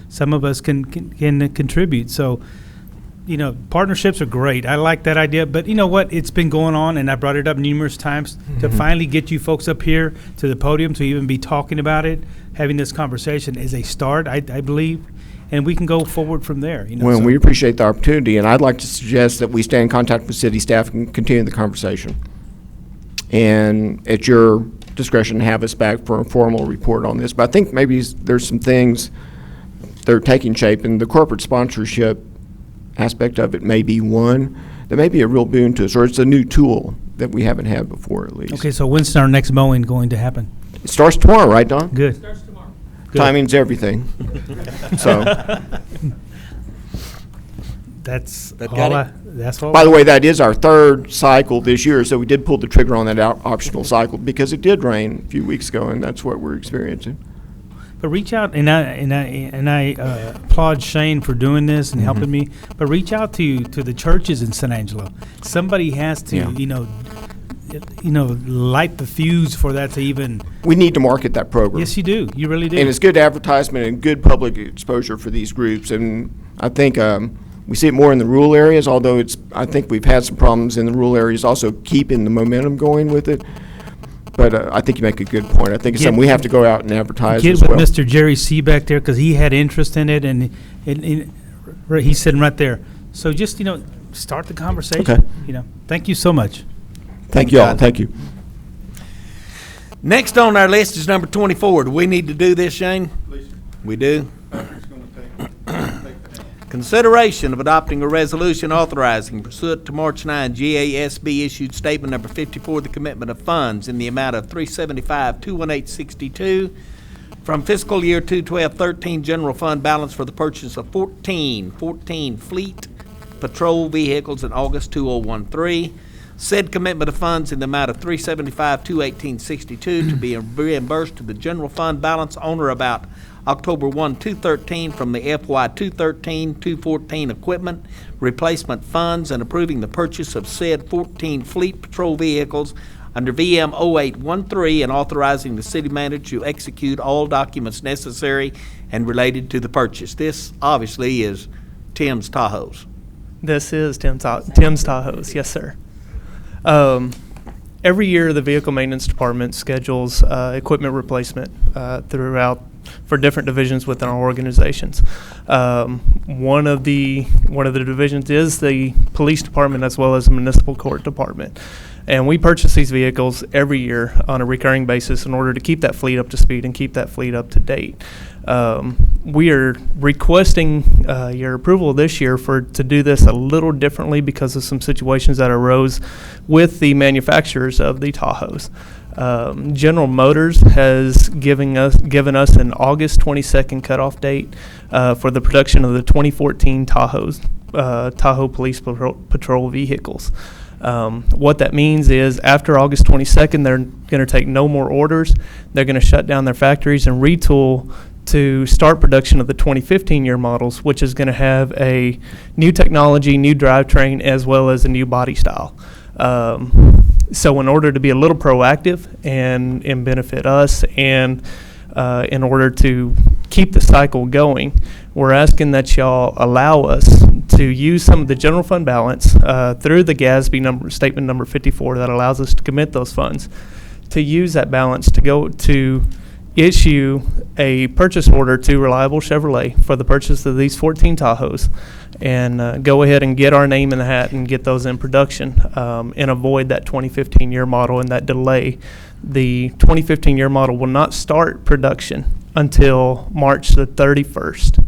some of us can contribute. So partnerships are great. I like that idea. But you know what? It's been going on, and I brought it up numerous times to finally get you folks up here to the podium to even be talking about it. Having this conversation is a start, I believe, and we can go forward from there. Well, we appreciate the opportunity, and I'd like to suggest that we stay in contact with city staff and continue the conversation. And at your discretion, have us back for a formal report on this. But I think maybe there's some things that are taking shape, and the corporate sponsorship aspect of it may be one that may be a real boon to us, or it's a new tool that we haven't had before at least. Okay, so when's our next mowing going to happen? It starts tomorrow, right, Don? Good. Starts tomorrow. Timing's everything. So that's all. That's all. By the way, that is our third cycle this year, so we did pull the trigger on that optional cycle because it did rain a few weeks ago, and that's what we're experiencing. But reach out, and I applaud Shane for doing this and helping me. But reach out to the churches in San Angelo. Somebody has to, light the fuse for that to even. We need to market that program. Yes, you do. You really do. And it's good advertisement and good public exposure for these groups. And I think we see it more in the rural areas, although I think we've had some problems in the rural areas also keeping the momentum going with it. But I think you make a good point. I think it's something we have to go out and advertise as well. Get with Mr. Jerry C. back there because he had interest in it, and he's sitting right there. So just, start the conversation. Okay. Thank you so much. Thank you all. Thank you. Next on our list is number 24. Do we need to do this, Shane? We do. Consideration of adopting a resolution authorizing pursuant to March 9 GASB issued statement number 54, the commitment of funds in the amount of $375,218.62 from fiscal year 2012-13 general fund balance for the purchase of 14 fleet patrol vehicles in August 2013. Said commitment of funds in the amount of $375,218.62 to be reimbursed to the general fund balance on or about October 1, 2013 from the FY 2013-214 equipment replacement funds and approving the purchase of said 14 fleet patrol vehicles under VM 0813 and authorizing the city manager to execute all documents necessary and related to the purchase. This obviously is Tim's Tahoes. This is Tim's Tahoes, yes, sir. Every year, the Vehicle Maintenance Department schedules equipment replacement throughout for different divisions within our organizations. One of the divisions is the police department as well as the municipal court department. And we purchase these vehicles every year on a recurring basis in order to keep that fleet up to speed and keep that fleet up to date. We are requesting your approval this year to do this a little differently because of some situations that arose with the manufacturers of the Tahoes. General Motors has given us an August 22nd cutoff date for the production of the 2014 Tahoe Police Patrol vehicles. What that means is after August 22nd, they're going to take no more orders. They're going to shut down their factories and retool to start production of the 2015 year models, which is going to have a new technology, new drivetrain, as well as a new body style. So in order to be a little proactive and benefit us and in order to keep the cycle going, we're asking that y'all allow us to use some of the general fund balance through the GASB statement number 54 that allows us to commit those funds, to use that balance to go to issue a purchase order to Reliable Chevrolet for the purchase of these 14 Tahoes, and go ahead and get our name in the hat and get those in production, and avoid that 2015 year model and that delay. The 2015 year model will not start production until March the 31st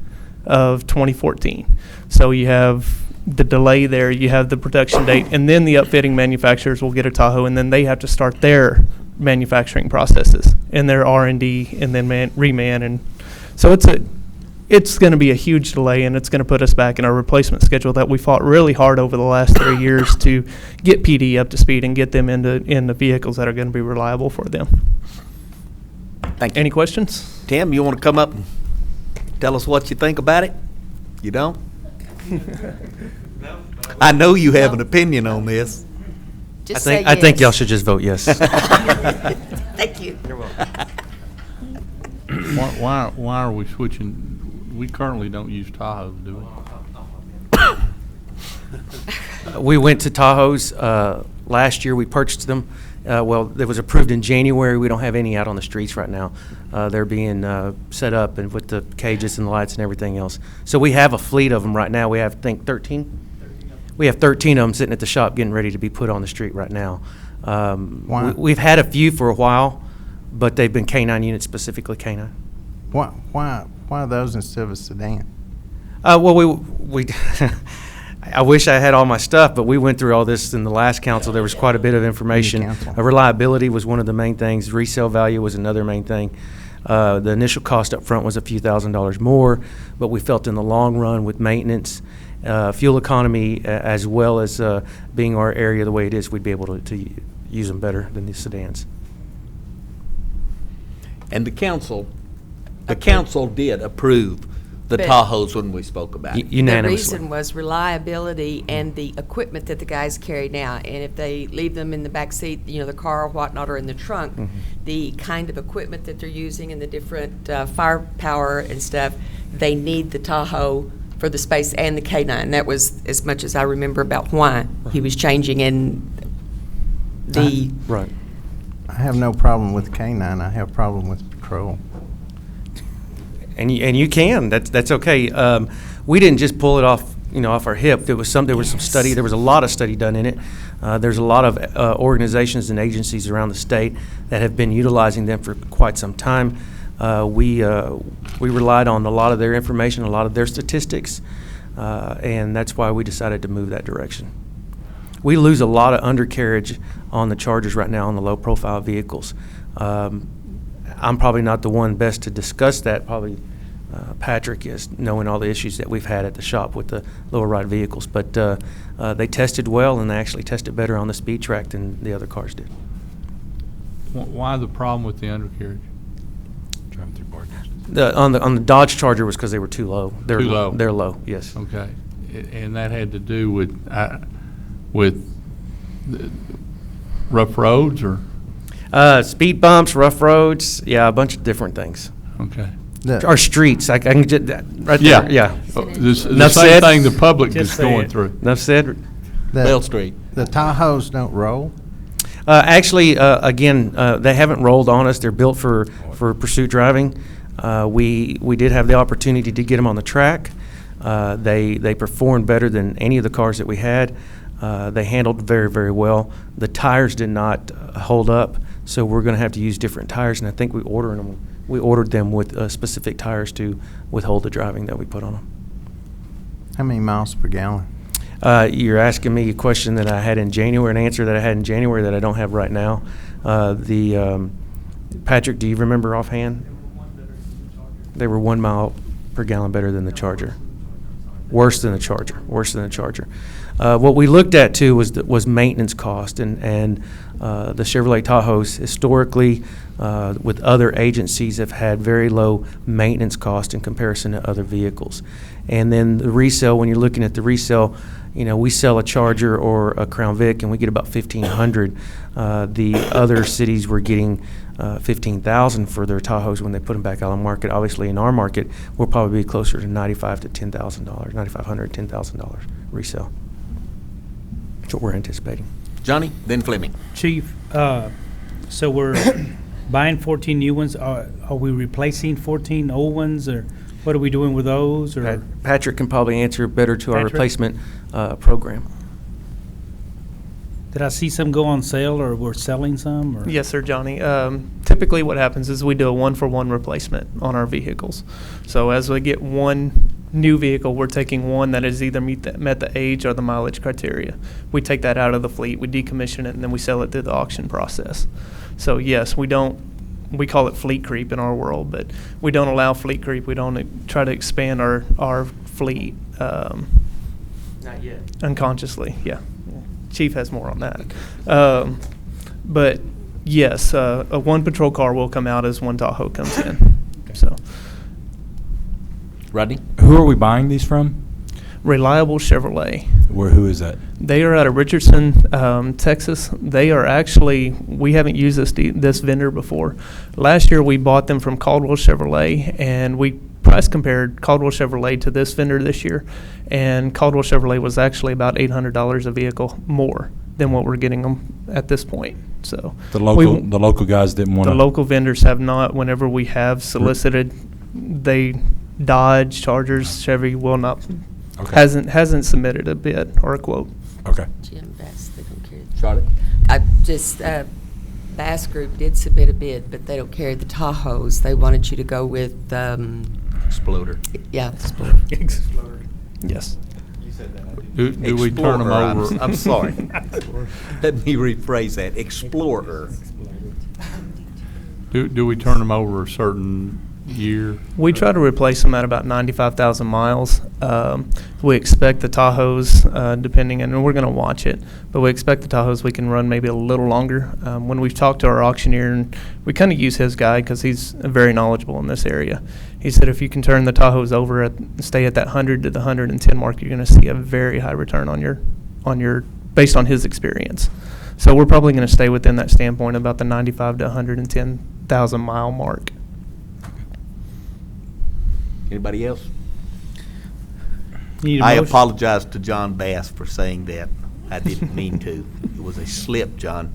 of 2014. So you have the delay there, you have the production date, and then the upfitting manufacturers will get a Tahoe, and then they have to start their manufacturing processes and their R&D, and then reman, and so it's going to be a huge delay, and it's going to put us back in our replacement schedule that we fought really hard over the last 3 years to get PD up to speed and get them into vehicles that are going to be reliable for them. Thank you. Any questions? Tim, you want to come up and tell us what you think about it? You don't? I know you have an opinion on this. Just I think y'all should just vote yes. Thank you. You're welcome. Why are we switching? We currently don't use Tahoes, do we? We went to Tahoe's last year. We purchased them. Well, it was approved in January. We don't have any out on the streets right now. They're being set up and with the cages and the lights and everything else. So we have a fleet of them right now. We have, I think, 13? We have 13 of them sitting at the shop getting ready to be put on the street right now. We've had a few for a while, but they've been K-9 units, specifically K-9. Why those instead of a sedan? Well, we I wish I had all my stuff, but we went through all this in the last council. There was quite a bit of information. Reliability was one of the main things. Resale value was another main thing. The initial cost up front was a few $1,000s more, but we felt in the long run with maintenance, fuel economy, as well as being our area the way it is, we'd be able to use them better than the sedans. And the council did approve the But Tahoes when we spoke about it. The reason was reliability and the equipment that the guys carry now. And if they leave them in the back seat, the car or whatnot, or in the trunk, the kind of equipment that they're using and the different firepower and stuff, they need the Tahoe for the space and the K9. That was as much as I remember about why he was changing in the... Right. I have no problem with K9. I have a problem with patrol. And you can. That's okay. We didn't just pull it off our hip. There was some study. There was a lot of study done in it. There's a lot of organizations and agencies around the state that have been utilizing them for quite some time. We relied on a lot of their information, a lot of their statistics, and that's why we decided to move that direction. We lose a lot of undercarriage on the Chargers right now on the low-profile vehicles. I'm probably not the one best to discuss that. Probably Patrick is, knowing all the issues that we've had at the shop with the lower ride vehicles. But they tested well, and they actually tested better on the speed track than the other cars did. Why the problem with the undercarriage? Driving through barges. On the Dodge Charger was because they were too low. Too low. They're low. Yes. Okay, and that had to do with the rough roads or? Speed bumps, rough roads, yeah, a bunch of different things. Okay. Our streets, I can get that right Yeah. there. Yeah. The same thing the public is going through. Enough said. Bell Street. The Tahoes don't roll? Actually, again, they haven't rolled on us. They're built for pursuit driving. We did have the opportunity to get them on the track. They performed better than any of the cars that we had. They handled very, very well. The tires did not hold up, so we're going to have to use different tires, and I think we ordered them with specific tires to withhold the driving that we put on them. How many miles per gallon? You're asking me a question that I had in January, an answer that I had in January that I don't have right now. Patrick, do you remember offhand? They were 1 mile per gallon better than the Charger. Worse than the Charger. What we looked at too was maintenance cost, and the Chevrolet Tahoes historically with other agencies have had very low maintenance cost in comparison to other vehicles. And then the resale, when you're looking at the resale, we sell a Charger or a Crown Vic and we get about $1,500. The other cities were getting $15,000 for their Tahoes when they put them back out on the market. Obviously, in our market, we'll probably be closer to $9,500 to $10,000, $9,500, $10,000 resale. That's what we're anticipating. Johnny, then Fleming. Chief, so we're buying 14 new ones. Are we replacing 14 old ones, or what are we doing with those? Or Patrick can probably answer better to our Patrick? replacement program. did I see some go on sale, or we're selling some? Or? Yes, sir, Johnny. Typically what happens is we do a one-for-one replacement on our vehicles. So as we get one new vehicle, we're taking one that has either met the age or the mileage criteria. We take that out of the fleet, we decommission it, and then we sell it through the auction process. So yes, we call it fleet creep in our world, but we don't allow fleet creep. We don't try to expand our fleet. Not yet. Unconsciously, yeah. Chief has more on that. But yes, a one patrol car will come out as one Tahoe comes in. So Rodney? Who are we buying these from? Reliable Chevrolet. Who is that? They are out of Richardson, Texas. They are actually, we haven't used this vendor before. Last year we bought them from Caldwell Chevrolet, and we price compared Caldwell Chevrolet to this vendor this year, and Caldwell Chevrolet was actually about $800 a vehicle more than what we're getting them at this point. So The local guys didn't want to. The local vendors have not. Whenever we have solicited, they Dodge, Chargers, Chevy will not. Okay. Hasn't submitted a bid or a quote. Okay. Jim Bass, they don't carry. Charlotte? Bass Group did submit a bid, but they don't carry the Tahoes. They wanted you to go with, Exploder. yeah, Exploder. Exploder. Yes. Do we turn them Explorer, over? I'm sorry. Let me rephrase that. Explorer. Do we turn them over a certain year? We try to replace them at about 95,000 miles. We expect the Tahoes, depending, and we're going to watch it, but we expect the Tahoes we can run maybe a little longer. When we've talked to our auctioneer, and we kind of use his guide because he's very knowledgeable in this area, he said if you can turn the Tahoes over, stay at that 100 to the 110 mark, you're going to see a very high return on your based on his experience. So we're probably going to stay within that standpoint about the 95 to 110,000 mile mark. Anybody else? Need a I motion? apologize to John Bass for saying that. I didn't mean to. It was a slip, John.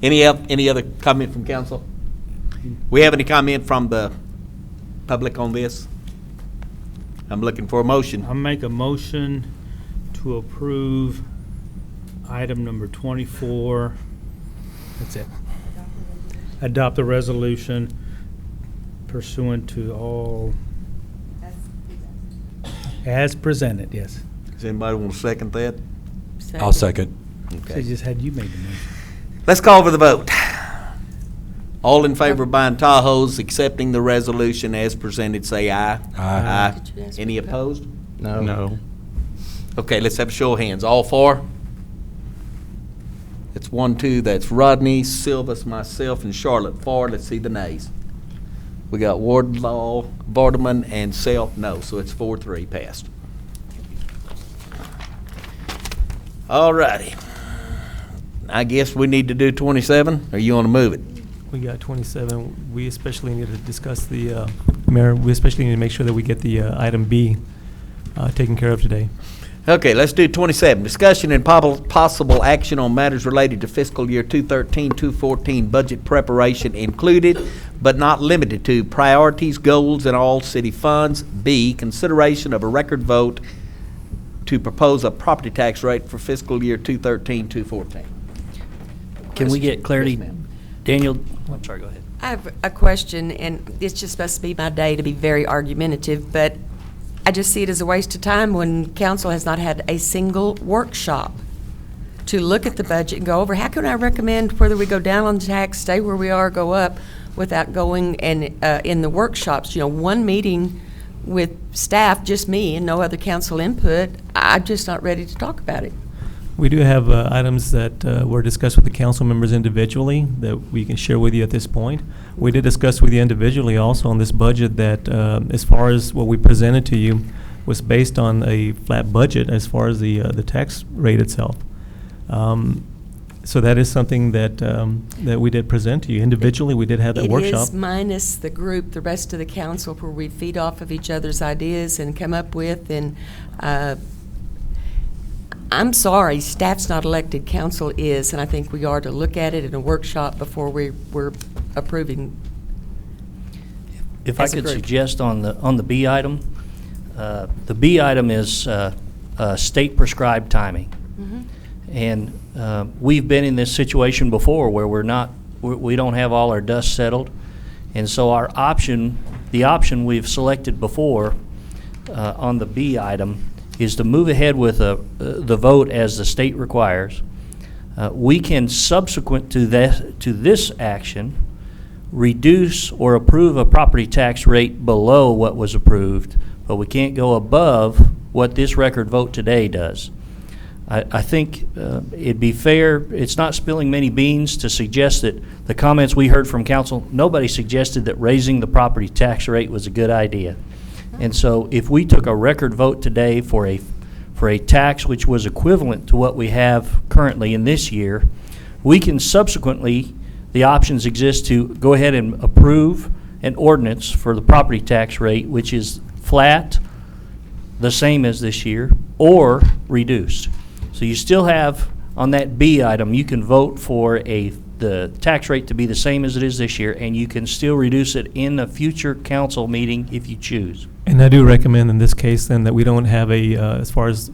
Any other comment from council? We have any comment from the public on this? I'm looking for a motion. I'll make a motion to approve item number 24. That's it. Adopt the resolution pursuant to all as presented, yes. Does anybody want to second that? I'll second. So Okay. just had you made the motion. Let's call for the vote. All in favor of buying Tahoes, accepting the resolution as presented, say aye. Aye. Did you ask Any for the vote? opposed? No. Okay, let's have a show of hands. All for? It's 1-2. That's Rodney, Silvas, myself, and Charlotte for. Let's see the nays. We got Wardlaw, Vardaman, and Self, no. So it's 4-3 passed. All righty. I guess we need to do 27, or you want to move it? We got 27. We especially need to discuss the, Mayor, we especially need to make sure that we get the item B taken care of today. Okay, let's do 27. Discussion and possible action on matters related to fiscal year 2013-2014 budget preparation included, but not limited to, priorities, goals, and all city funds. B, consideration of a record vote to propose a property tax rate for fiscal year 2013-2014. Can we get clarity? Yes, ma'am. Daniel, I'm sorry, go ahead. I have a question, and it's just supposed to be my day to be very argumentative, but I just see it as a waste of time when council has not had a single workshop to look at the budget and go over. How can I recommend whether we go down on the tax, stay where we are, go up, without going and in the workshops, one meeting with staff, just me, and no other council input? I'm just not ready to talk about it. We do have items that were discussed with the council members individually that we can share with you at this point. We did discuss with you individually also on this budget that as far as what we presented to you was based on a flat budget as far as the tax rate itself. So that is something that, that we did present to you individually. We did have that workshop. It is minus the group, the rest of the council, where we feed off of each other's ideas and come up with, and I'm sorry, staff's not elected, council is, and I think we are to look at it in a workshop before we're approving. If I as a could group. suggest on the B item, the B item is state prescribed timing. And we've been in this situation before where we don't have all our dust settled. And so our option, the option we've selected before on the B item is to move ahead with the vote as the state requires. We can, subsequent to this action, reduce or approve a property tax rate below what was approved, but we can't go above what this record vote today does. I think it'd be fair, it's not spilling many beans to suggest that the comments we heard from council, nobody suggested that raising the property tax rate was a good idea. And so if we took a record vote today for a tax which was equivalent to what we have currently in this year, we can subsequently, the options exist to go ahead and approve an ordinance for the property tax rate which is flat, the same as this year, or reduced. So you still have, on that B item, you can vote for the tax rate to be the same as it is this year, and you can still reduce it in a future council meeting if you choose. And I do recommend in this case then that we don't have as far as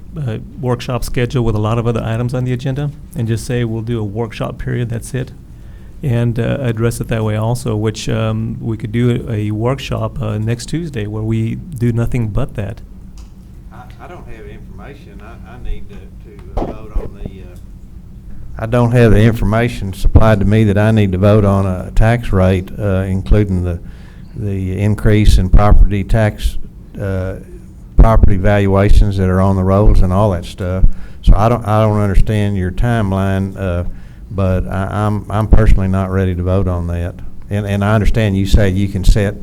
workshop schedule with a lot of other items on the agenda, and just say we'll do a workshop period, that's it, and address it that way also, which we could do a workshop next Tuesday where we do nothing but that. I don't have information. I need to vote on the. I don't have the information supplied to me that I need to vote on a tax rate, including the increase in property tax, property valuations that are on the rolls and all that stuff. So I don't understand your timeline, but I'm personally not ready to vote on that. And I understand you say you can set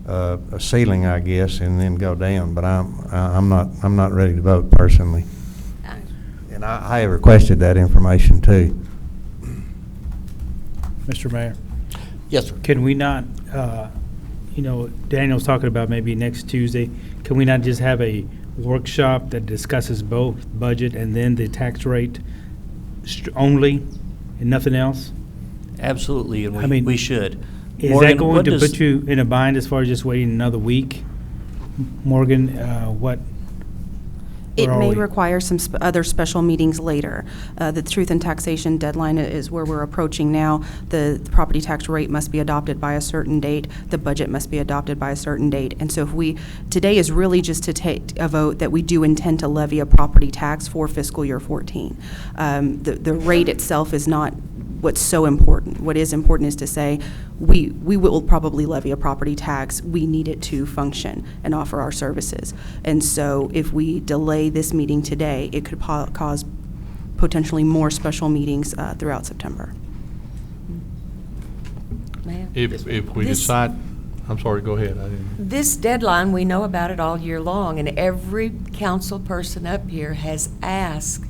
a ceiling, I guess, and then go down. But I'm not ready to vote personally. And I have requested that information too. Mr. Mayor? Yes, sir. Can we not, Daniel's talking about maybe next Tuesday, can we not just have a workshop that discusses both budget and then the tax rate only and nothing else? Absolutely, and we should. Is Morgan, that going what to does- put you in a bind as far as just waiting another week? Morgan, what? It where are may we? require some other special meetings later. The truth and taxation deadline is where we're approaching now. The property tax rate must be adopted by a certain date. The budget must be adopted by a certain date. And so today is really just to take a vote that we do intend to levy a property tax for fiscal year 14. The rate itself is not what's so important. What is important is to say we will probably levy a property tax. We need it to function and offer our services. And so if we delay this meeting today, it could cause potentially more special meetings throughout September. Ma'am? If we This- decide, I'm sorry, go ahead. I didn't. This deadline, we know about it all year long, and every council person up here has asked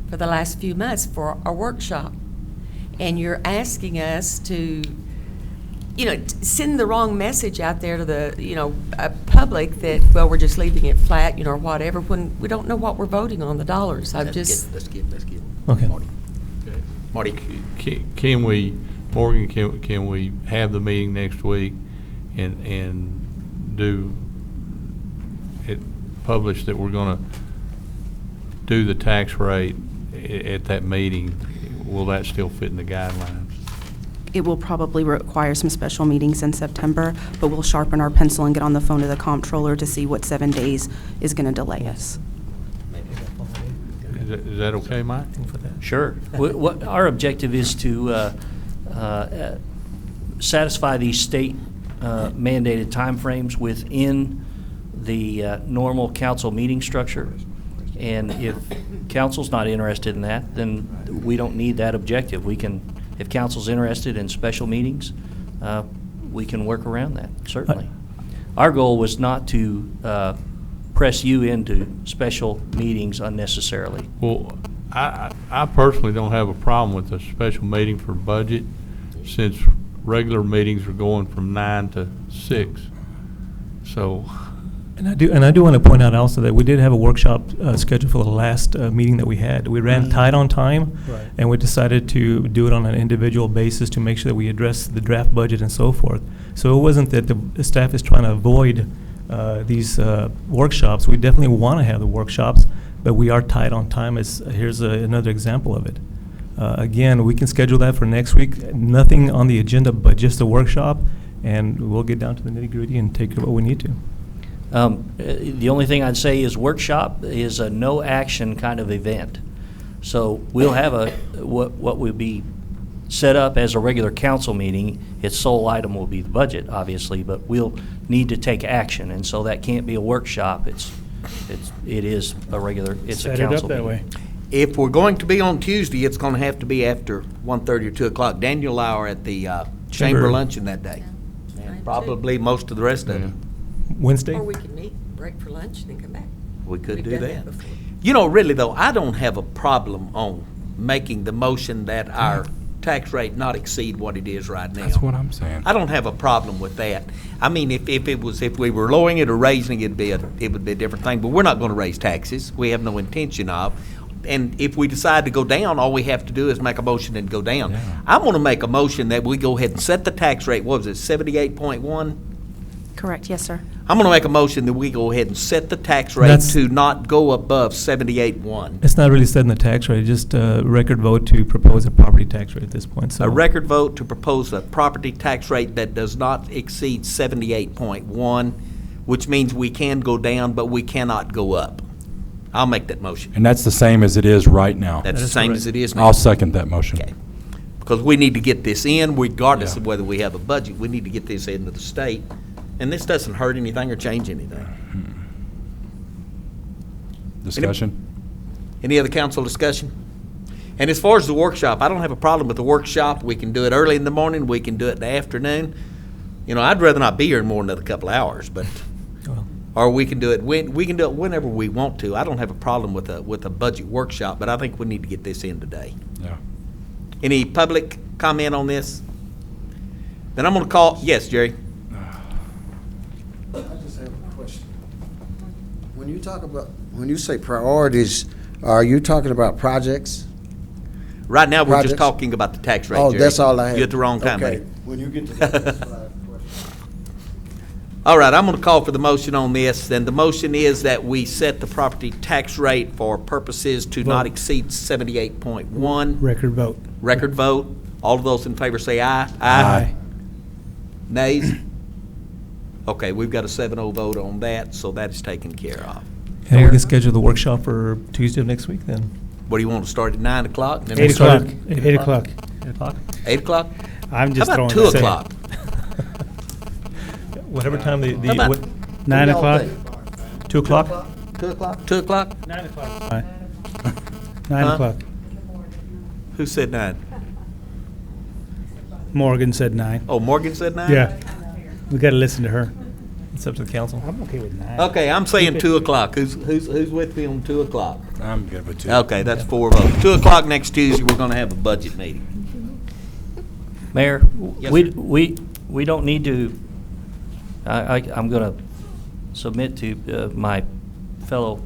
for the last few months for a workshop. And you're asking us to, send the wrong message out there to the, public that, well, we're just leaving it flat, or whatever, when we don't know what we're voting on, the dollars. Let's get. Okay. Marty. Can we, Morgan, can we have the meeting next week and do it, publish that we're gonna do the tax rate at that meeting? Will that still fit in the guidelines? It will probably require some special meetings in September, but we'll sharpen our pencil and get on the phone to the comptroller to see what 7 days is going to delay us. Is that okay, Mike? Sure. What our objective is to satisfy these state mandated timeframes within the normal council meeting structure. And if council's not interested in that, then we don't need that objective. We can, if council's interested in special meetings, we can work around that, certainly. Our goal was not to press you into special meetings unnecessarily. Well, I personally don't have a problem with a special meeting for budget, since regular meetings are going from 9 to 6. So, And I do want to point out also that we did have a workshop scheduled for the last meeting that we had. We ran tight on time, Right. and we decided to do it on an individual basis to make sure that we address the draft budget and so forth. So it wasn't that the staff is trying to avoid these workshops. We definitely want to have the workshops, but we are tight on time. Here's another example of it. Again, we can schedule that for next week. Nothing on the agenda but just a workshop, and we'll get down to the nitty-gritty and take what we need to. The only thing I'd say is workshop is a no action kind of event. So we'll have what will be set up as a regular council meeting. Its sole item will be the budget, obviously, but we'll need to take action, and so that can't be a workshop. It is a regular, it's a Set it up council that meeting. way. If we're going to be on Tuesday, it's going to have to be after 1:30 or 2 o'clock. Daniel and I are at the chamber luncheon that day, and probably most of the rest of it. Wednesday? Or we could meet, break for lunch, and then come back. We could We've do done that. before. You know, really though, I don't have a problem on making the motion that our tax rate not exceed what it is right now. That's what I'm saying. I don't have a problem with that. I mean, if we were lowering it or raising it, it would be a different thing, but we're not gonna raise taxes. We have no intention of. And if we decide to go down, all we have to do is make a motion and go down. Yeah. I'm gonna make a motion that we go ahead and set the tax rate, what was it, 78.1? Correct, yes, sir. I'm gonna make a motion that we go ahead and set the tax rate That's- to not go above 78.1. It's not really setting the tax rate, just a record vote to propose a property tax rate at this point, so. A record vote to propose a property tax rate that does not exceed 78.1, which means we can go down, but we cannot go up. I'll make that motion. And that's the same as it is right now. That's the same as it is now. I'll second that motion. Okay. Because we need to get this in, regardless Yeah. of whether we have a budget. We need to get this into the state. And this doesn't hurt anything or change anything. Discussion? Any other council discussion? And as far as the workshop, I don't have a problem with the workshop. We can do it early in the morning, we can do it in the afternoon. You know, I'd rather not be here more than another couple hours, but, Well, or we can do it whenever we want to. I don't have a problem with a budget workshop, but I think we need to get this in today. Yeah. Any public comment on this? Then I'm gonna call, yes, Jerry? I just have a question. When you say priorities, are you talking about projects? Right now, we're just Projects? talking about the tax rate, Oh, Jerry. that's all I have. You're at the wrong time, Okay. buddy. When you get to that, that's what I have a question. All right, I'm gonna call for the motion on this, and the motion is that we set the property tax rate for purposes to not Vote. exceed 78.1. Record vote. Record vote. All of those in favor say aye. Aye. Nays? Okay, we've got a 7-0 vote on that, so that is taken care of. and we can schedule the workshop for Tuesday of next week then. What do you want to start at 9 o'clock? Then 8 we'll start o'clock. at 8 o'clock. 8 o'clock? 8 o'clock? I'm just How throwing about 2 this in. o'clock? Whatever time the, How about- what, 9 y'all o'clock? think? 2 o'clock? 2 o'clock? 2 o'clock? 9 o'clock. 9 Huh? o'clock. Who said 9? Morgan said 9. Oh, Morgan said 9? Yeah. We got to listen to her. It's up to the council. I'm okay with 9. Okay, I'm saying 2 o'clock. Who's with me on 2 o'clock? I'm good with 2. Okay, that's 4 votes. 2 o'clock next Tuesday, we're gonna have a budget meeting. Mayor, Yes, we, sir. we don't need to, I'm going to submit to my fellow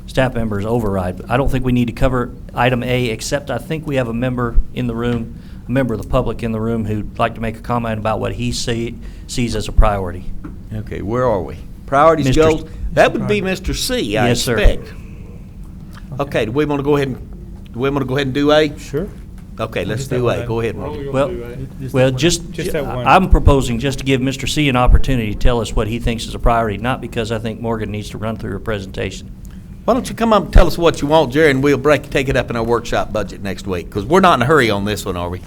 staff members' override. I don't think we need to cover item A, except I think we have a member in the room, a member of the public in the room who'd like to make a comment about what he sees as a priority. Okay, where are we? Priorities, Mr. goals? That would be Mr. C, I Yes, sir. expect. Okay, do we wanna go ahead and do A? Sure. Okay, let's Just that do A. one. Go ahead, Morgan. Well, just, that one. I'm proposing just to give Mr. C an opportunity to tell us what he thinks is a priority, not because I think Morgan needs to run through her presentation. Why don't you come up and tell us what you want, Jerry, and we'll take it up in our workshop budget next week, because we're not in a hurry on this one, are we?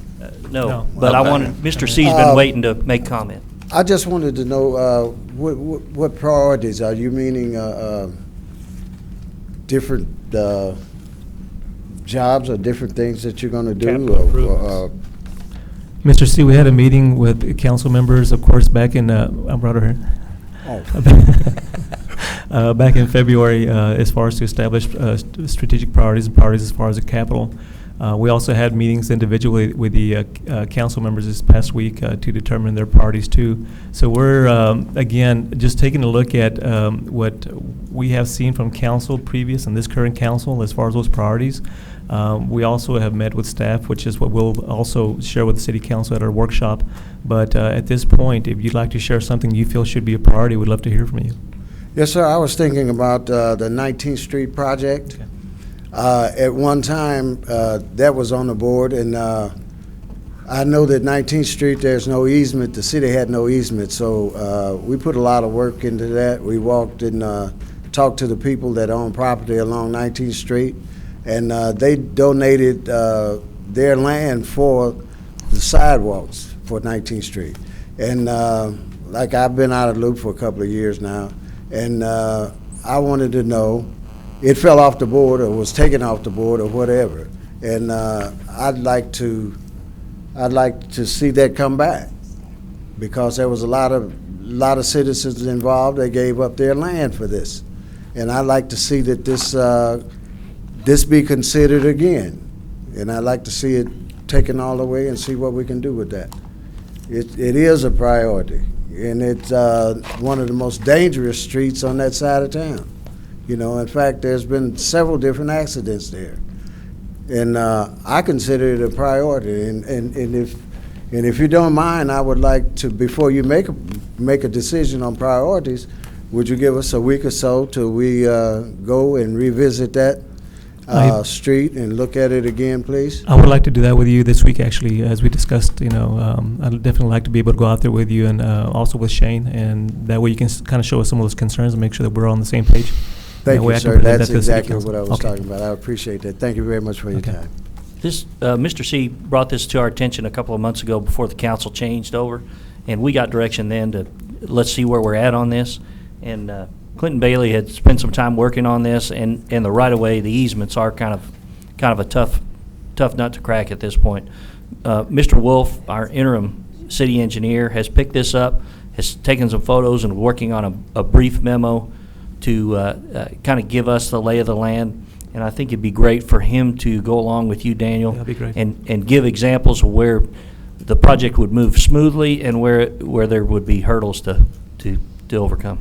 No, but I Okay. wanted, Mr. C's been waiting to make comment. I just wanted to know, what priorities, are you meaning, different, jobs or different things that you're gonna do? Capital improvements. Mr. C, we had a meeting with council members, of course, back in, I brought her here. back in February, as far as to establish strategic priorities and priorities as far as the capital. We also had meetings individually with the council members this past week to determine their priorities too. So we're, again, just taking a look at what we have seen from council previous and this current council as far as those priorities. We also have met with staff, which is what we'll also share with the city council at our workshop. But at this point, if you'd like to share something you feel should be a priority, we'd love to hear from you. Yes, sir. I was thinking about the 19th Street project. Okay. At one time, that was on the board, and I know that 19th Street, there's no easement. The city had no easement, so we put a lot of work into that. We walked and talked to the people that own property along 19th Street, and they donated their land for the sidewalks for 19th Street. And like I've been out of the loop for a couple of years now, and I wanted to know, it fell off the board or was taken off the board or whatever. And I'd like to see that come back, because there was a lot of citizens involved. They gave up their land for this, and I'd like to see that this be considered again. And I'd like to see it taken all the way and see what we can do with that. It is a priority, and it's one of the most dangerous streets on that side of town. You know, in fact, there's been several different accidents there, and I consider it a priority. And if you don't mind, I would like to, before you make a decision on priorities, would you give us a week or so till we go and revisit that street and look at it again, please? I would like to do that with you this week, actually, as we discussed. You know, I'd definitely like to be able to go out there with you and also with Shane, and that way you can kind of show us some of those concerns and make sure that we're all on the same page. Thank you, sir. That's exactly what I was talking about. I appreciate that. Thank you very much for your time. This, Mr. C brought this to our attention a couple of months ago before the council changed over, and we got direction then to, let's see where we're at on this. And Clinton Bailey had spent some time working on this, and the right-of-way, the easements are kind of a tough nut to crack at this point. Mr. Wolf, our interim city engineer, has picked this up, has taken some photos and working on a brief memo to kind of give us the lay of the land. And I think it'd be great for him to go along with you, Daniel, that'd be great. and give examples of where the project would move smoothly and where there would be hurdles to overcome.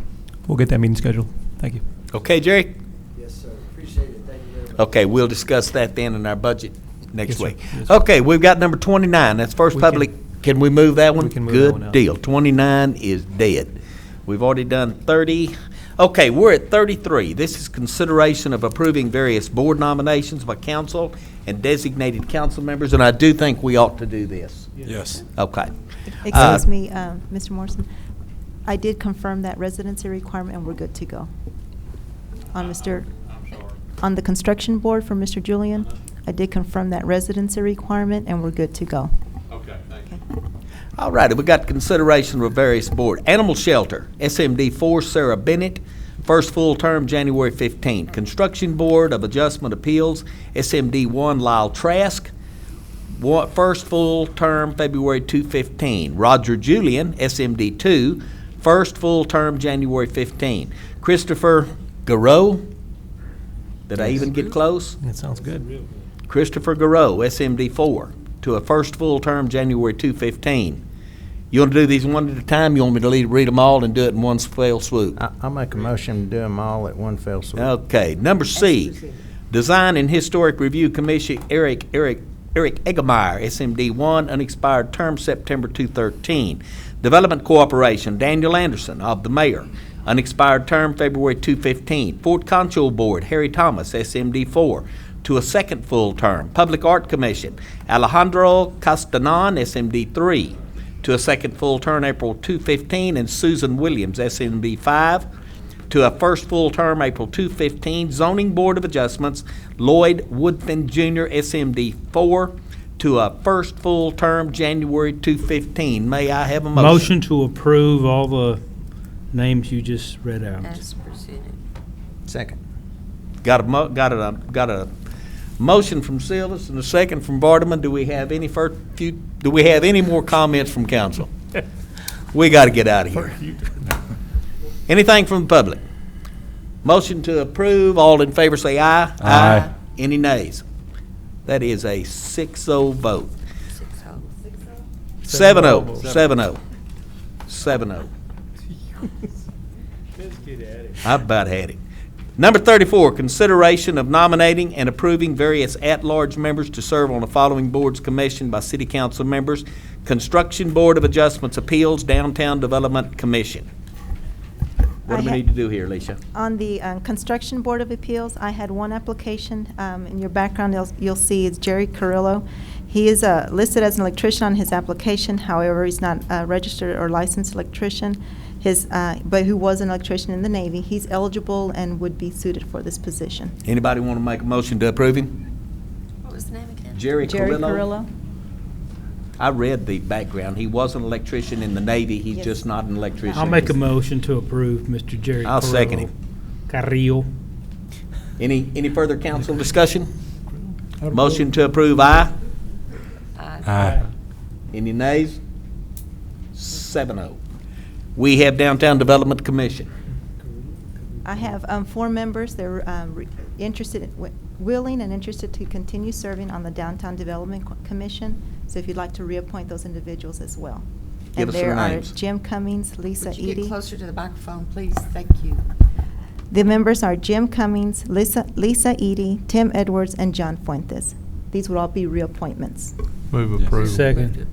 We'll get that meeting scheduled. Thank you. Okay, Jerry? Yes, sir. Appreciate it. Thank you very much. Okay, we'll discuss that then in our budget next Yes, sir. week. Yes, sir. Okay, we've got number 29. That's first We public. Can we move that one? We can move that one Good out. deal. 29 is dead. We've already done 30. Okay, we're at 33. This is consideration of approving various board nominations by council and designated council members, and I do think we ought to do this. Yes. Okay. Excuse me, Mr. Morrison. I did confirm that residency requirement, and we're good to go. On the construction board for Mr. Julian, I did confirm that residency requirement, and we're good to go. Okay, thank you. All righty, we got consideration of various board. Animal Shelter, SMD 4, Sarah Bennett, first full term, January 15. Construction Board of Adjustment Appeals, SMD 1, Lyle Trask, first full term, February 2/15. Roger Julian, SMD 2, first full term, January 15. Christopher Garreau, did I even get close? That sounds good. Christopher Garreau, SMD 4, to a first full term, January 2/15. You want to do these one at a time? You want me to read them all and do it in one fell swoop? I'll make a motion to do them all at one fell swoop. Okay. Number C, Design and Historic Review Commission, Eric Egemeyer, SMD 1, unexpired term, September 2/13. Development Corporation, Daniel Anderson, of the mayor, unexpired term, February 2/15. Fort Concho Board, Harry Thomas, SMD 4, to a second full term. Public Art Commission, Alejandro Castanon, SMD 3, to a second full term, April 2/15, and Susan Williams, SMD 5, to a first full term, April 2/15. Zoning Board of Adjustments, Lloyd Woodfin Jr., SMD 4, to a first full term, January 2/15. May I have a motion? Motion to approve all the names you just read out. As presented. Second. Got a motion from Silvas and a second from Vardaman. Do we have any more comments from council? We got to get out of here. Anything from the public? Motion to approve, all in favor say aye. Aye. Any nays? That is a 6-0 vote. 7-0, 7-0, 7-0. I about had it. Number 34, consideration of nominating and approving various at-large members to serve on the following boards commissioned by city council members: Construction Board of Adjustments Appeals, Downtown Development Commission. What do we need to do here, Alicia? On the Construction Board of Appeals, I had one application. In your background, you'll see it's Jerry Carrillo. He is listed as an electrician on his application. However, he's not a registered or licensed electrician. But who was an electrician in the Navy. He's eligible and would be suited for this position. Anybody want to make a motion to approve him? What was the name again? Jerry Carrillo? Carrillo. I read the background. He was an electrician in the Navy. He's Yes. just not an electrician. I'll make a motion to approve Mr. Jerry I'll second Carrillo. him. Carrillo. Any further council discussion? Motion to approve, aye. Aye. Any nays? 7-0. We have Downtown Development Commission. I have 4 members. They're willing and interested to continue serving on the Downtown Development Commission. So if you'd like to reappoint those individuals as well. Give us their names. And there are Jim Cummings, Lisa Would you get Edie. closer to the microphone, please? Thank you. The members are Jim Cummings, Lisa Edie, Tim Edwards, and John Fuentes. These would all be reappointments. Move approval. Second.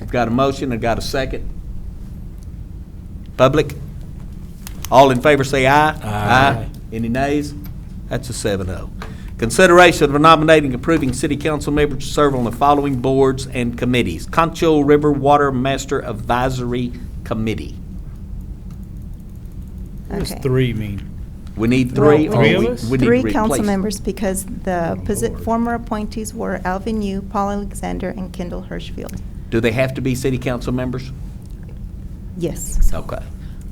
I've got a motion, I've got a second. Public? All in favor say aye. Aye. Any nays? That's a 7-0. Consideration of nominating, approving city council members to serve on the following boards and committees: Concho River Water Master Advisory Committee. What does Okay. 3 mean? We need 3. Well, or Three of we- us? we need to 3 council replace. members, because the former appointees were Alvin Yu, Paul Alexander, and Kendall Hirschfield. Do they have to be city council members? Yes. Okay.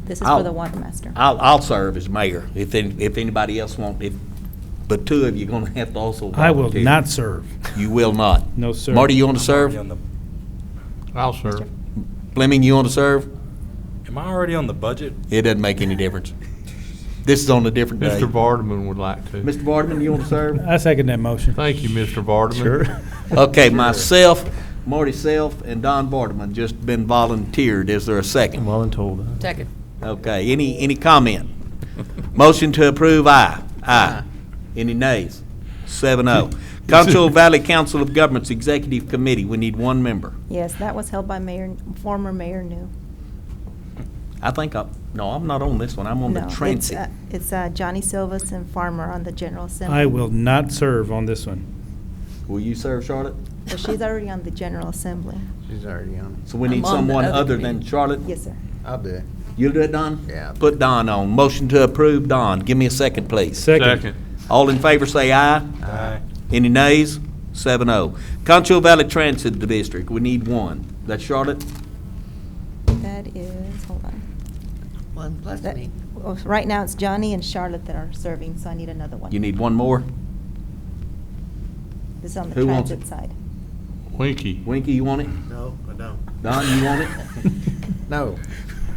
This is I'll- for the water master. I'll serve as mayor if anybody else won't. But 2 of you are going to have to also I will volunteer. not serve. You will not. No, sir. Marty, you want to serve? I'll serve. Fleming, you want to serve? Am I already on the budget? It doesn't make any difference. This is on a different day. Mr. Vardaman would like to. Mr. Vardaman, you want to serve? I second that motion. Thank you, Mr. Vardaman. Okay, myself, Marty Self, and Don Vardaman just been volunteered. Is there a second? Voluntold. Second. Okay, any comment? Motion to approve, aye. Aye. Any nays? 7-0. Concho Valley Council of Governments Executive Committee, we need 1 member. Yes, that was held by former Mayor New. I think no, I'm not on this one. I'm on the No, transit. it's Johnny Silvas and Farmer on the General Assembly. I will not serve on this one. Will you serve, Charlotte? Well, she's already on the General Assembly. She's already on So we need I'm on the someone other other than committee. Charlotte? Yes, sir. it. I'll do it. You'll do it, Don? Yeah. Put Don on. Motion to approve, Don. Give me a second, please. Second. All in favor say aye. Aye. Any nays? 7-0. Concho Valley Transit District, we need 1. That's Charlotte? That is, hold on. 1 plus me. Right now, it's Johnny and Charlotte that are serving, so I need another one. You need 1 more? This is on the Who wants transit side. Winky. Winky, you want it? No, I don't. Don, you want it? No.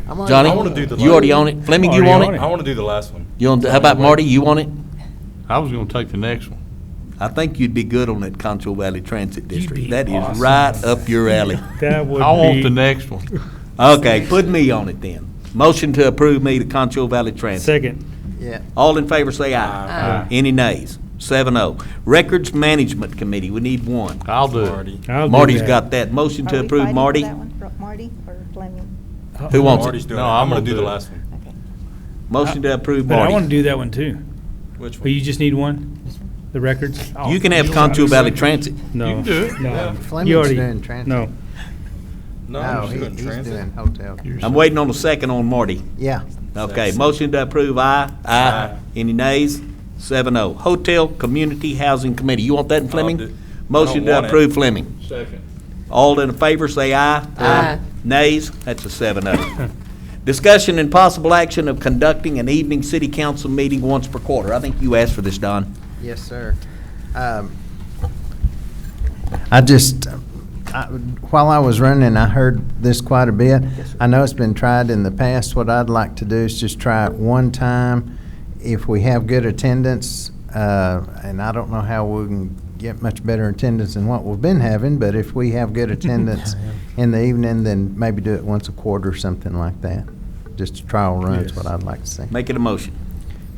I'm already Johnny, on wanna do it. the you already on it? Fleming, you Already want on it? it. I want to do the last one. You want, how about Marty, you want it? I was gonna take the next one. I think you'd be good on that Concho Valley Transit District. be That is awesome. right up your alley. That would I want be- the next one. Okay, put me on it then. Motion to approve me to Concho Valley Transit. Second. Yeah. All in favor say aye. Aye. Any nays? 7-0. Records Management Committee, we need 1. I'll do it. Marty. I'll do Marty's that. got that. Motion Are to we approve, fighting for Marty. that one, Marty or Fleming? Who wants Marty's it? doing No, it. I'm I'm going gonna to do do the it. last one. Okay. Motion to approve, But I want to Marty. do that one too. Which But one? you just need 1? The records? You can have Concho Valley Transit. No. You can do it. No. Fleming's You already- doing transit. No. No, No, I'm just he's doing transit. doing hotel. I'm waiting on a second on Marty. Yeah. Okay, motion to approve, aye. Aye. Any nays? 7-0. Hotel Community Housing Committee, you want that in Fleming? do- Motion I to don't want it. approve Fleming. Second. All in favor, say aye. Aye. Nays? That's a 7-0. Discussion and possible action of conducting an evening city council meeting once per quarter. I think you asked for this, Don. Yes, sir. I just, while I was running, I heard this quite a bit. I know it's been tried in the past. What I'd like to do is just try it one time if we have good attendance, and I don't know how we can get much better attendance than what we've been having, but if we have good attendance in the evening, then maybe do it once a quarter or something like that. Just a trial run is what I'd like to see. Make it a motion.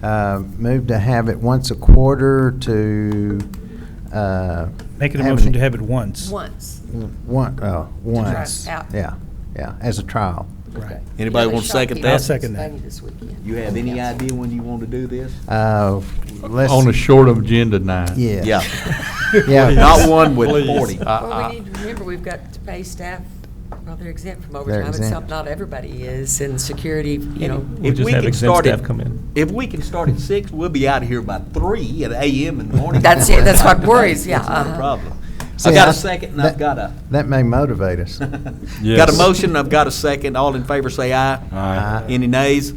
Move to have it once a quarter to, Make it a motion to have it once. Once. Once. out. Yeah, as a trial. Right. Anybody want to second that? I'll second that. This weekend. You have any idea when you want to do this? Let's. On a short agenda night. Yeah. Yeah. Yeah. Not one with Please. 40. Well, we need to remember, we've got to pay staff, well, they're exempt from They're overtime, and some, exempt. not everybody is, and security, you know. We'll just have exempt staff come in. If we can start at 6, we'll be out of here by 3 at a.m. in the morning. That's it, that's what worries, yeah. That's not a uh-huh. problem. See, I got a second, and I've got a, That may motivate us. got a motion, I've got a second. All in favor say aye. Aye. Any nays?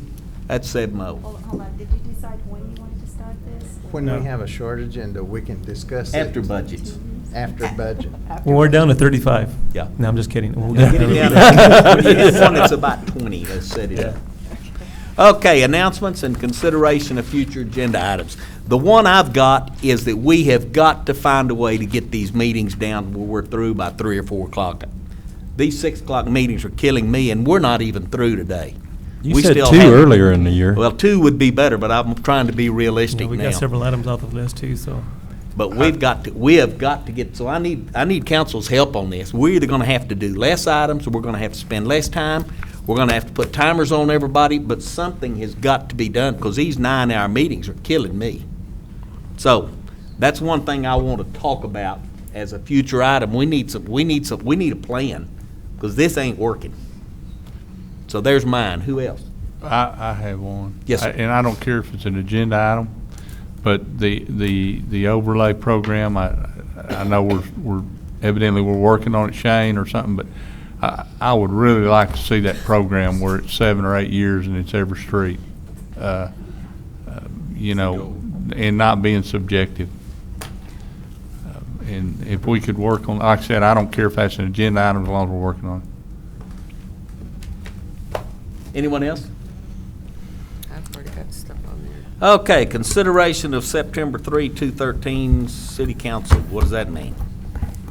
That's 7-0. Hold on, did you decide when you wanted to start this? When No. we have a short agenda, we can discuss it. After budgets. After budget. Well, we're down to 35. Yeah. No, I'm just kidding. We'll Get it down. When you hit one that's about 20, let's set it up. Okay, announcements and consideration of future agenda items. The one I've got is that we have got to find a way to get these meetings down where we're through by 3 or 4 o'clock. These 6 o'clock meetings are killing me, and we're not even through today. You We said still 2 have- earlier in the year. Well, 2 would be better, but I'm trying to be realistic We now. got several items off the list too, so. But we have got to get, so I need council's help on this. We're either gonna have to do less items, or we're gonna have to spend less time. We're gonna have to put timers on everybody, but something has got to be done, because these 9-hour meetings are killing me. So, that's one thing I want to talk about as a future item. We need a plan, because this ain't working. So there's mine. Who else? I have one. Yes, sir. And I don't care if it's an agenda item, but the overlay program, I know we're evidently we're working on it, Shane, or something, but I would really like to see that program where it's 7 or 8 years and it's every street, you know, and not being subjective. And if we could work on, like I said, I don't care if that's an agenda item as long as we're working on it. Anyone else? I've already got stuff on there. Okay, consideration of September 3, 2013 City Council. What does that mean?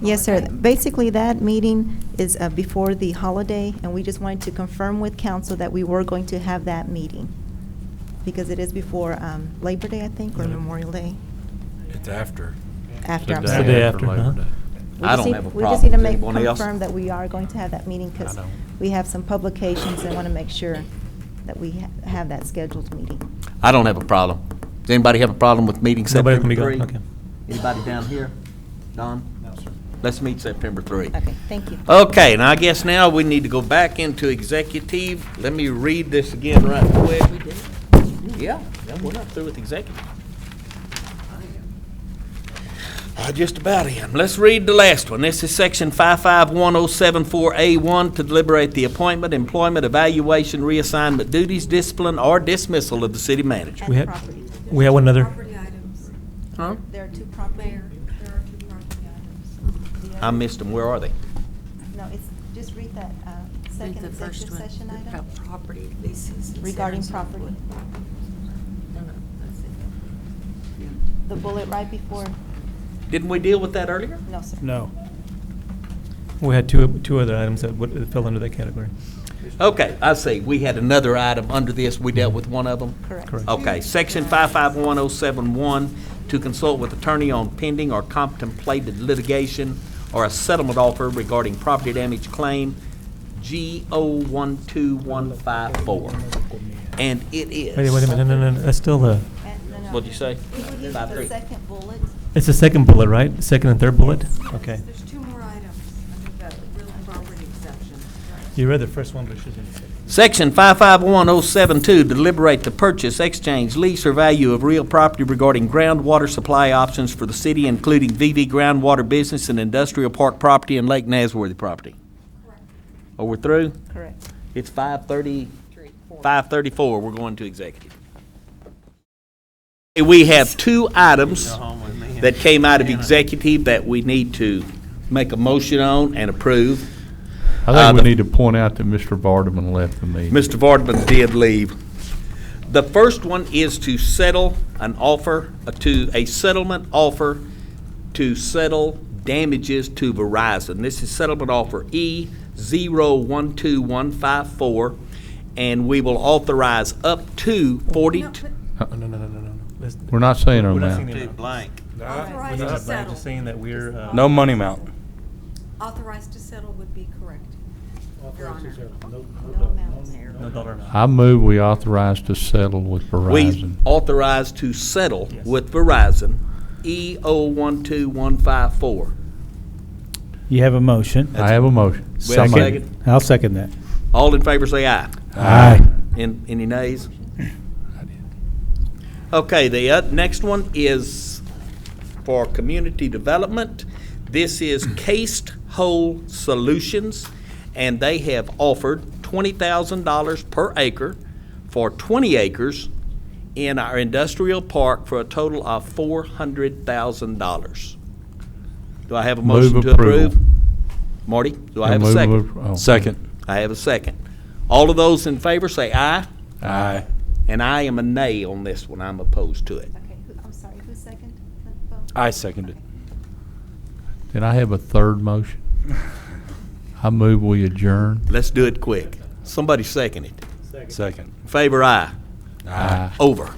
Yes, sir. Basically, that meeting is before the holiday, and we just wanted to confirm with council that we were going to have that meeting, because it is before Labor Day, I think, or Memorial Day. It's after. After, I'm It's the sorry. day after, Labor huh? Day. We I just don't need- have a We problem. just need to Does make, anyone else? confirm that we are going to have that meeting, because I don't. we have some publications and want to make sure that we have that scheduled meeting. I don't have a problem. Does anybody have a problem with meeting Nobody September can be 3? gone, okay. Anybody down here? Don? No, sir. Let's meet September 3. Okay, thank you. Okay, and I guess now we need to go back into executive. Let me read this again right quick. Yeah, we're not through with executive. Just about in. Let's read the last one. This is section 551074A1 to deliberate the appointment, employment, evaluation, reassignment, duties, discipline, or dismissal of the city manager. We have one other. Huh? There are two property. There are two property items. I missed them. Where are they? No, it's, just read that Read second the first executive one session item about property leases. and regarding sales and so property. forth. No, that's it. The bullet right before, Didn't we deal with that earlier? no, sir. No. We had two other items that fell under that category. Okay, I see. We had another item under this. We dealt with one of them? Correct. Correct. Okay, section 551071, to consult with attorney on pending or contemplated litigation or a settlement offer regarding property damage claim, G012154. And it is. Wait a minute, no, that's still the, What'd you say? It is the 53. second bullet. it's the second bullet, right? Second and third bullet? Okay. There's two more items under the real property exception. You read the first one, but it shouldn't. Section 551072, deliberate the purchase, exchange, lease, or value of real property regarding groundwater supply options for the city, including VV groundwater business and industrial park property and Lake Nasworthy property. Oh, we're through? Correct. It's 5:34. We're going to executive. We have 2 items that came out of executive that we need to make a motion on and approve. I think we need to point out that Mr. Vardaman left the meeting. Mr. Vardaman did leave. The first one is to settle an offer, to a settlement offer to settle damages to Verizon. This is settlement offer E012154, and we will authorize up to 42. No. We're not saying our We're not amount. saying the amount. Blank. We're Authorized not to blank, settle. just saying that we're. No money amount. Authorized to settle would be correct, Your Honor. No amounts here. No dollar amount. I move we authorize to settle with We Verizon. authorize to settle Yes. with Verizon E012154. You have a motion. I have a motion. We have a second? I'll second that. All in favor say aye. Aye. Any nays? Okay, the next one is for community development. This is Cased Hole Solutions, and they have offered $20,000 per acre for 20 acres in our industrial park for a total of $400,000. Do I have a motion Move to approval. approve? Marty, do I have a Move second? oh. Second. I have a second. All of those in favor say aye, Aye. and I am a nay on this one. I'm opposed to it. Okay, I'm sorry, who's second? I seconded. Did I have a third motion? I move we adjourn. Let's do it quick. Somebody second it. Second. Favor aye. Aye. Over.